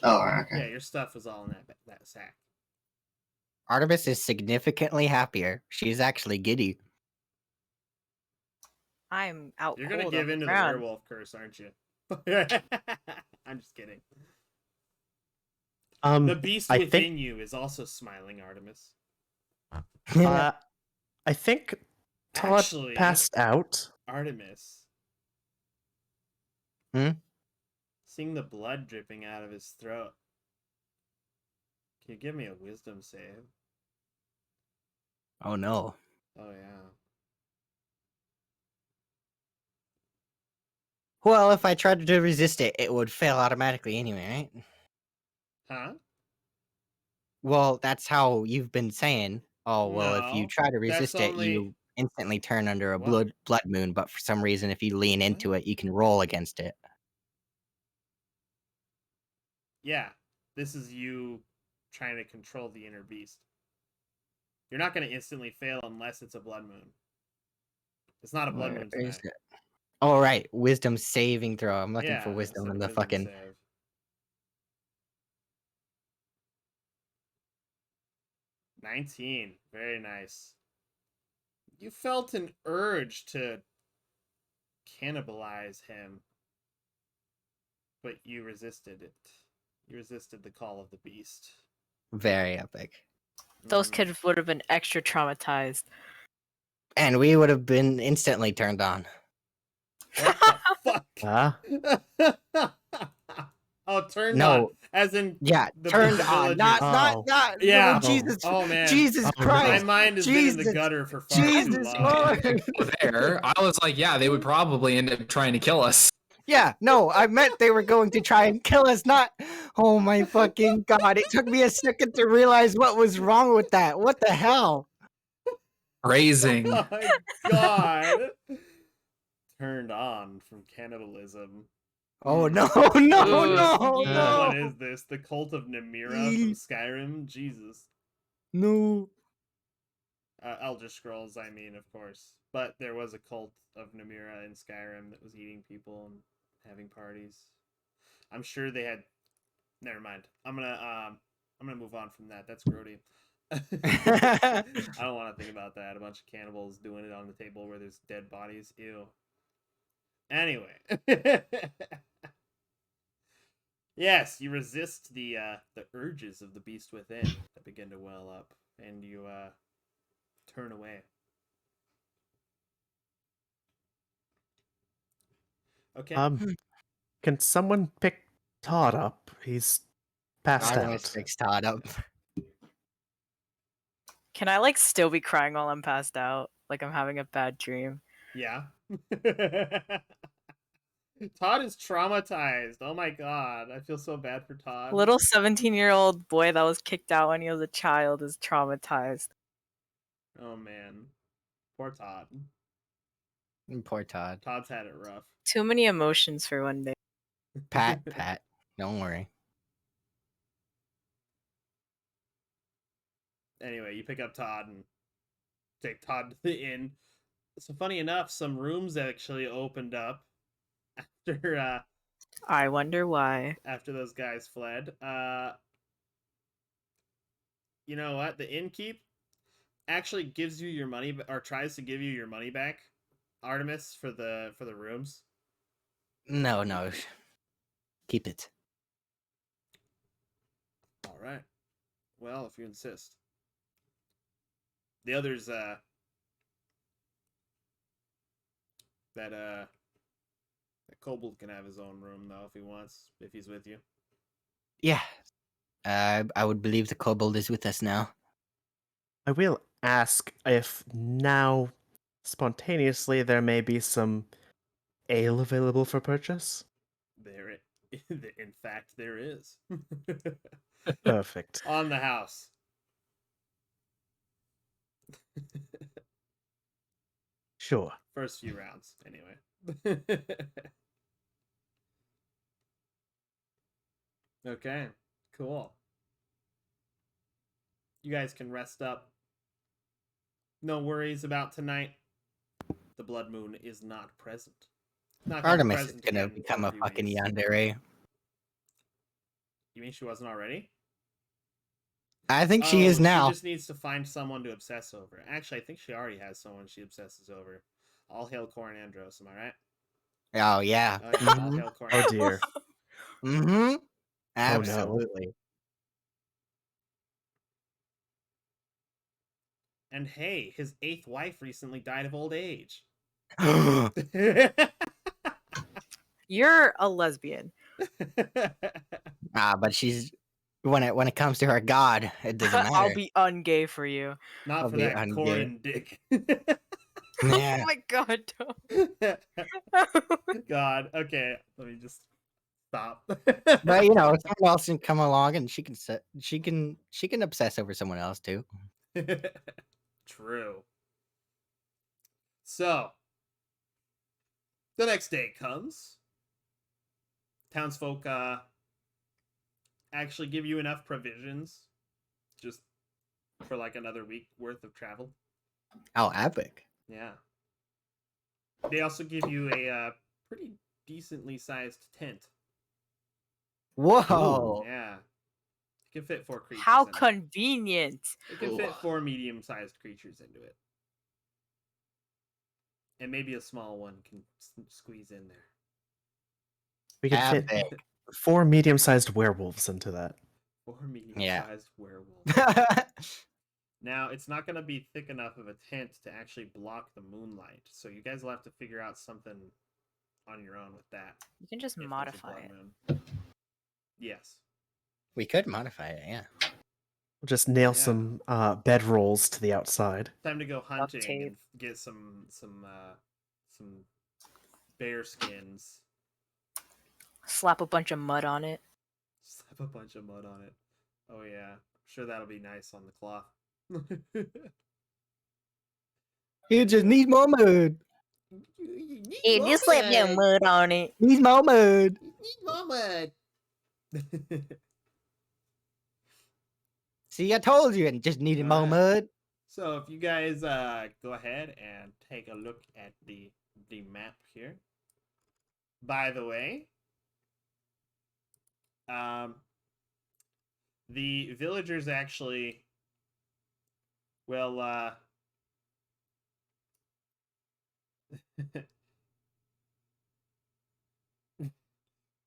Oh, alright, okay. Yeah, your stuff was all in that sack. Artemis is significantly happier. She's actually giddy. I'm out You're cold gonna give on in to the the ground. werewolf curse, aren't you? I'm just kidding. The beast I within think you is also smiling, Artemis. I think Todd Actually, passed out. Artemis. Hmm? Seeing the blood dripping out of his throat. Can you give me a wisdom save? Oh no. Oh yeah. Well, if I tried to resist it, it would fail automatically anyway, right? Huh? Well, that's how you've been saying. Oh, well, if you No. try to That's resist it, only you instantly turn under a What? blood moon, but for some reason if you lean into What? it, you can roll against it. Yeah. This is you trying to control the inner beast. You're not gonna instantly fail unless it's a blood moon. It's not a blood Where moon is tonight. it? Oh, right. Wisdom saving throw. I'm looking for Yeah, wisdom instead in of the wisdom fucking. save. 19. Very nice. You felt an urge to cannibalize him, but you resisted it. You resisted the call of the beast. Very epic. Those Mm. kids would have been extra traumatized. And we would have been instantly turned on. What the fuck? Ah, Oh, turned No. on, as in Yeah, the turned on. villagers. Not, Oh. Yeah. Oh, Jesus. Oh man. Jesus Oh, no. My Christ. mind has been in the Jesus. gutter for far too Jesus long. Lord. There, I was like, yeah, they would probably end up trying to kill us. Yeah, no, I meant they were going to try and kill us, not. Oh my fucking god. It took me a second to realize what was wrong with that. What the hell? Raising. Oh my god. Turned on from cannibalism. Oh Mm. no, no, Ugh. no, no. What is this? The cult of Namira from Skyrim? Jesus. No. Elder Scrolls, I mean, of course. But there was a cult of Namira in Skyrim that was eating people and having parties. I'm sure they had. Never mind. I'm gonna move on from that. That's grody. I don't want to think about that. A bunch of cannibals doing it on the table where there's dead bodies. Ew. Anyway. Yes, you resist the urges of the beast within that begin to well up, and you turn away. Okay. Can someone pick Todd up? He's passed Artemis out. picks Todd up. Can I like still be crying while I'm passed out? Like I'm having a bad dream. Yeah. Todd is traumatized. Oh my god. I feel so bad for Todd. Little 17-year-old boy that was kicked out when he was a child is traumatized. Oh man. Poor Todd. Poor Todd. Todd's had it rough. Too many emotions for one day. Pat, don't worry. Anyway, you pick up Todd and take Todd to the inn. So funny enough, some rooms actually opened up after I wonder why. after those guys fled. You know what? The innkeep actually gives you your money, or tries to give you your money back, Artemis, for the rooms. No, no. Keep it. All right. Well, if you insist. The others, that Kobold can have his own room though if he wants, if he's with you. Yeah. I would believe the kobold is with us now. I will ask if now, spontaneously, there may be some ale available for purchase. There, in fact, there is. Perfect. On the house. Sure. First few rounds, anyway. Okay, cool. You guys can rest up. No worries about tonight. The blood moon is not present. Not gonna be Artemis is present gonna again for become a few fucking weeks. yandere. You mean she wasn't already? I think she is now. She just needs to find someone to obsess over. Actually, I think she already has someone she obsesses over. All hail Corin Andros, am I right? Oh yeah. Oh, yeah, all hail Corin Oh Andros. dear. Mm-hmm. Oh, no. Absolutely. And hey, his 8th wife recently died of old age. You're a lesbian. But she's when it comes to her god, it doesn't matter. I'll be ungay for you. Not I'll for be that ungay. Corin dick. Yeah. Oh my god, don't. God, okay, let me just stop. But you know, someone else can come along and she can obsess over someone else too. True. So, the next day comes. Townsfolk actually give you enough provisions just for like another week worth of travel. Oh, epic. Yeah. They also give you a pretty decently sized tent. Whoa. Yeah. It can fit 4 creatures. How in it. convenient. It can fit 4 medium-sized creatures into it. And maybe a small one can squeeze in there. We could fit Epic. 4 medium-sized werewolves into that. 4 medium-sized werewolves. Now, it's not going to be thick enough of a tent to actually block the moonlight. So you guys will have to figure out something on your own with that. You can just if there's a modify blood it. moon. Yes. We could modify it, yeah. We'll just nail Yeah. some bed rolls to the outside. Time to go hunting tape. and get some bear skins. Slap a bunch of mud on it. Slap a bunch of mud on it. Oh yeah, I'm sure that'll be nice on the cloth. You just need more mud. Hey, just slap that mud on it. Need more mud. Need more mud. See, I told you, and just needed more Alright. mud. So if you guys go ahead and take a look at the map here. By the way, the villagers actually will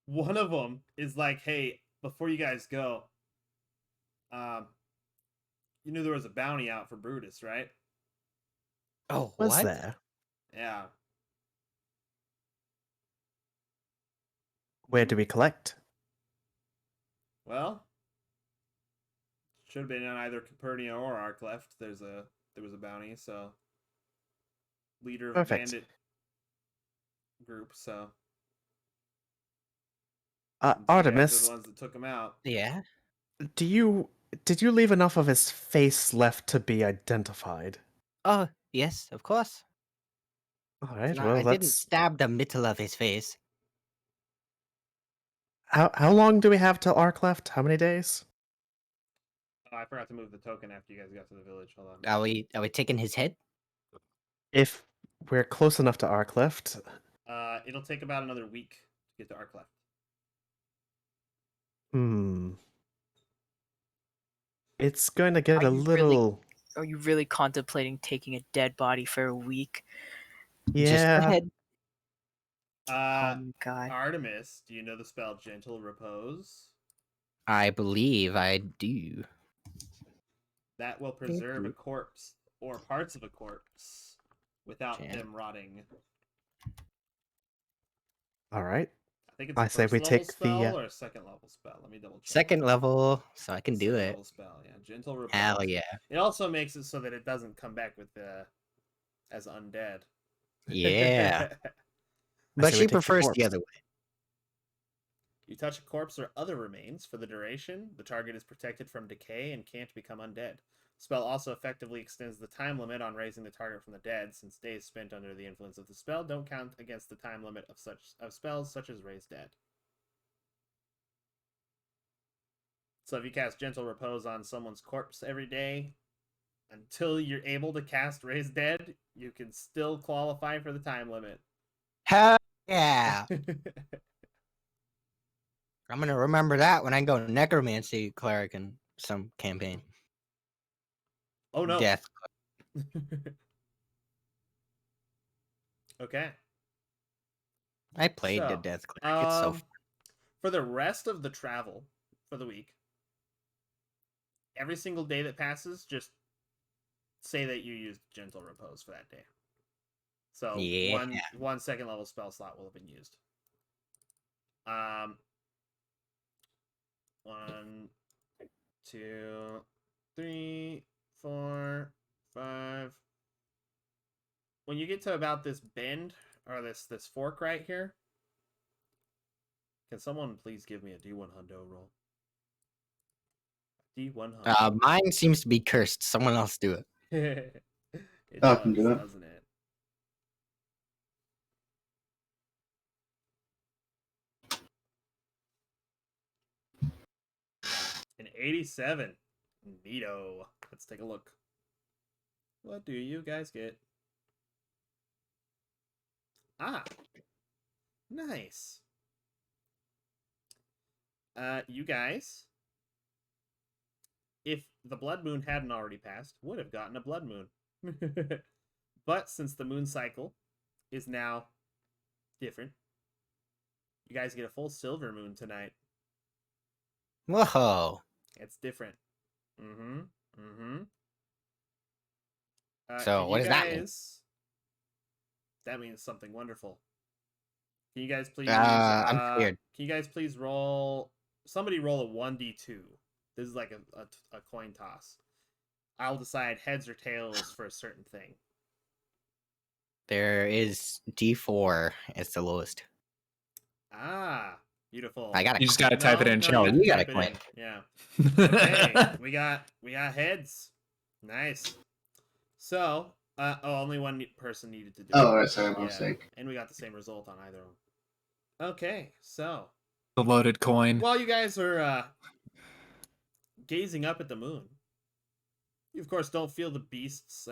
one of them is like, hey, before you guys go, you knew there was a bounty out for Brutus, right? Oh, Was what? there? Yeah. Where do we collect? Well, should have been on either Capernia or Arcleft. There was a bounty, so leader of Perfect. bandit group. So since you guys are Artemis, the ones that took him out. Yeah. did you leave enough of his face left to be identified? Oh, yes, of course. All right. No, Well, I didn't that's stab the middle of his face. how long do we have till Arc left? How many days? Oh, I forgot to move the token after you guys got to the village. Hold on. Are we taking his head? If we're close enough to Arclift, It'll take about another week to get to Arcleft. it's going to get Are a you really- little. Are you really contemplating taking a dead body for a week? Just the Yeah. head. Oh my god. Artemis, do you know the spell Gentle Repose? I believe I do. That will preserve a corpse or parts of a corpse without them rotting. All right. I think it's I a say first we level take spell the. or a second level spell. Let me double check. Second level, so I can do Second it. level spell, yeah. Gentle Repose. Hell yeah. It also makes it so that it doesn't come back with as undead. Yeah. I But say we she take the prefers the corpse. other way. You touch a corpse or other remains for the duration. The target is protected from decay and can't become undead. The spell also effectively extends the time limit on raising the target from the dead, since days spent under the influence of the spell don't count against the time limit of spells such as Raise Dead. So if you cast Gentle Repose on someone's corpse every day, until you're able to cast Raise Dead, you can still qualify for the time limit. Hell yeah. I'm gonna remember that when I go necromancy cleric in some campaign. Oh no. Death. Okay. I played the So, death cleric. It's so fun. for the rest of the travel for the week, every single day that passes, just say that you used Gentle Repose for that day. So Yeah. one second level spell slot will have been used. 1, 2, 3, 4, 5. When you get to about this bend or this fork right here, can someone please give me a D1 hundo roll? D1 hundo. Mine seems to be cursed. Someone else do it. It I does, can do it. doesn't it? An 87. Neato. Let's take a look. What do you guys get? Ah. Nice. You guys, if the blood moon hadn't already passed, would have gotten a blood moon. But since the moon cycle is now different, you guys get a full silver moon tonight. Whoa. It's different. Mm-hmm. So can what you does that mean? That means something wonderful. Can you guys please? I'm scared. Can you guys please roll? Somebody roll a 1d2. This is like a coin toss. I'll decide heads or tails for a certain thing. There is D4. It's the lowest. Ah, beautiful. I got You just gotta type it in No, chat. you You gotta type it coin. in. Yeah. Okay, we got heads. Nice. So, only one person needed to do it. Oh, right, sorry, my Yeah, mistake. and we got the same result on either one. Okay, so The loaded coin. while you guys are gazing up at the moon, you of course don't feel the beasts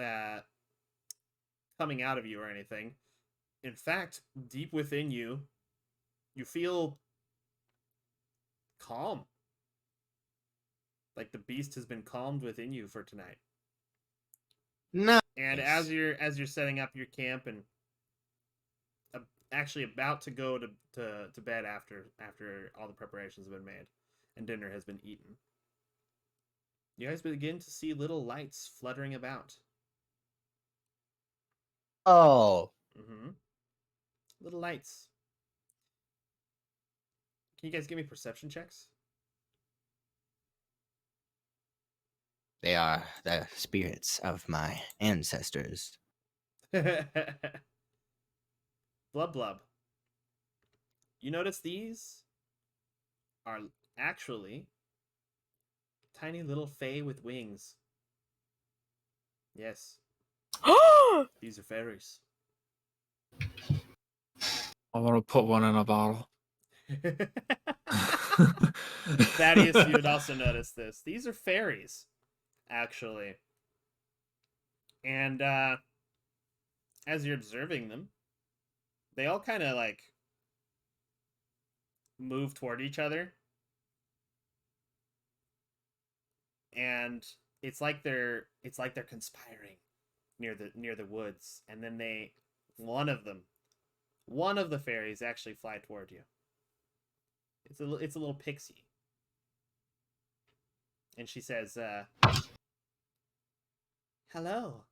coming out of you or anything. In fact, deep within you, you feel calm. Like the beast has been calmed within you for tonight. No. And as you're setting up your camp and actually about to go to bed after all the preparations have been made and dinner has been eaten, you guys begin to see little lights fluttering about. Oh. Mm-hmm. Little lights. Can you guys give me perception checks? They are the spirits of my ancestors. Blub. You notice these are actually tiny little fae with wings. Yes, these are fairies. I want to put one in a bottle. Thaddeus, you would also notice this. These are fairies, actually. And as you're observing them, they all kind of like move toward each other. And it's like they're conspiring near the woods, and then one of the fairies actually fly toward you. It's a little pixie. And she says, "Hello."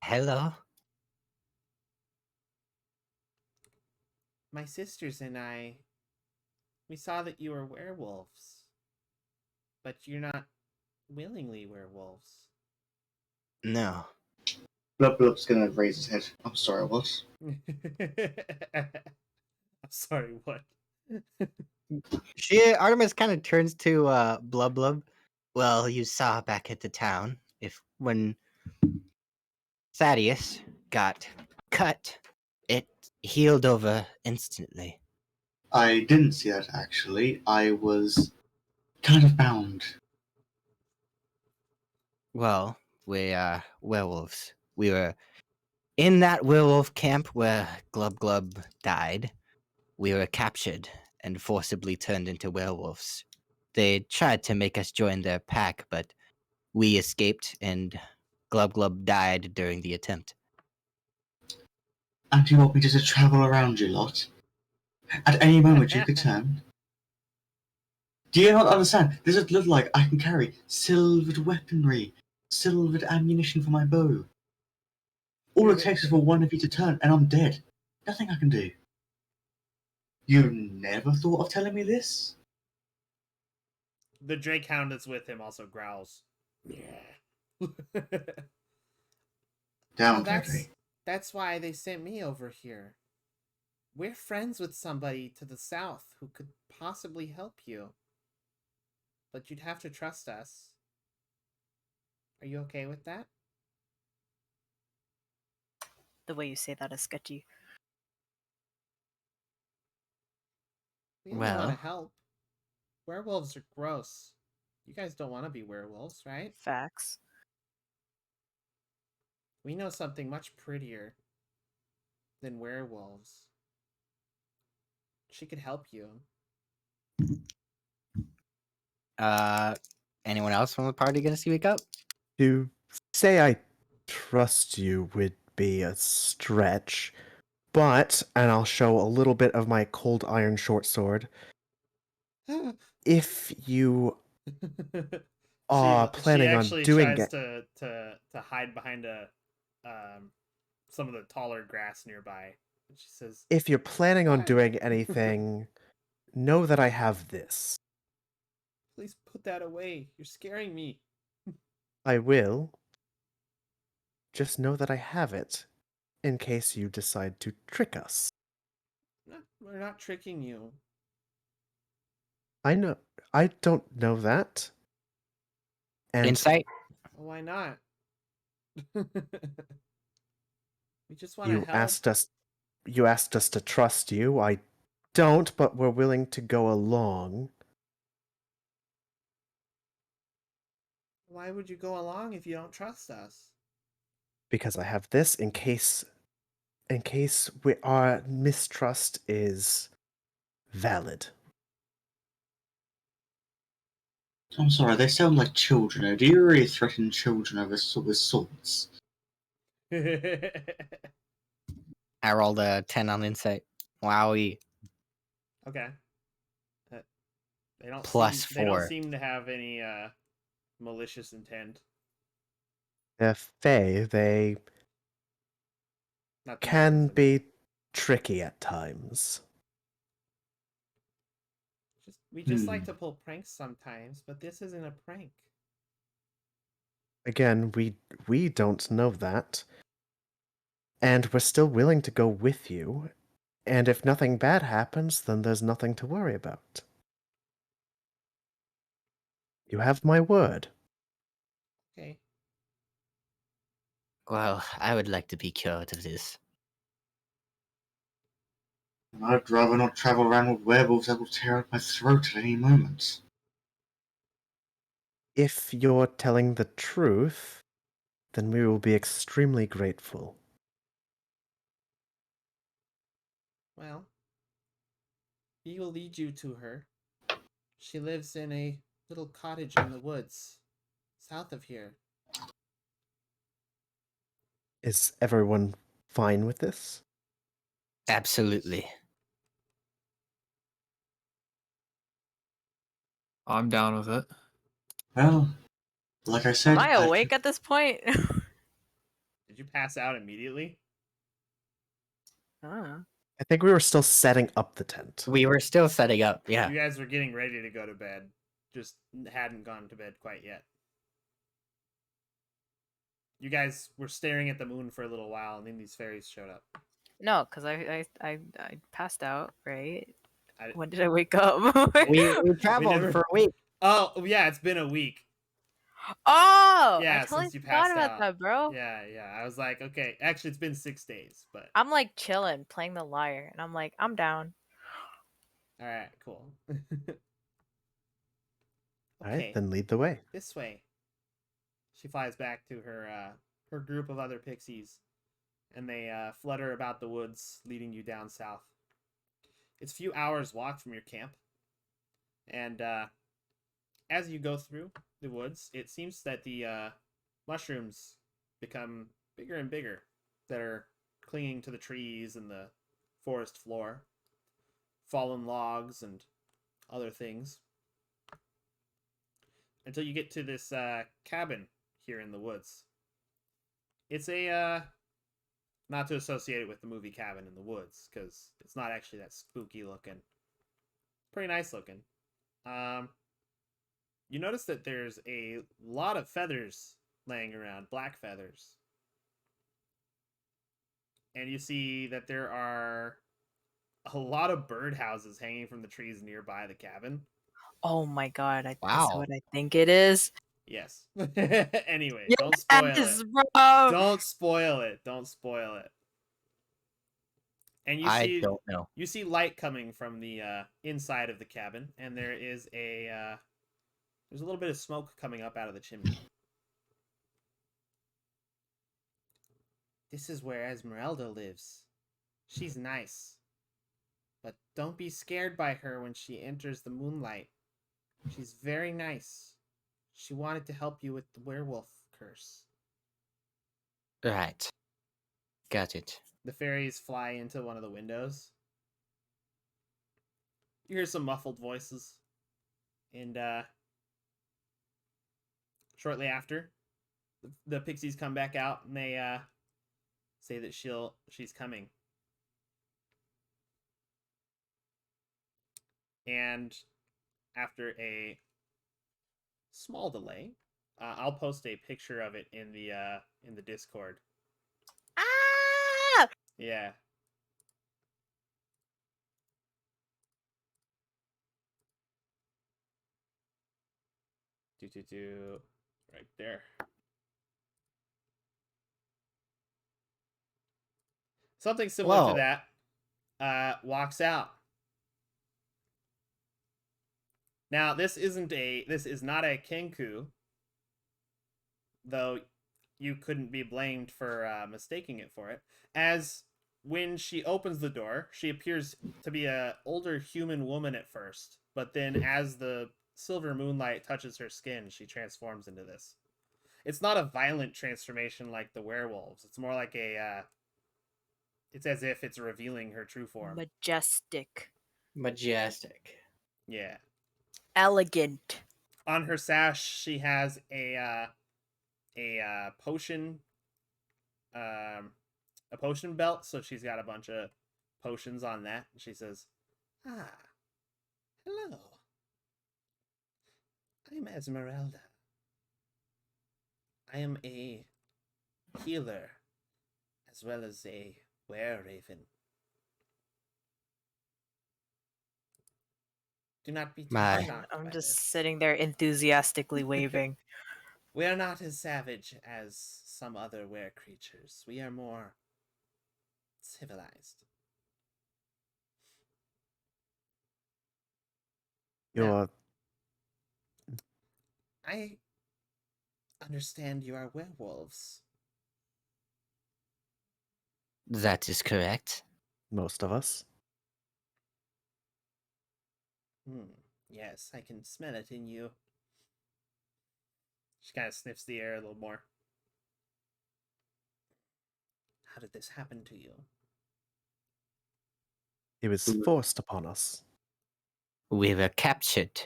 Hello. My sisters and I, we saw that you were werewolves, but you're not willingly werewolves. No. Blub Blub's gonna raise his head. I'm sorry, what? I'm sorry, what? Artemis kind of turns to Blub Blub. Well, you saw back at the town when Thaddeus got cut, it healed over instantly. I didn't see that actually. I was kind of bound. Well, we are werewolves. We were in that werewolf camp where Glub Glub died. We were captured and forcibly turned into werewolves. They tried to make us join their pack, but we escaped and Glub Glub died during the attempt. And you want me just to travel around you lot? At any moment you could turn. Do you not understand? Does it look like I can carry silvered weaponry, silvered ammunition for my bow? All it takes is for one of you to turn, and I'm dead. Nothing I can do. You never thought of telling me this? The Drake Hound that's with him also growls. Yeah. Down, Well, Teddy. that's why they sent me over here. We're friends with somebody to the south who could possibly help you. But you'd have to trust us. Are you okay with that? The way you say that is sketchy. We only want to Well, help. Werewolves are gross. You guys don't want to be werewolves, right? Facts. We know something much prettier than werewolves. She could help you. anyone else from the party gonna speak up? To say I trust you would be a stretch, but, and I'll show a little bit of my cold iron short sword, if you are she planning on actually doing tries it, to hide behind some of the taller grass nearby. And she says, if you're planning on "What? doing anything, know that I have this. Please put that away. You're scaring me." I will. Just know that I have it, in case you decide to trick us. No, we're not tricking you. I know. I don't know that. And Insight? Why not? We just want to you help. asked us. You asked us to trust you. I don't, but we're willing to go along. Why would you go along if you don't trust us? Because I have this in case our mistrust is valid. I'm sorry, they sound like children. Do you really threaten children with swords? I rolled a 10 on insight. Wowie. Okay. They don't Plus they don't 4. seem to have any malicious intent. They're Fae, they Not these can ones, I mean. be tricky at times. We just like to pull pranks sometimes, but this isn't a prank. Again, we don't know that. And we're still willing to go with you. And if nothing bad happens, then there's nothing to worry about. You have my word. Okay. Well, I would like to be cured of this. I'd rather not travel around with werewolves that will tear out my throat at any moment. If you're telling the truth, then we will be extremely grateful. Well, he will lead you to her. She lives in a little cottage in the woods, south of here. Is everyone fine with this? Absolutely. I'm down with it. Well, like I Am said, I awake at this point? Did you pass out immediately? Ah. I think we were still setting up the tent. We were still setting up. Yeah. You guys were getting ready to go to bed, just hadn't gone to bed quite yet. You guys were staring at the moon for a little while, and then these fairies showed up. No, because I passed out, right? I, When did I wake up? We traveled never- for a week. oh, yeah, it's been a week. Oh, Yeah, I totally since you forgot passed about out. that, bro. Yeah. I was like, okay, actually, it's been 6 days, but I'm like chilling, playing the lyre, and I'm like, I'm down. all right, cool. All right, Okay, then lead the way. this way. She flies back to her group of other pixies, and they flutter about the woods, leading you down south. It's a few hours walk from your camp, and as you go through the woods, it seems that the mushrooms become bigger and bigger that are clinging to the trees and the forest floor, fallen logs and other things, until you get to this cabin here in the woods. It's a not to associate it with the movie Cabin in the Woods, because it's not actually that spooky looking. Pretty nice looking. You notice that there's a lot of feathers laying around, black feathers. And you see that there are a lot of birdhouses hanging from the trees nearby the cabin. Oh my god, this is Wow. what I think it is. Yes. Anyway, don't spoil Yes, it. bro. Don't spoil it. Don't spoil it. And I don't know. you see light coming from the inside of the cabin, and there is there's a little bit of smoke coming up out of the chimney. This is where Esmeralda lives. She's nice. But don't be scared by her when she enters the moonlight. She's very nice. She wanted to help you with the werewolf curse. Right. Got it. The fairies fly into one of the windows. You hear some muffled voices. And shortly after, the pixies come back out and they say that she's coming. And after a small delay, I'll post a picture of it in the Discord. Ah! Yeah. Right there. Something similar Whoa. to that walks out. Now this is not a Kenku, though you couldn't be blamed for mistaking it for it. As when she opens the door, she appears to be an older human woman at first, but then as the silver moonlight touches her skin, she transforms into this. It's not a violent transformation like the werewolves. It's more like it's as if it's revealing her true form. Majestic. Majestic. Yeah. Elegant. On her sash, she has a potion, a potion belt. So she's got a bunch of potions on that. She says, "Ah, hello. I'm Esmeralda. I am a healer, as well as a were-raven. Do not be My- shocked I'm by just this. sitting there enthusiastically waving. We are not as savage as some other were creatures. We are more civilized. You're I understand you are werewolves. That is correct. most of us. Yes, I can smell it in you. She kind of sniffs the air a little more. How did this happen to you? It was forced upon us. We were captured.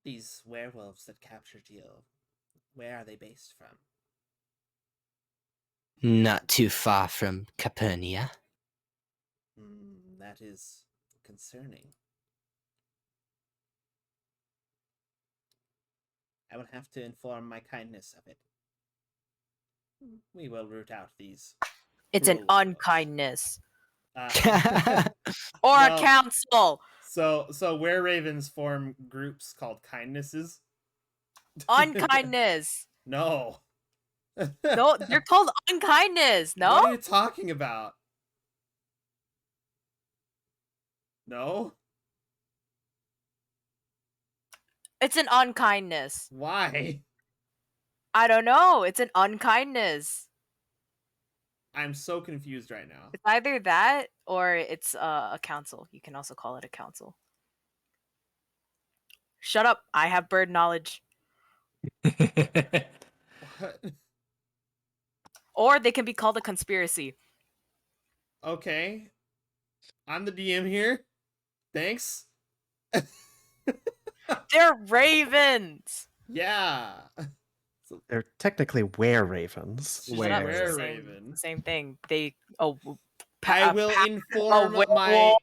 These werewolves that captured you, where are they based from? Not too far from Capernia. That is concerning. I will have to inform my kindness of it. We will root out these. It's an cruel werewolves. unkindness. Or Or a no. council. So were-ravens form groups called kindnesses. Unkindness. No. No, they're called unkindness. No? What are you talking about? No? It's an unkindness. Why? I don't know. It's an unkindness. I'm so confused right now. It's either that or it's a council. You can also call it a council. Shut up. I have bird knowledge. What? Or they can be called a conspiracy. Okay. I'm the DM here. Thanks. They're ravens. Yeah. They're technically were-ravens. She's Were- a It's the were-raven. same thing. They I will inform werewolf.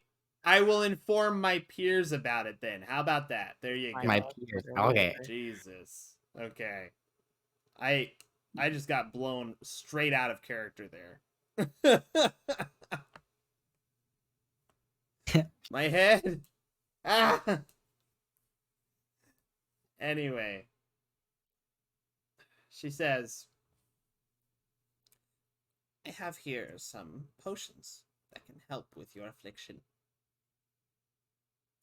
I will inform my peers about it then. How about that? There you go. My peers. Okay. Jesus. Okay. I just got blown straight out of character there. My head. Ah. Anyway. She says, I have here some potions that can help with your affliction.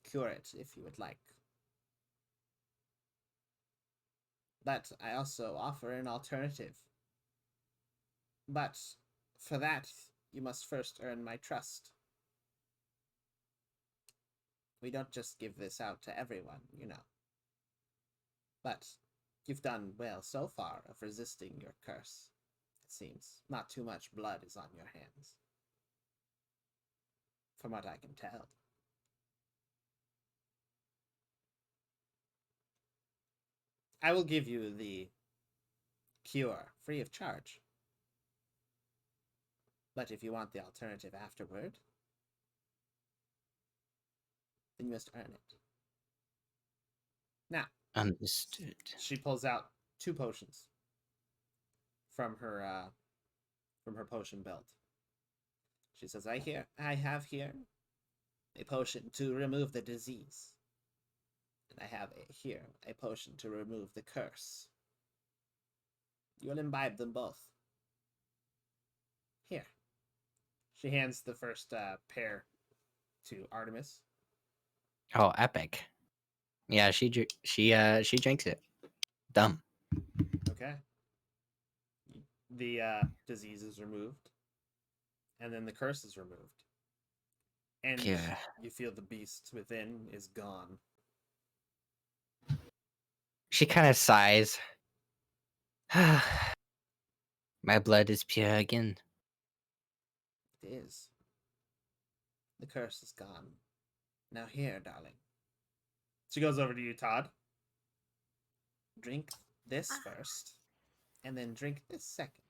Cure it if you would like. But I also offer an alternative. But for that, you must first earn my trust. We don't just give this out to everyone, you know. But you've done well so far of resisting your curse. It seems not too much blood is on your hands. From what I can tell. I will give you the cure free of charge. But if you want the alternative afterward, then you must earn it. Now, Understood. she pulls out 2 potions from her potion belt. She says, I have here a potion to remove the disease. And I have here a potion to remove the curse. You'll imbibe them both. Here. She hands the first pair to Artemis. Oh, epic. Yeah, she drinks it. Dumb. Okay. The disease is removed. And then the curse is removed. And Yeah. you feel the beast within is gone. She kind of sighs. My blood is pure again. It is. The curse is gone. Now here, darling. She goes over to you, Todd. Drink this first. And then drink this second.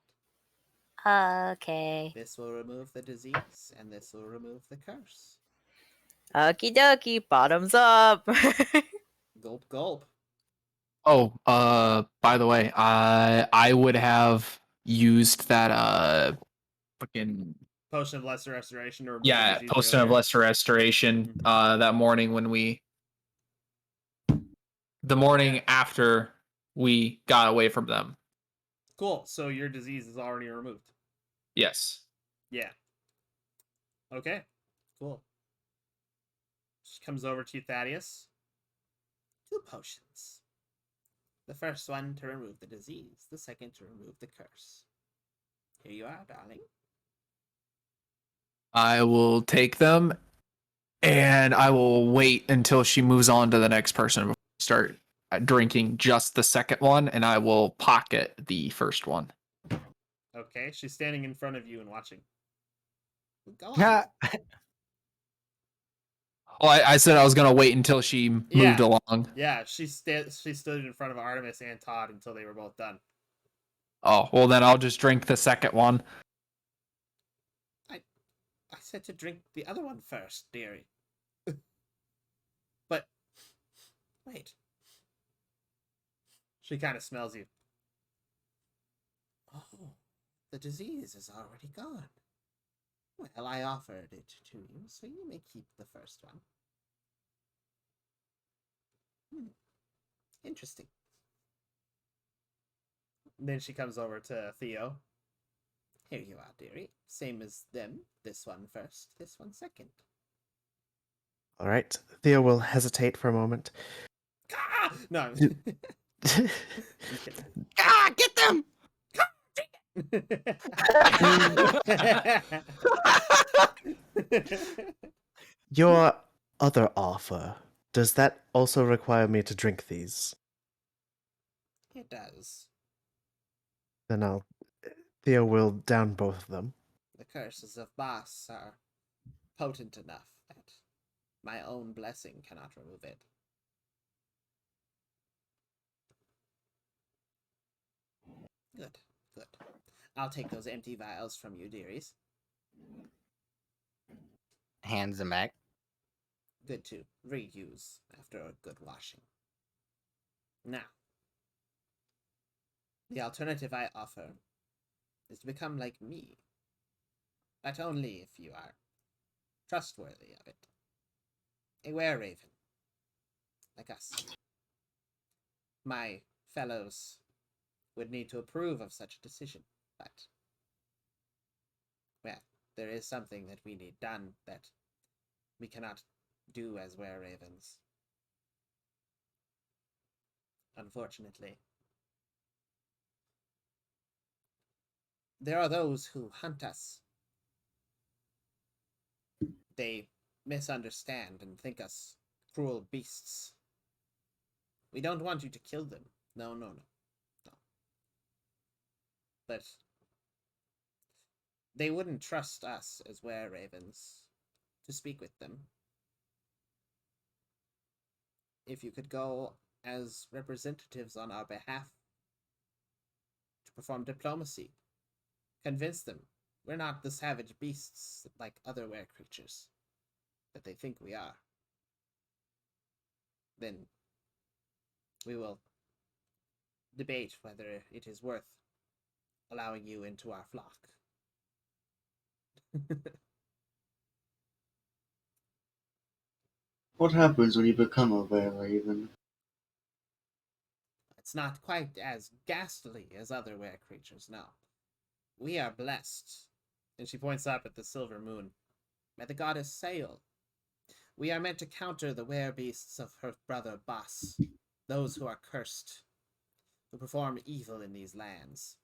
Okay. This will remove the disease, and this will remove the curse. Okie dokie. Bottoms up. Gulp, gulp. Oh, by the way, I would have used that fucking Potion of Lesser Restoration to remove yeah, the disease potion of earlier. lesser restoration that morning when the morning after we got away from them. Cool. So your disease is already removed. Yes. Yeah. Okay. Cool. She comes over to you, Thaddeus. 2 potions. The first one to remove the disease, the second to remove the curse. Here you are, darling. I will take them, and I will wait until she moves on to the next person before I start drinking just the second one, and I will pocket the first one. Okay, she's standing in front of you and watching. Go on. Yeah. Oh, I said I was gonna wait until she moved Yeah. along. Yeah, she stood in front of Artemis and Todd until they were both done. Oh, well then I'll just drink the second one. I said to drink the other one first, dearie. But wait. She kind of smells you. Oh, the disease is already gone. Well, I offered it to you, so you may keep the first one. Interesting. Then she comes over to Theo. Here you are, dearie. Same as them. This one first, this one second. All right. Theo will hesitate for a moment. Ah! No, I'm You- kidding. Ah, get them! Your other offer, does that also require me to drink these? It does. Then Theo will down both of them. The curses of Bas are potent enough that my own blessing cannot remove it. Good, good. I'll take those empty vials from you, dearies. Hands them back. Good to reuse after a good washing. Now, the alternative I offer is to become like me, but only if you are trustworthy of it. A were-raven, like us. My fellows would need to approve of such a decision, but, well, there is something that we need done that we cannot do as were-ravens. Unfortunately. There are those who hunt us. They misunderstand and think us cruel beasts. We don't want you to kill them. No, no, no. No. But they wouldn't trust us as were-ravens to speak with them. If you could go as representatives on our behalf to perform diplomacy, convince them we're not the savage beasts like other were creatures that they think we are, then we will debate whether it is worth allowing you into our flock. What happens when you become a were-raven? It's not quite as ghastly as other were creatures, no. We are blessed, and she points up at the silver moon, by the goddess Sail. We are meant to counter the were-beasts of her brother Bas, those who are cursed, who perform evil in these lands.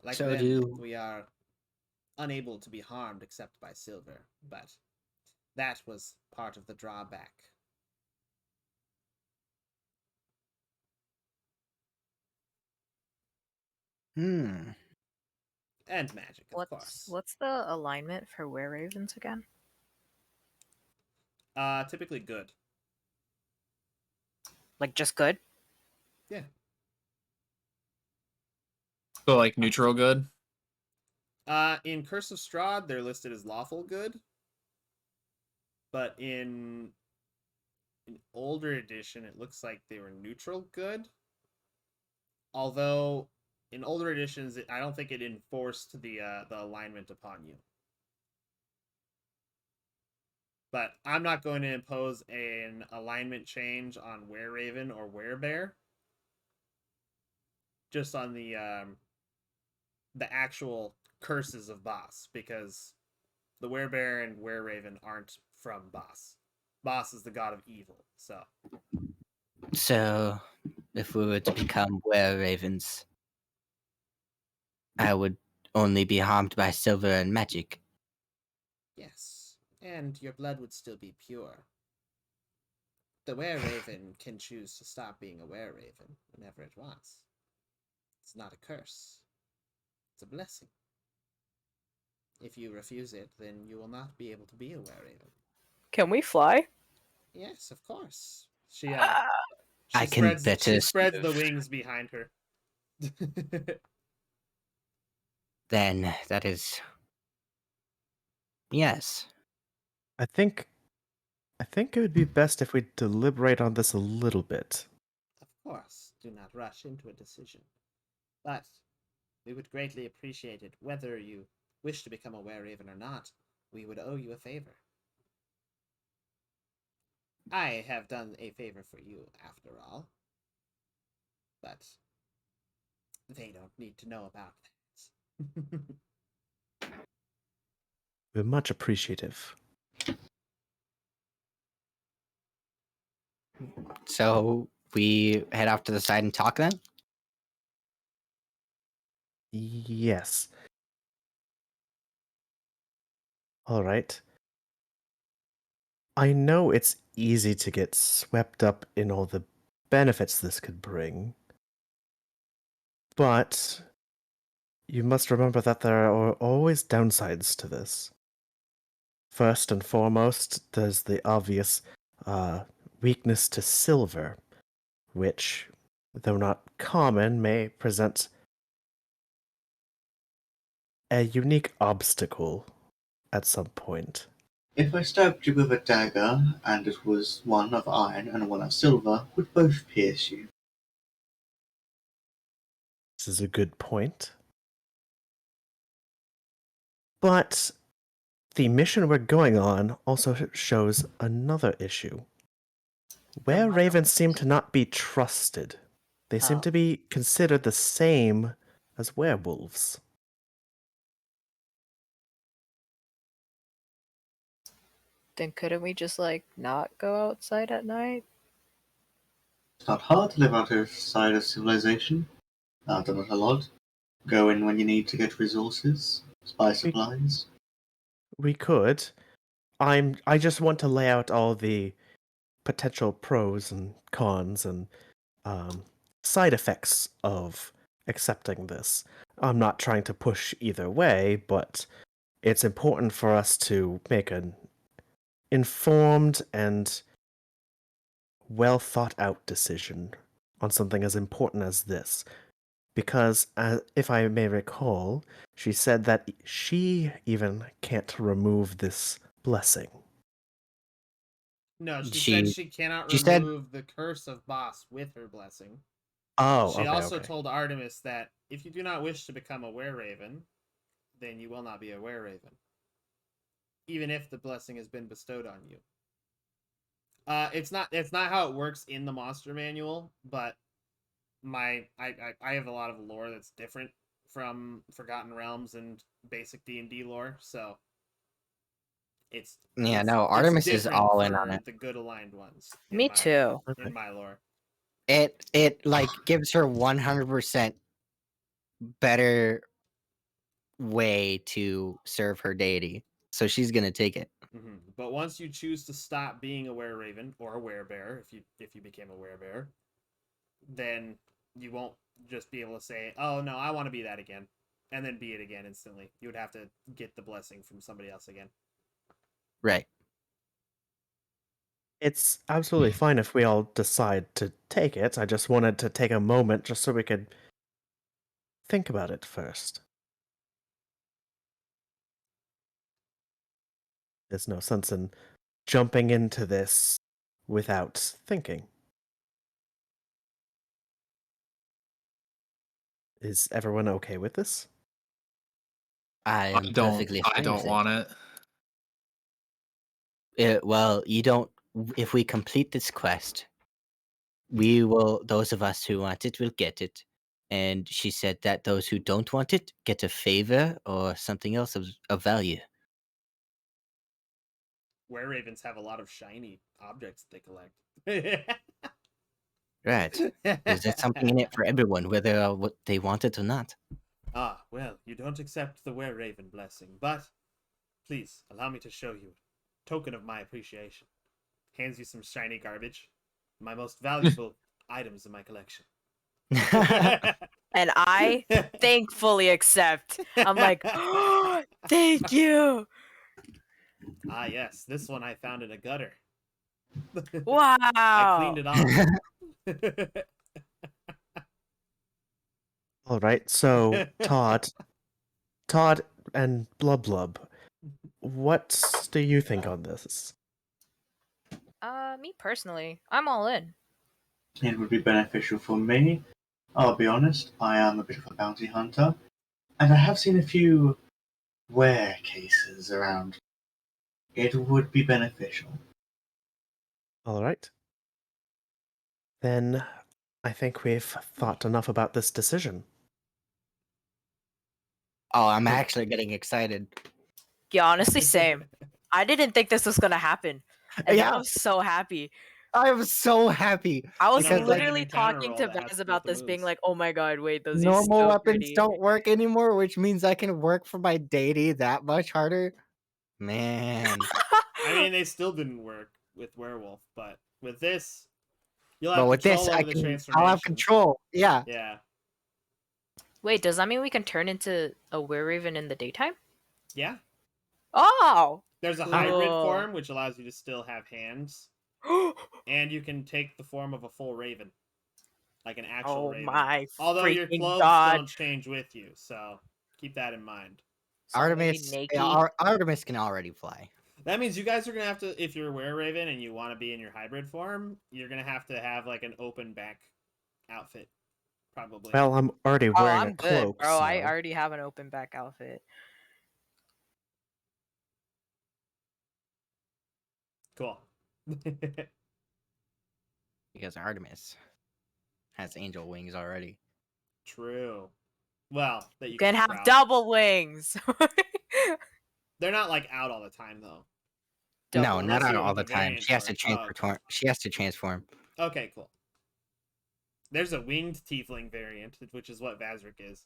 Like So them, we are unable to be harmed except by silver, but that was part of the drawback. Hmm. And magic, of course. What's the alignment for were-ravens again? Typically good. Like just good? Yeah. So like neutral good. In Curse of Strahd, they're listed as lawful good, but in older edition, it looks like they were neutral good. Although in older editions, I don't think it enforced the alignment upon you. But I'm not going to impose an alignment change on Were-Raven or Were-Bear. Just on the the actual curses of Boss, because the Werebear and Wereraven aren't from Boss. Boss is the god of evil, so So, if we were to become were ravens, I would only be harmed by silver and magic. yes. And your blood would still be pure. The Wereraven can choose to stop being a Wereraven whenever it wants. It's not a curse. It's a blessing. If you refuse it, then you will not be able to be a Wereraven. Can we fly? Yes, of course. She I can better spreads the serve. wings behind her. Then that is yes. I think it would be best if we deliberate on this a little bit. Of course, do not rush into a decision. But we would greatly appreciate it whether you wish to become a Wereraven or not. We would owe you a favor. I have done a favor for you, after all. But they don't need to know about that. We're much appreciative. So we head off to the side and talk then? Yes. All right. I know it's easy to get swept up in all the benefits this could bring, but you must remember that there are always downsides to this. First and foremost, there's the obvious weakness to silver, which, though not common, may present a unique obstacle at some point. If I stabbed you with a dagger, and it was one of iron and one of silver, would both pierce you. This is a good point. But the mission we're going on also shows another issue. Where ravens seem to not be trusted. They seem How? to be considered the same as werewolves. Then couldn't we just like not go outside at night? It's not hard to live outside of civilization. I've done it a lot. Go in when you need to get resources, buy supplies. We could. I just want to lay out all the potential pros and cons and side effects of accepting this. I'm not trying to push either way, but it's important for us to make an informed and well thought out decision on something as important as this. Because, if I may recall, she said that she even can't remove this blessing. No, she said She she cannot she said remove the curse of Boss with her blessing. Oh, She okay, also okay. told Artemis that if you do not wish to become a Wereraven, then you will not be a Wereraven, even if the blessing has been bestowed on you. It's not how it works in the monster manual, but I have a lot of lore that's different from Forgotten Realms and basic D&D lore, so it's yeah, it's no, it's Artemis is different all in on for it. the good aligned ones. Me too. In my lore. It like gives her 100% better way to serve her deity. So she's gonna take it. But once you choose to stop being a Wereraven or a Werebear, if you became a Werebear, then you won't just be able to say, "Oh no, I want to be that again," and then be it again instantly. You would have to get the blessing from somebody else again. Right. It's absolutely fine if we all decide to take it. I just wanted to take a moment just so we could think about it first. There's no sense in jumping into this without thinking. Is everyone okay with this? I am perfectly I fine with don't it. want it. Well, you don't. If we complete this quest, those of us who want it will get it. and she said that those who don't want it get a favor or something else of value. Were ravens have a lot of shiny objects they collect. Right. There's something in it for everyone, whether what they want it or not. Ah, well, you don't accept the were raven blessing, but please allow me to show you a token of my appreciation. Hands you some shiny garbage, my most valuable items in my collection. And I thankfully accept. I'm like, oh, thank you. Ah, yes, this one I found in a gutter. Wow. I cleaned it off. All right, so Todd and Blub Blub, what do you think on this? Me personally, I'm all in. It would be beneficial for me. I'll be honest, I am a bit of a bounty hunter, and I have seen a few were cases around. It would be beneficial. All right. Then I think we've thought enough about this decision. Oh, I'm actually getting excited. Yeah, honestly, same. I didn't think this was gonna happen, and Yeah. I'm so happy. I am so happy. I was Because, like, literally an encounter talking roll to that has Vaz to do about with the this, being moves. like, "Oh my god, wait, those normal are so weapons pretty." don't work anymore, which means I can work for my deity that much harder. Man. I mean, they still didn't work with werewolf, but with this, you'll But have with control this, over the I'll transformation. have control. Yeah. Yeah, Wait, does that mean we can turn into a were-raven in the daytime? yeah. Oh, There's a hybrid cool. form which allows you to still have hands, and you can take the form of a full raven, like an actual Oh raven. my Although your freaking clothes god! don't change with you, so keep that in mind. So I'm gonna be Artemis, naked. Artemis can already fly. That means you guys are gonna have to, if you're a were-raven and you want to be in your hybrid form, you're gonna have to have like an open back outfit, probably. Well, I'm already Oh, wearing I'm a good, cloak, bro. I so- already have an open back outfit. Cool. Because Artemis has angel wings already. True. Well, that you You can have sprout. double wings. They're not like out all the time though. No, Double not Unless out you all have the a time. variant She has for to it. Oh, transform. She has to transform. okay, cool. There's a winged tiefling variant, which is what Vazrik is.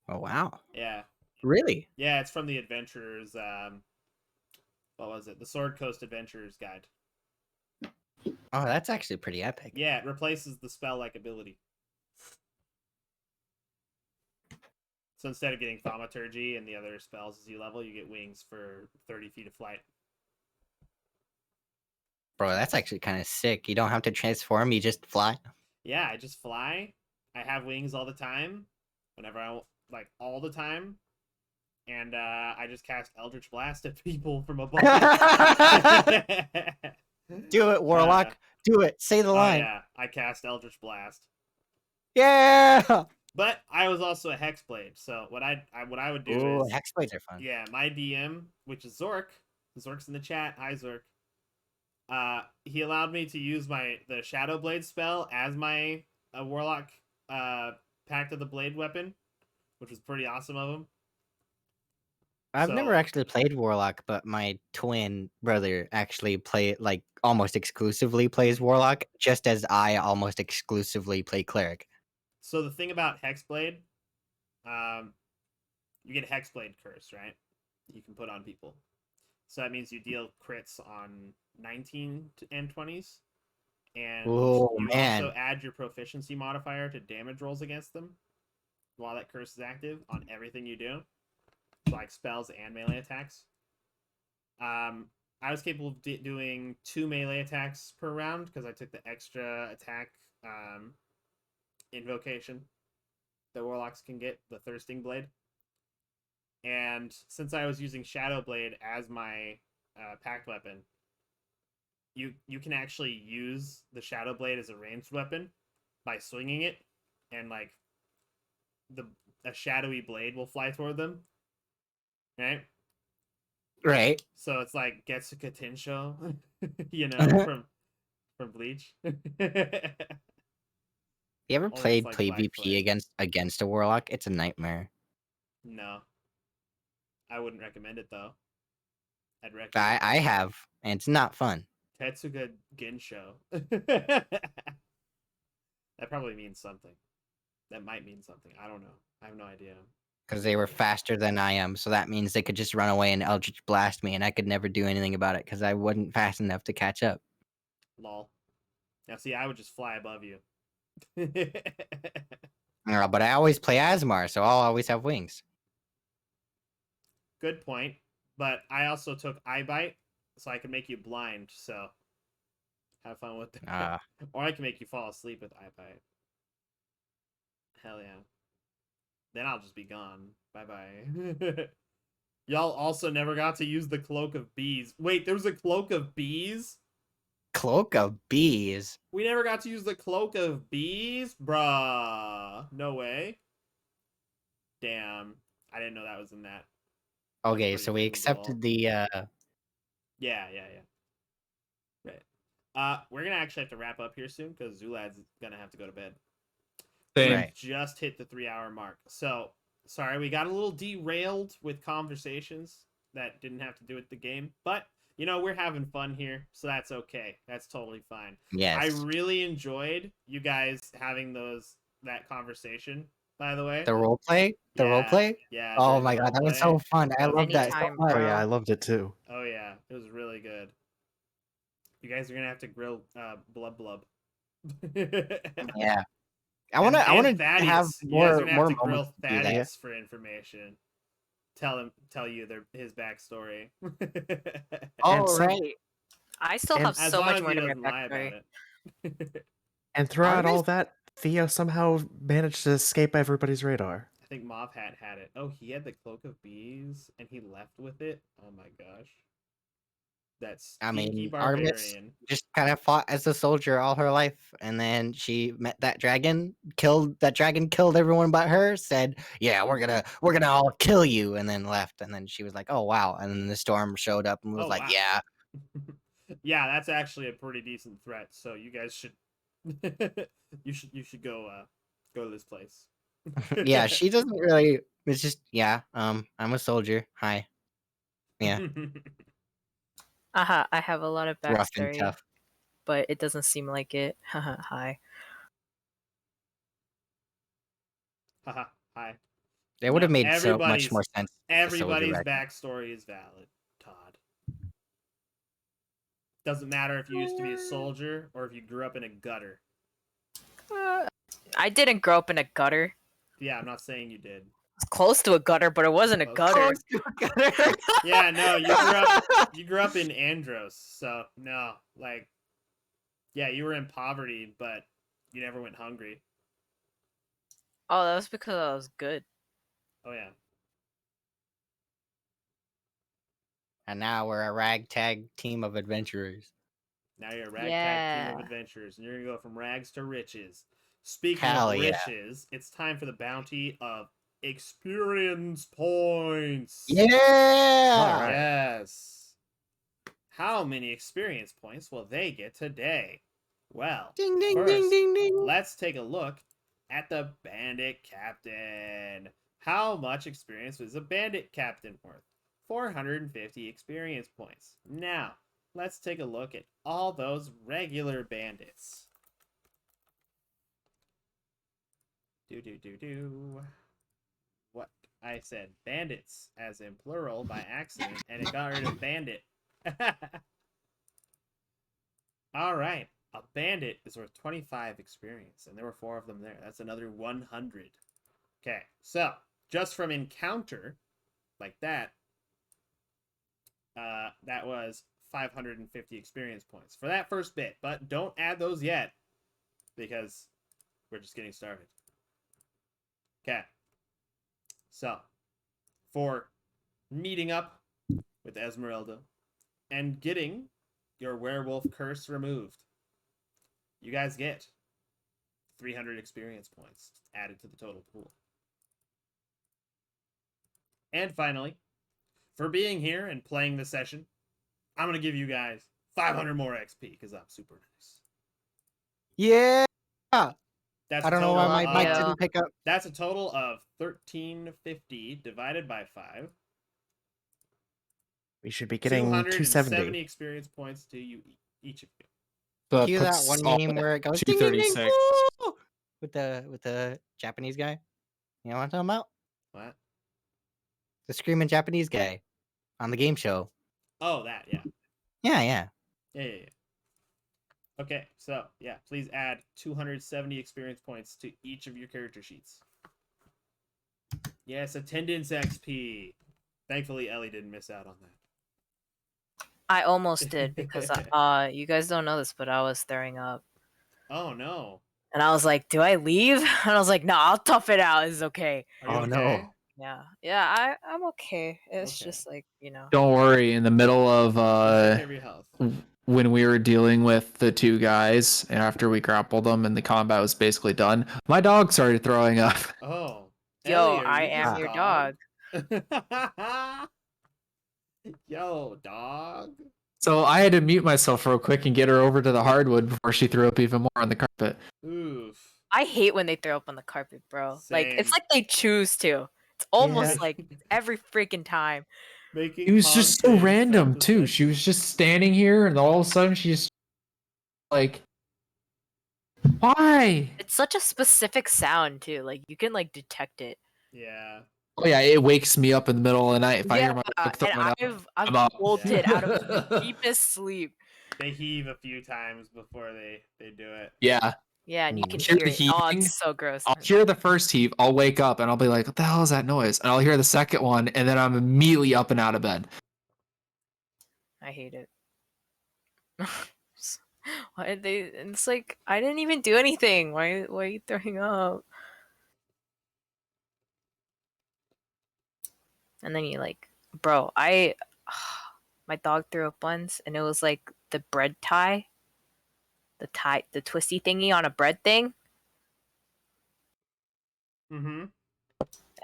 Oh wow. Yeah. Really? Yeah, it's from the Adventurers, what was it? The Sword Coast Adventurers Guide. Oh, that's actually pretty epic. Yeah, it replaces the spell-like ability. So instead of getting Thaumaturgy and the other spells as you level, you get wings for 30 feet of flight. Bro, that's actually kind of sick. You don't have to transform, you just fly. Yeah, I just fly. I have wings all the time. Whenever I, like, all the time. And I just cast Eldritch Blast at people from above. Do it, Warlock. Do it. Say the Oh line. yeah, I cast Eldritch Blast. Yeah. But I was also a Hexblade, so what I would do Ooh, is, hexblades are fun. yeah, my DM, which is Zork. Zork's in the chat. Hi, Zork. He allowed me to use the Shadow Blade spell as my Warlock Pact of the Blade weapon, which was pretty awesome of him. I've So- never actually played Warlock, but my twin brother actually almost exclusively plays Warlock, just as I almost exclusively play Cleric. So the thing about Hexblade, you get Hexblade Curse, right? You can put on people. So that means you deal crits on 19 and 20s. And Oh, you man. also add your proficiency modifier to damage rolls against them while that curse is active on everything you do. Like spells and melee attacks. I was capable of doing 2 melee attacks per round because I took the extra attack invocation that warlocks can get, the Thirsting Blade. And since I was using Shadow Blade as my pact weapon, you can actually use the Shadow Blade as a ranged weapon by swinging it, and like a shadowy blade will fly toward them. Right? Right. So it's like Getsuka Tensho, you know, from Bleach. You ever Only played with, like, Black PvP Flame. against a warlock? It's a nightmare. No. I wouldn't recommend it, though. I'd recommend I have, and it's not fun Tetsuga Gensho. That probably means something. That might mean something. I don't know. I have no idea. because they were faster than I am. So that means they could just run away and Eldritch blast me, and I could never do anything about it because I wasn't fast enough to catch up. Lol. Now, see, I would just fly above you. But I always play Asmar, so I'll always have wings. Good point. But I also took Eye Bite, so I can make you blind, so have fun with that. Or I can make you fall asleep with Eye Bite. Hell yeah. Then I'll just be gone. Bye-bye. Y'all also never got to use the Cloak of Bees. Wait, there was a Cloak of Bees? Cloak of Bees? We never got to use the Cloak of Bees? Bruh. No way. Damn. I didn't know that was in that. Okay, pretty so we cool. accepted the Yeah. Right. We're gonna actually have to wrap up here soon because Zulad's gonna have to go to bed. Same. Right. Just hit the 3-hour mark. So sorry, we got a little derailed with conversations that didn't have to do with the game, but you know, we're having fun here, so that's okay. That's totally fine. yes. I really enjoyed you guys having that conversation, by the way. The roleplay? The roleplay? Yeah. Oh during my the god, that was roleplay. so fun. I That was love that so Anytime, much. Oh yeah, I bro. loved it too. Oh yeah, it was really good. You guys are gonna have to grill Blub. Yeah. I wanna have You guys more are gonna have to moments grill to do that. Thaddeus for information. Tell you his backstory. Oh some- right. I still And have As so long much as more he to my doesn't lie backstory. about it. And throughout all Artemis- that, Theo somehow managed to escape everybody's radar. I think Mob Hat had it. Oh, he had the Cloak of Bees and he left with it. Oh my gosh. That's I mean, stinky Artemis barbarian. just kind of fought as a soldier all her life, and then she met that dragon, killed everyone but her, said, "Yeah, we're gonna all kill you," and then left. And then she was like, "Oh wow!" And then the storm showed up and was Oh, like, wow. "Yeah." Yeah, that's actually a pretty decent threat. So you guys should you should go to this place. Yeah, she doesn't really. It's just, yeah. I'm a soldier. Hi. Yeah, I have a lot of rough and backstory, tough. but it doesn't seem like it. Hi. Haha, hi. It would have No, made so much everybody's- more sense. as a soldier Everybody's back then. backstory is valid, Todd. Doesn't matter if you used to be a soldier or if you grew up in a gutter. I didn't grow up in a gutter. Yeah, I'm not saying you did. It's close to a gutter, but it wasn't a Close. gutter. Yeah, no, you grew up in Andros, so no, like, yeah, you were in poverty, but you never went hungry. Oh, that was because I was good. Oh yeah. And now we're a ragtag team of adventurers. Now you're a ragtag team of Yeah. adventurers, and you're gonna go from rags to riches. Speaking Hell of yeah. riches, it's time for the bounty of experience points. Yeah. Alright. Yes. How many experience points will they get today? Well, Ding ding first, ding ding ding. let's take a look at the bandit captain. How much experience is a bandit captain worth? 450 experience points. Now, let's take a look at all those regular bandits. What? I said bandits as in plural by accident, and it got rid of bandit. Alright. A bandit is worth 25 experience, and there were 4 of them there. That's another 100. Okay, so just from encounter, like that, that was 550 experience points for that first bit. But don't add those yet, because we're just getting started. Okay, so for meeting up with Esmeralda and getting your werewolf curse removed, you guys get 300 experience points added to the total pool. And finally, for being here and playing the session, I'm going to give you guys 500 more XP because I'm super nice. Yeah. That's I a don't know total why my mic Yeah. didn't pick up. That's a total of 1350 divided by 5. We should be getting 270. experience points to you each of you. So Cue that puts one all meme at where it goes ding ding ding 236. woo! with the Japanese guy. You know what I'm talking about? What? The screaming Japanese guy on the game show. Oh, that, yeah. Yeah. Yeah. Okay, so, yeah, please add 270 experience points to each of your character sheets. Yes, attendance XP. Thankfully, Ellie didn't miss out on that. I almost did because you guys don't know this, but I was throwing up. Oh, no. And I was like, do I leave? And I was like, no, I'll tough it out. It's okay. Are you Oh, okay? no. Yeah, I'm okay. It's Okay. just like, you know. Don't worry. In the middle of Take care of your health. when we were dealing with the two guys, and after we grappled them and the combat was basically done, my dog started throwing up. Oh. Yo, Ellie, are I you am his your dog. Yo, dog. So I had to mute myself real quick and get her over to the hardwood before she threw up even more on the carpet. Oof. I hate when they throw up on the carpet, bro. Like, it's Same. like they choose to. It's almost Yeah. like every freaking time. Making It was just so content random too. femicide. She was just standing here, and all of a sudden she just like, why? It's such a specific sound, too. Like, you can, like, detect it. Yeah. Oh yeah, it wakes me up in the middle of the night if I hear my dog and throwing up. I've I'm up. bolted Yeah. out of the deepest sleep. They heave a few times before they do it. Yeah, Yeah, and you Mm. can Hear hear the it. Oh, heaving? it's so gross. I'll hear the first heave, I'll wake up and I'll be like, what the hell is that noise? And I'll hear the second one, and then I'm immediately up and out of bed. I hate it. Why did they? It's like I didn't even do anything. Why are you throwing up? And then you like, bro, my dog threw up once, and it was like the bread tie, the twisty thingy on a bread thing. Mm-hmm.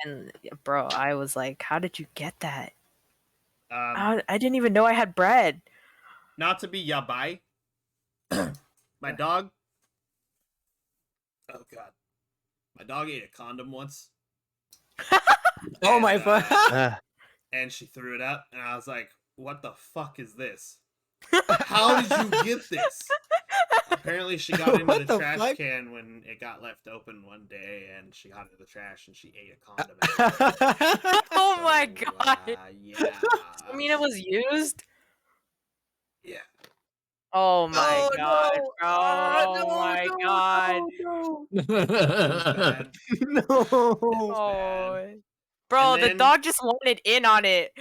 And bro, I was like, how did you get that? Um, I didn't even know I had bread. not to be yabai. My dog. Oh god. My dog ate a condom once. Oh my And, god. and she threw it up, and I was like, "What the fuck is this? How did you get this?" Apparently, she got into What the the trash fuck? can when it got left open one day, and she got into the trash and she ate a condom. Oh So, my god! yeah. I mean, it was used. Yeah. Oh my Oh, god, no. bro! Ah, Oh no, my no, god! no, It was bad. no. Oh, bro, And the then- dog just wanted in on it.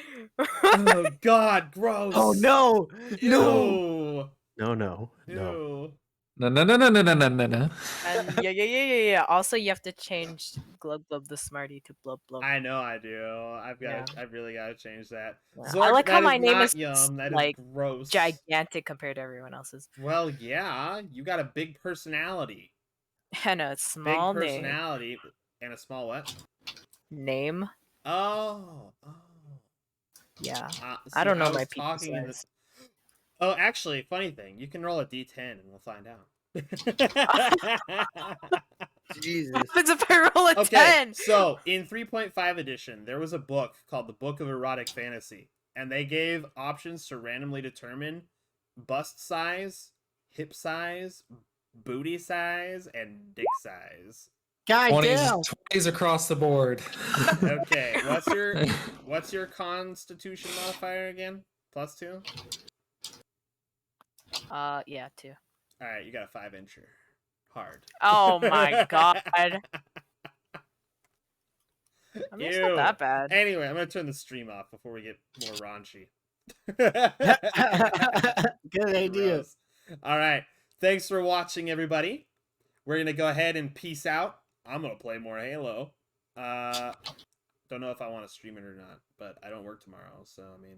Oh god, gross. Oh no. No. Ew. No. Ew. No. And yeah. Also, you have to change Glub Glub the Smarty to Blub Blub. I know I do. I've got. Yeah. I've really got to change that. Yeah. Zork, I like how that my is name not is yum. That is like gross. gigantic compared to everyone else's. Well, yeah, you got a big personality. I know it's small Big name. personality and a small what? Name. Oh. Yeah. See, I don't know was my people's talking in lives. Oh, actually, funny thing. You can roll a d10 and we'll find out. Jesus. What happens if I roll a Okay, 10? so in 3.5 edition, there was a book called the Book of Erotic Fantasy, and they gave options to randomly determine bust size, hip size, booty size, and dick size. God damn. 20s across the board. Okay, what's your Constitution modifier again? +2? Yeah, 2. All right, you got a 5-incher. Hard. Oh my god. I mean, it's not Ew. that bad. Anyway, I'm gonna turn the stream off before we get more raunchy. Good idea. Gross. All right. Thanks for watching, everybody. We're gonna go ahead and peace out. I'm gonna play more Halo. Don't know if I want to stream it or not, but I don't work tomorrow, so I mean,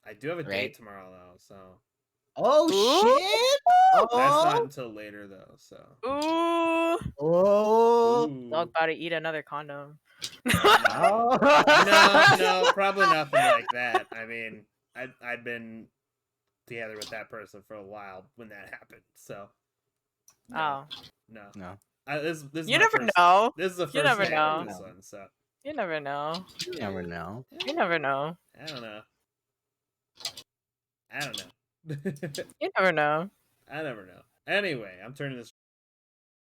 I do have a date Right. tomorrow though, so Oh shit. that's not Oh. until later though. So Ooh. Oh. Ooh. Dog about to eat another condom. No, probably nothing like that. I mean, I'd been together with that person for a while when that happened, so Oh. no. No. This is You my never first, know. This is the You first never time I know. did this one, so You never know. You never know. You never know. I don't know. I don't know. You never know. I never know. Anyway, I'm turning this